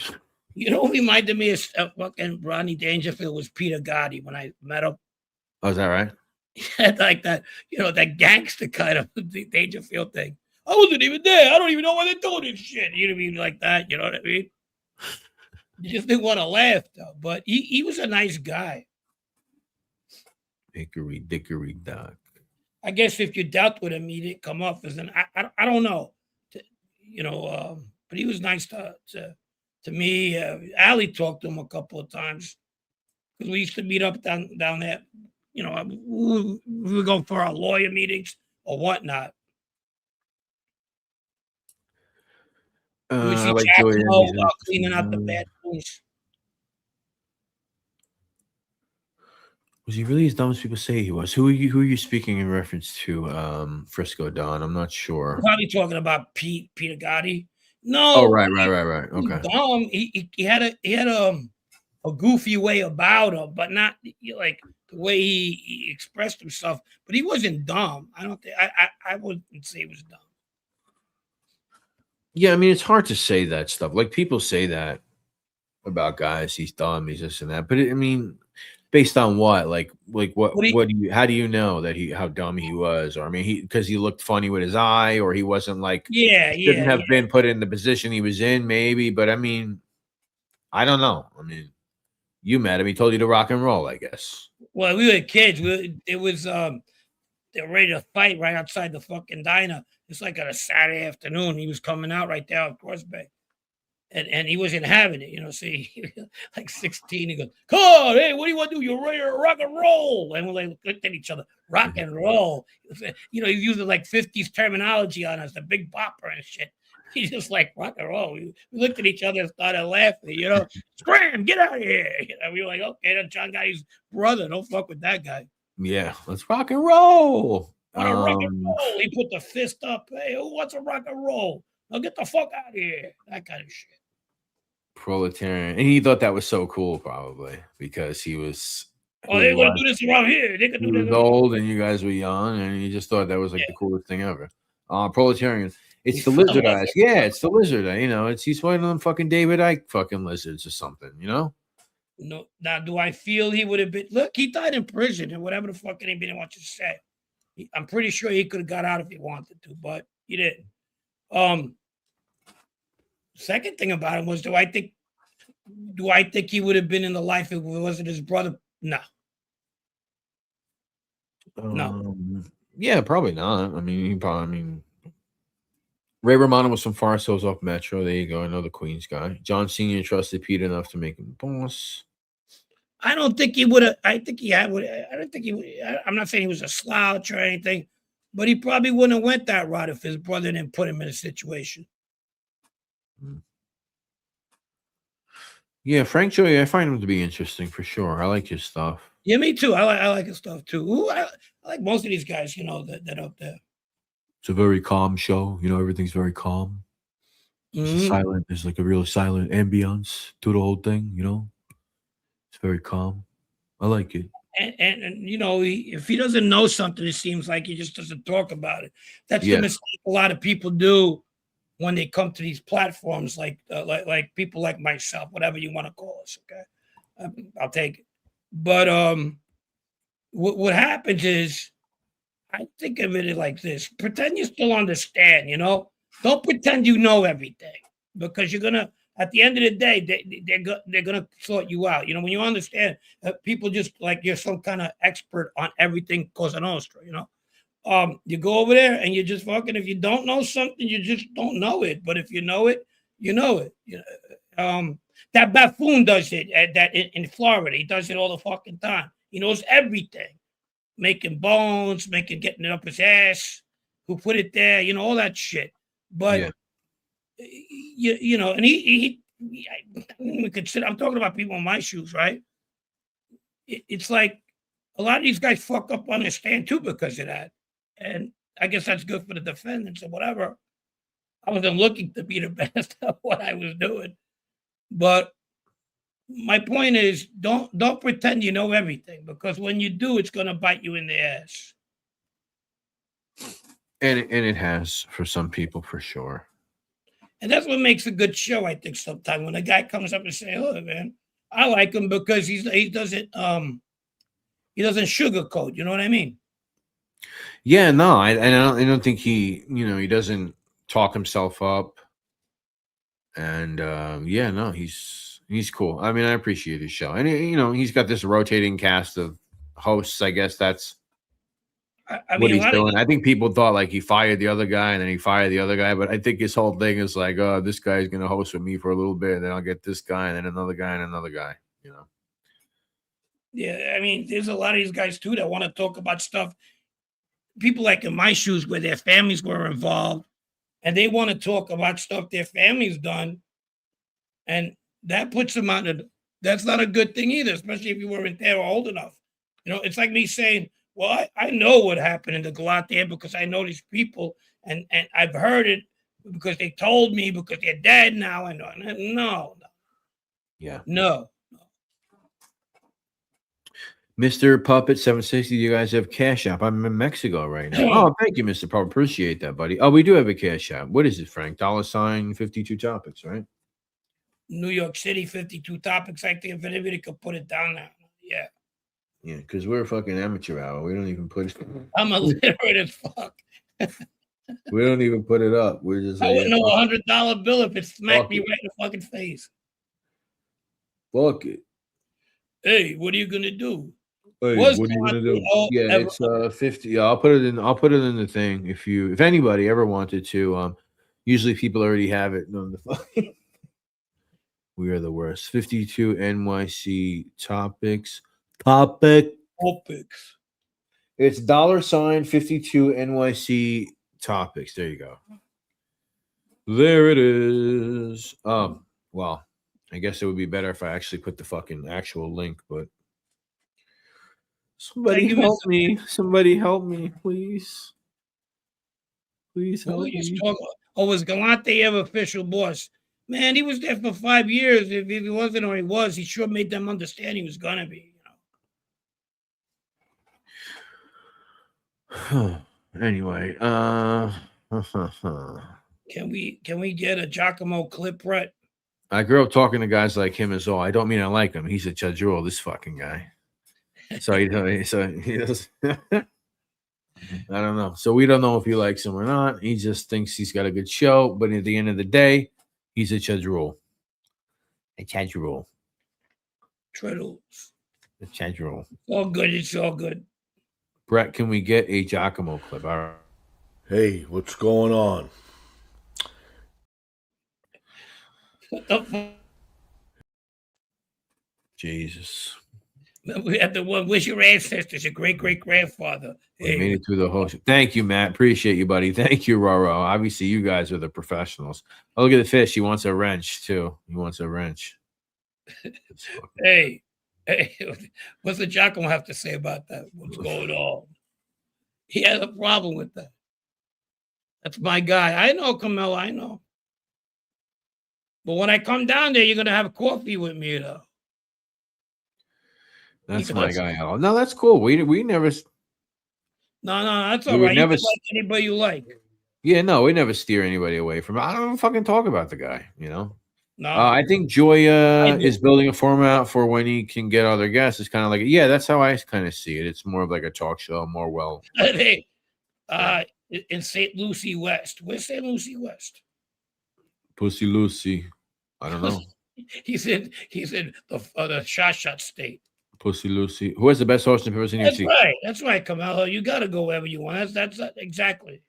You know, who reminded me of fucking Rodney Dangerfield was Peter Gotti when I met him. Oh, is that right? He had like that, that gangster kind of Dangerfield thing. I wasn't even there. I don't even know why they're doing this shit. You know what I mean? Like that. You know what I mean? You just didn't want to laugh though. But he was a nice guy. Hickory dickory dock. I guess if you dealt with him, he didn't come off as I don't know, but he was nice to me. Ali talked to him a couple of times because we used to meet up down there. We would go for our lawyer meetings or whatnot. We would see like Jack Joey Lowe Andrews. cleaning out the bathrooms. Was he really as dumb as people say he was? Who are you speaking in reference to? Frisco Don. I'm not sure. Probably talking about Peter Gotti. No. Oh, right. Okay. Dumb. He had a goofy way about him, but not like the way he expressed himself. But he wasn't dumb. I don't think I wouldn't say he was dumb. Yeah, I mean, it's hard to say that stuff. Like people say that about guys. He's dumb. He's this and that. But I mean, based on what? Like what? How do you know that how dumb he was? Or I mean, because he looked funny with his eye, or he wasn't like shouldn't have been put in the position he was in, maybe. But I mean, I don't know. I mean, you met him. He told you to rock and roll, I guess. Well, we were kids. They were ready to fight right outside the fucking diner. It's like on a Saturday afternoon. He was coming out right there on Cross Bay. And he wasn't having it, so he like 16, he goes, come on, hey, what do you want to do? You're ready to rock and roll. And we like looked at each other, rock and roll. He's using like 50s terminology on us, the big bopper and shit. He's just like rock and roll. We looked at each other and started laughing, scram, get out of here. We were like, okay, that's John Gotti's brother. Don't fuck with that guy. Yeah, let's rock and roll. Rock and roll. He put the fist up. Hey, who wants to rock and roll? Now get the fuck out of here. That kind of shit. Proletarian, and he thought that was so cool, probably because he was. Oh, they're gonna do this around here. They could do this. He was old, and you guys were young, and he just thought that was like the coolest thing ever. Proletarian. It's the lizard eyes. Yeah, it's the lizard. He's one of them fucking David Icke fucking lizards or something. No. Now, do I feel he would have been? Look, he died in prison, and whatever the fuck anybody wants to say. I'm pretty sure he could have got out if he wanted to, but he didn't. Second thing about him was, do I think he would have been in the life if it wasn't his brother? No. Yeah, probably not. I mean, Ray Romano was from Forest Hills off Metro. There you go, another Queens guy. John Senior trusted Pete enough to make him boss. I don't think he would have. I think he had. I don't think he. I'm not saying he was a slouch or anything, but he probably wouldn't have went that route if his brother didn't put him in a situation. Yeah, Frank Joey, I find him to be interesting for sure. I like his stuff. Yeah, me too. I like his stuff too. Ooh, I like most of these guys, that up there. It's a very calm show. Everything's very calm. It's silent. There's like a real silent ambience to the whole thing. It's very calm. I like it. And if he doesn't know something, it seems like he just doesn't talk about it. That's Yeah. the mistake a lot of people do when they come to these platforms, like people like myself, whatever you want to call us. Okay, I'll take it. But what happens is, I think of it like this: pretend you still understand. Don't pretend you know everything, because you're gonna. At the end of the day, they're gonna sort you out. When you understand, people just like you're some kind of expert on everything Cosa Nostra. You go over there and you just fucking. If you don't know something, you just don't know it. But if you know it, you know it. That buffoon does it. That in Florida, he does it all the fucking time. He knows everything, making bones, getting it up his ass, who put it there, all that shit. But Yeah. and he we consider. I'm talking about people in my shoes, right? It's like a lot of these guys fuck up on their stand too because of that, and I guess that's good for the defendants or whatever. I wasn't looking to be the best at what I was doing, but my point is, don't pretend you know everything, because when you do, it's gonna bite you in the ass. And it has for some people for sure. And that's what makes a good show, I think. Sometimes when a guy comes up and say, "Oh man, I like him because he doesn't sugarcoat." You know what I mean? Yeah, no, I don't think he he doesn't talk himself up. And yeah, no, he's cool. I mean, I appreciate his show, and he's got this rotating cast of hosts. I guess that's I what mean, he's doing. I think people thought like he fired the other guy and then he fired the other guy, but I think his whole thing is like, oh, this guy's gonna host with me for a little bit, and then I'll get this guy and then another guy and another guy. Yeah, I mean, there's a lot of these guys too that want to talk about stuff. People like in my shoes where their families were involved, and they want to talk about stuff their family's done, and that puts them out. That's not a good thing either, especially if you weren't there or old enough. It's like me saying, well, I know what happened in the Galate because I know these people, and I've heard it because they told me, because they're dead now. And no. Yeah. No. Mr. Puppet 760, you guys have Cash App. I'm in Mexico right now. Oh, thank you, Mr. Puppet. Appreciate that, buddy. Oh, we do have a Cash App. What is it, Frank? $52 topics, right? New York City, 52 topics. I think if anybody could put it down there. Yeah. Yeah, because we're a fucking amateur hour. We don't even put it. I'm illiterate as fuck. We don't even put it up. We're just. I wouldn't know $100 bill if it smacked me right in the fucking face. Fuck it. Hey, what are you gonna do? Hey, what are you gonna do? Yeah, it's 50. Yeah, I'll put it in. I'll put it in the thing. If anybody ever wanted to, usually people already have it on the phone. We are the worst. 52 NYC topics. Topics. It's $52 NYC topics. There you go. There it is. Well, I guess it would be better if I actually put the fucking actual link, but somebody help me. Somebody help me, please. Please help me. Was Galante ever official boss? Man, he was there for 5 years. If he wasn't or he was, he sure made them understand he was gonna be. Anyway, can we get a Giacomo clip, Brett? I grew up talking to guys like him as well. I don't mean I like him. He's a Chadrul, this fucking guy. So he does. I don't know. So we don't know if he likes him or not. He just thinks he's got a good show. But at the end of the day, he's a Chadrul. A Chadrul. Treadles. A Chadrul. All good. It's all good. Brett, can we get a Giacomo clip? All right. Hey, what's going on? What the fuck? Jesus. We had the one. Wish your ancestors, your great grandfather. We made it through the whole. Thank you, Matt. Appreciate you, buddy. Thank you, Roro. Obviously, you guys are the professionals. Oh, look at the fish. He wants a wrench too. He wants a wrench. Hey, what's the Jocko have to say about that? What's going on? He has a problem with that. That's my guy. I know, Camilla. I know. But when I come down there, you're gonna have coffee with me, though. That's my guy. Al. No, that's cool. We never. No, that's We all would right. never You can like anybody you like. Yeah, no, we never steer anybody away from it. I don't fucking talk about the guy, you know. No, I think Joya is building a format for when he can get other guests. It's kind of like, yeah, that's how I kind of see it. It's more of like a talk show, more well. Hey, in St. Lucie West. Where's St. Lucie West? Pussy Lucy. I don't know. He's in the shot state. Pussy Lucy. Who has the best horse in person you've seen? That's right, Camelo. You got to go wherever you want. That's exactly.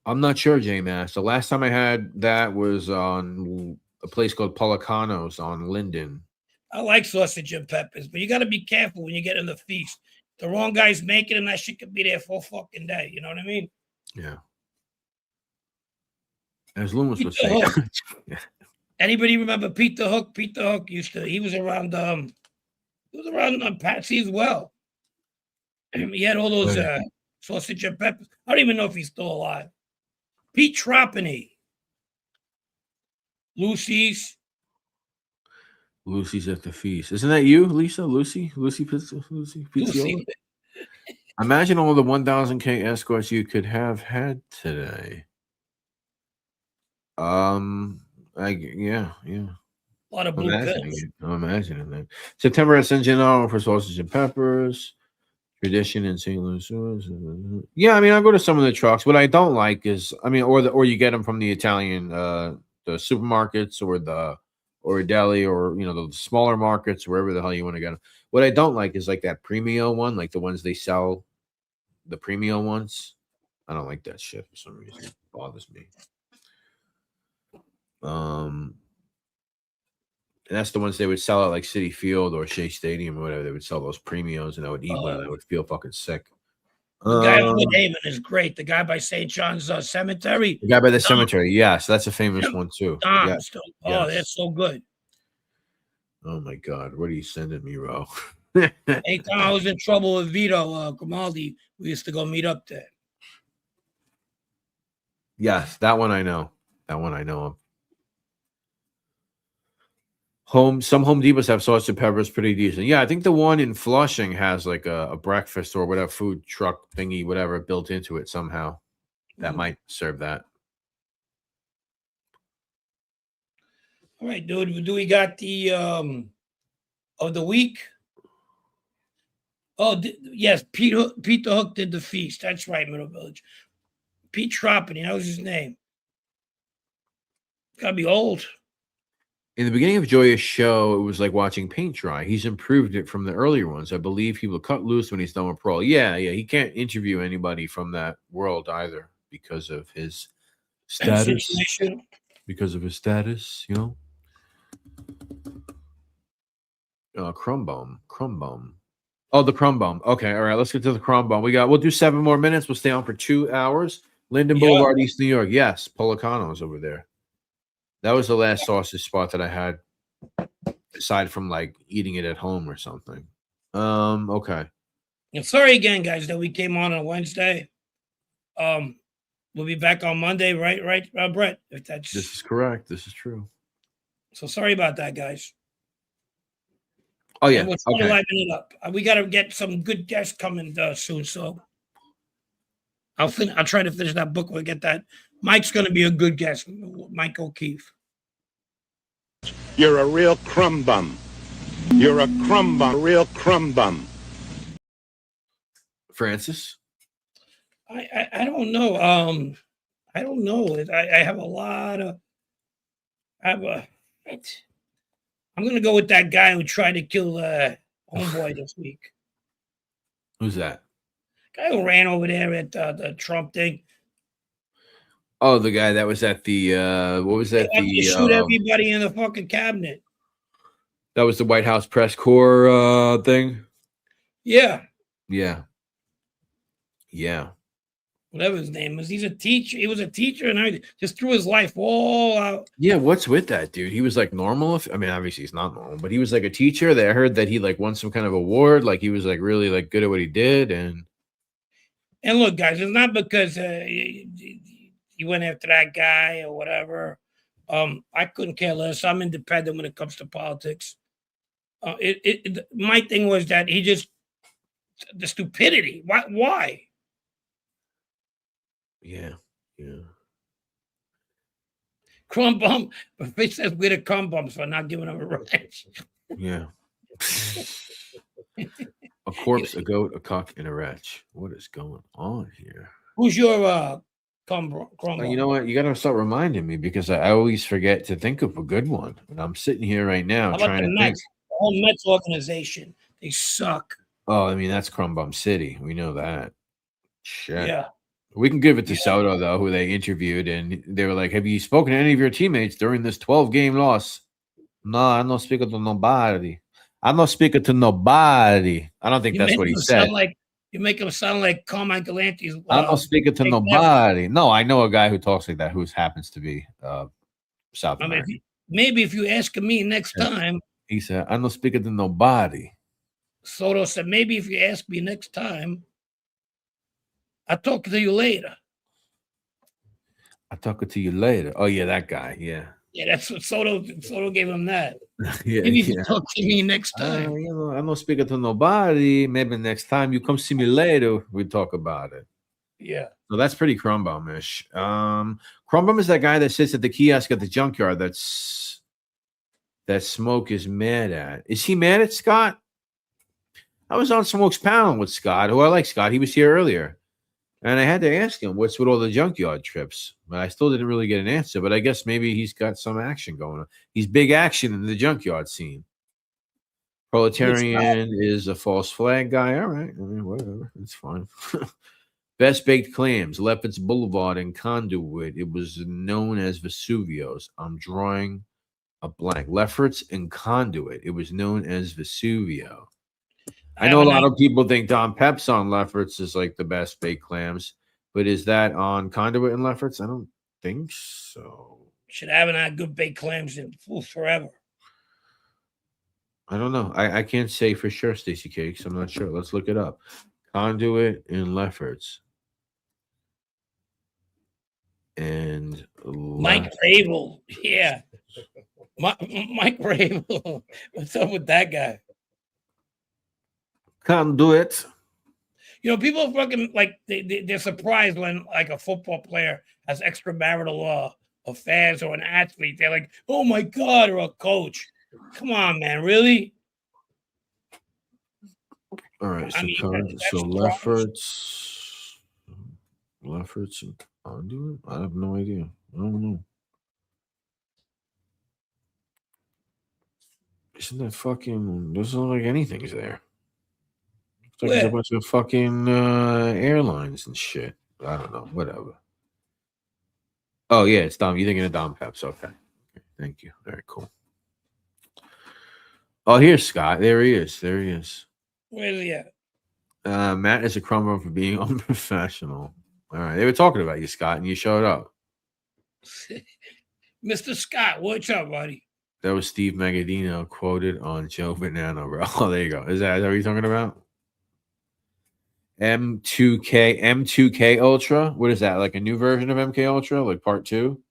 I'm not sure, J Mass. The last time I had that was on a place called Policanos on Linden. I like sausage and peppers, but you got to be careful when you get in the feast. The wrong guy's making them, that shit could be there for a fucking day. You know what I mean? Yeah. As Loomis was saying. Anybody remember Pete the Hook? Pete the Hook he was around Patsy as well. He had all those sausage and peppers. I don't even know if he's still alive. Pete Tropany. Lucy's at the feast. Isn't that you, Lisa? Lucy Pizziola? Imagine all the 1,000K escorts you could have had today. Yeah. A lot of blue pills. I'm imagining that. September at San Gennaro for sausage and peppers. Tradition in St. Louis. Yeah, I mean, I go to some of the trucks. What I don't like is, I mean, or you get them from the Italian, the supermarkets or a deli or, you know, the smaller markets, wherever the hell you want to get them. What I don't like is like that premio one, like the ones they sell, the premio ones. I don't like that shit for some reason. It bothers me. And that's the ones they would sell at like City Field or Shea Stadium or whatever. They would sell those premios, and I would eat one, and I would feel fucking sick. The guy on Wood Haven is great. The guy by St. John's Cemetery. The guy by the cemetery, yes, that's a famous one too. Yes. Oh, they're so good. Oh my God, what are you sending me, Ro? Anytime I was in trouble with Vito Grimaldi, we used to go meet up there. Yes, that one I know. That one I know of. Some Home Depots have sausage and peppers pretty decent. Yeah, I think the one in Flushing has like a breakfast or whatever food truck thingy, whatever, built into it somehow. That might serve that. All right, dude. Do we got the of the week? Oh, yes. Pete the Hook did the feast. That's right, Middle Village. Pete Tropany, that was his name. Gotta be old. In the beginning of Joya's show, it was like watching paint dry. He's improved it from the earlier ones. I believe he will cut loose when he's done with parole. Yeah. He can't interview anybody from that world either because of his status. Because of his status, you know. Crumb Bum. Oh, the Crumb Bum. Okay, all right. Let's get to the Crumb Bum. We'll do 7 more minutes. We'll stay on for 2 hours. Linden Boulevard, East New York. Yes, Policanos over there. That was the last sausage spot that I had, aside from like eating it at home or something. Okay. And sorry again, guys, that we came on Wednesday. We'll be back on Monday, right, Brett? If that's This is correct. This is true. So sorry about that, guys. Oh yeah. And we're trying to liven it up. We got to get some good guests coming soon. So I'll try to finish that book. We'll get that. Mike's going to be a good guest. Mike O'Keefe. You're a real crumb bum. You're a crumb bum. Real crumb bum. Francis? I don't know. I don't know. I have a lot of. I'm going to go with that guy who tried to kill Homeboy this week. Who's that? Guy who ran over there at the Trump thing. Oh, the guy that was at the what was that? They have to The shoot everybody in the fucking cabinet. that was the White House press corps thing. Yeah, Yeah. Yeah. whatever his name is. He's a teacher. He was a teacher and everything. Just threw his life all out. Yeah, what's with that dude? He was like normal. I mean, obviously he's not normal, but he was like a teacher that I heard that he like won some kind of award. Like he was like really like good at what he did. And Look, guys, it's not because he went after that guy or whatever. I couldn't care less. I'm independent when it comes to politics. My thing was that he just the stupidity. Why? yeah, yeah. Crumb bum. But Fish says we're the crumb bums for not giving him a ranch. Yeah. A corpse, a goat, a cock, and a wretch. What is going on here? Who's your crumb You bum? know what? You got to start reminding me because I always forget to think of a good one. And I'm sitting here right now How about trying the to think. Mets? The whole Mets organization. They suck. Oh, I mean, that's Crumb Bum City. We know that. Shit. Yeah. We can give it to Soto, though, who they interviewed. And they were like, have you spoken to any of your teammates during this 12-game loss? No, I'm not speaking to nobody. I'm not speaking to nobody. I don't think that's what he said. You make him sound like Carmine Galante's. I'm not speaking to nobody. No, I know a guy who talks like that who happens to be South American. Maybe if you ask me next time. He said, I'm not speaking to nobody. Soto said, maybe if you ask me next time, I'll talk to you later. I'll talk to you later. Oh, yeah, that guy. Yeah. Yeah, that's what Soto gave him that. Yeah, maybe if you talk to me next time. I'm not speaking to nobody. Maybe next time you come see me later, we talk about it. Yeah. So that's pretty Crumbum-ish. Crumbum is that guy that sits at the kiosk at the junkyard that Smoke is mad at. Is he mad at Scott? I was on Smoke's panel with Scott, who I like Scott. He was here earlier. And I had to ask him what's with all the junkyard trips. But I still didn't really get an answer. But I guess maybe he's got some action going on. He's big action in the junkyard scene. Proletarian is a false flag guy. All right. I mean, whatever. It's fine. Best baked clams, Lefferts Boulevard in Conduit. It was known as Vesuvio's. I'm drawing a blank. Lefferts and Conduit. It was known as Vesuvio. I know a lot of people think Don Pep's on Lefferts is like the best baked clams, but is that on Conduit and Lefferts? I don't think so. Should haven't had good baked clams in forever. I don't know. I can't say for sure, Stacey Cakes. I'm not sure. Let's look it up. Conduit and Lefferts. And Mike Rabel. Yeah. Mike Rabel. What's up with that guy? Conduit. You know, people fucking like they're surprised when like a football player has extramarital affairs or an athlete. They're like, oh my God, or a coach. Come on, man, really? All right, so, Lefferts and Conduit? I have no idea. I don't know. Isn't that fucking... Doesn't look like anything's there. It's like there's a bunch of fucking airlines and shit. I don't know. Whatever. Oh, yeah, it's Dom. You're thinking of Dom Peps. Okay. Thank you. Very cool. Oh, here's Scott. There he is. There he is. Where is he at? Matt is a crumb for being unprofessional. All right. They were talking about you, Scott, and you showed up. Mr. Scott, what's up, buddy? That was Steve Magadino quoted on Joe Banana, bro. Oh, there you go. Is that what you're talking about? M2K Ultra? What is that? Like a new version of MK Ultra? Like part 2?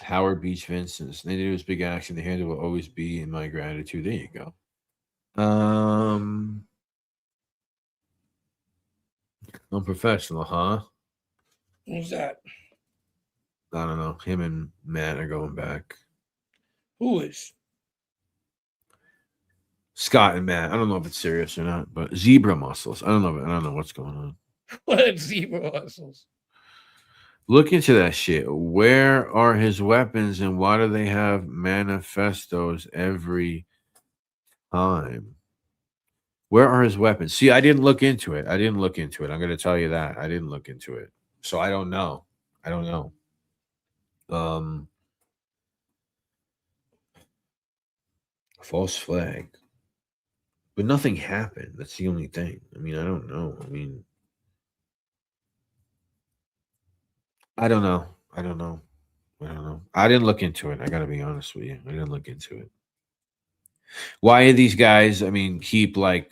Howard Beach Vincent's. They did his big action. The handle will always be in my gratitude. There you go. Unprofessional, huh? Who's that? I don't know. Him and Matt are going back. Who is? Scott and Matt. I don't know if it's serious or not, but zebra muscles. I don't know what's going on. What zebra muscles? Look into that shit. Where are his weapons and why do they have manifestos every time? Where are his weapons? See, I didn't look into it. I'm going to tell you that. I didn't look into it. So I don't know. False flag. But nothing happened. That's the only thing. I mean, I don't know. I mean, I don't know. I didn't look into it. I got to be honest with you. I didn't look into it. Why are these guys, I mean, keep like,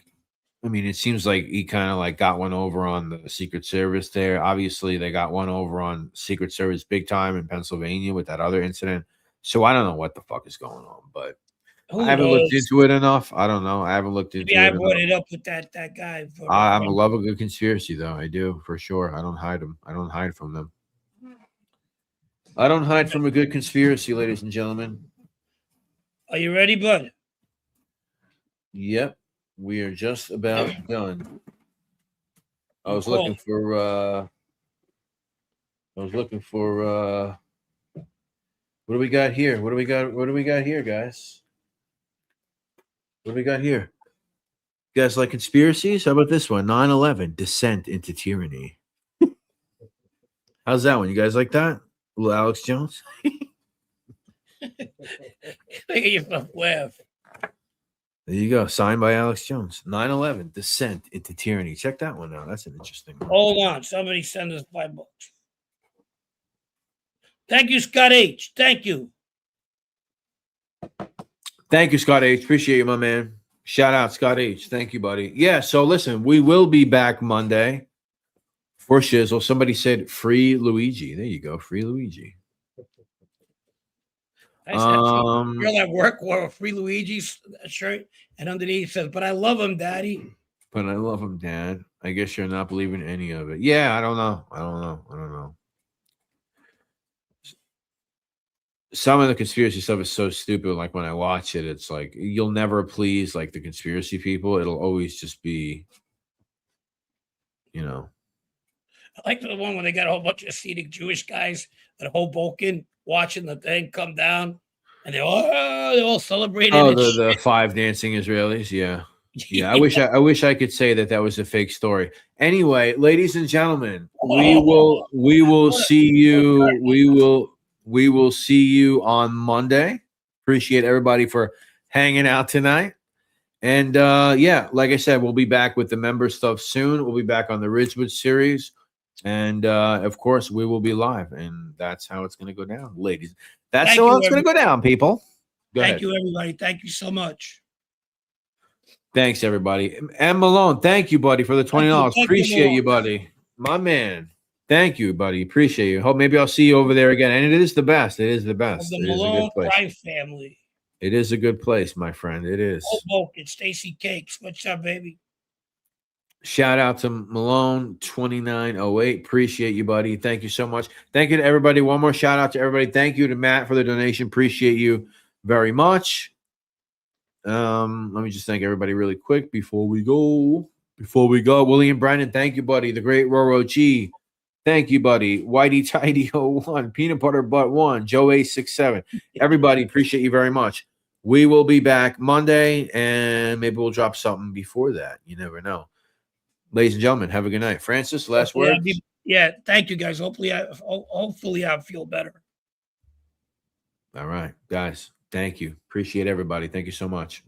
I mean, it seems like he kind of like got one over on the Secret Service there. Obviously, they got one over on Secret Service big time in Pennsylvania with that other incident. So I don't know what the fuck is going on, but I haven't looked into it enough. I don't know. I haven't looked into it. Maybe I brought it up with that guy. I'm a love of a good conspiracy, though. I do, for sure. I don't hide them. I don't hide from them. I don't hide from a good conspiracy, ladies and gentlemen. Are you ready, bud? Yep. We are just about done. I was looking for what do we got here? What do we got here, guys? What do we got here? You guys like conspiracies? How about this one? 9/11, descent into tyranny. How's that one? You guys like that? Little Alex Jones? Look at yourself laugh. There you go. Signed by Alex Jones. 9/11, descent into tyranny. Check that one out. That's an interesting one. Hold on. Somebody send us $5. Thank you, Scott H. Thank you. Thank you, Scott H. Appreciate you, my man. Shout out, Scott H. Thank you, buddy. Yeah, so listen, we will be back Monday for Shizzle. Somebody said free Luigi. There you go. Free Luigi. Girl at work wore a free Luigi's shirt, and underneath says, "But I love him, Daddy." But I love him, Dad. I guess you're not believing any of it. Yeah, I don't know. Some of the conspiracy stuff is so stupid. Like when I watch it, it's like you'll never please like the conspiracy people. It'll always just be, you know. I like the one where they got a whole bunch of Hasidic Jewish guys at Hoboken watching the thing come down, and they're all celebrating. Oh, the 5 dancing Israelis. Yeah. Yeah. I wish I could say that was a fake story. Anyway, ladies and gentlemen, we will see you. We will see you on Monday. Appreciate everybody for hanging out tonight. And yeah, like I said, we'll be back with the member stuff soon. We'll be back on the Ridgewood series. And of course, we will be live. And that's how it's going to go down, ladies. That's how it's going to go down, people. Thank you, everybody. Thank you so much. Thanks, everybody. And Malone, thank you, buddy, for the $20. Appreciate you, buddy. My man. Thank you, buddy. Appreciate you. Hope maybe I'll see you over there again. And it is the best. It is the best. The Malone Crime family. It is a good place, my friend. It is. Hoboken, Stacy Cakes. What's up, baby? Shout out to Malone 2908. Appreciate you, buddy. Thank you so much. Thank you to everybody. One more shout out to everybody. Thank you to Matt for the donation. Appreciate you very much. Let me just thank everybody really quick before we go. William Brennan, thank you, buddy. The great Roro G. Thank you, buddy. Whitey Tidy 01, Peanut Butter Butt 1, Joe A67. Everybody, appreciate you very much. We will be back Monday, and maybe we'll drop something before that. You never know. Ladies and gentlemen, have a good night. Francis, last word. Yeah, thank you, guys. Hopefully I feel better. All right, guys. Thank you. Appreciate everybody. Thank you so much.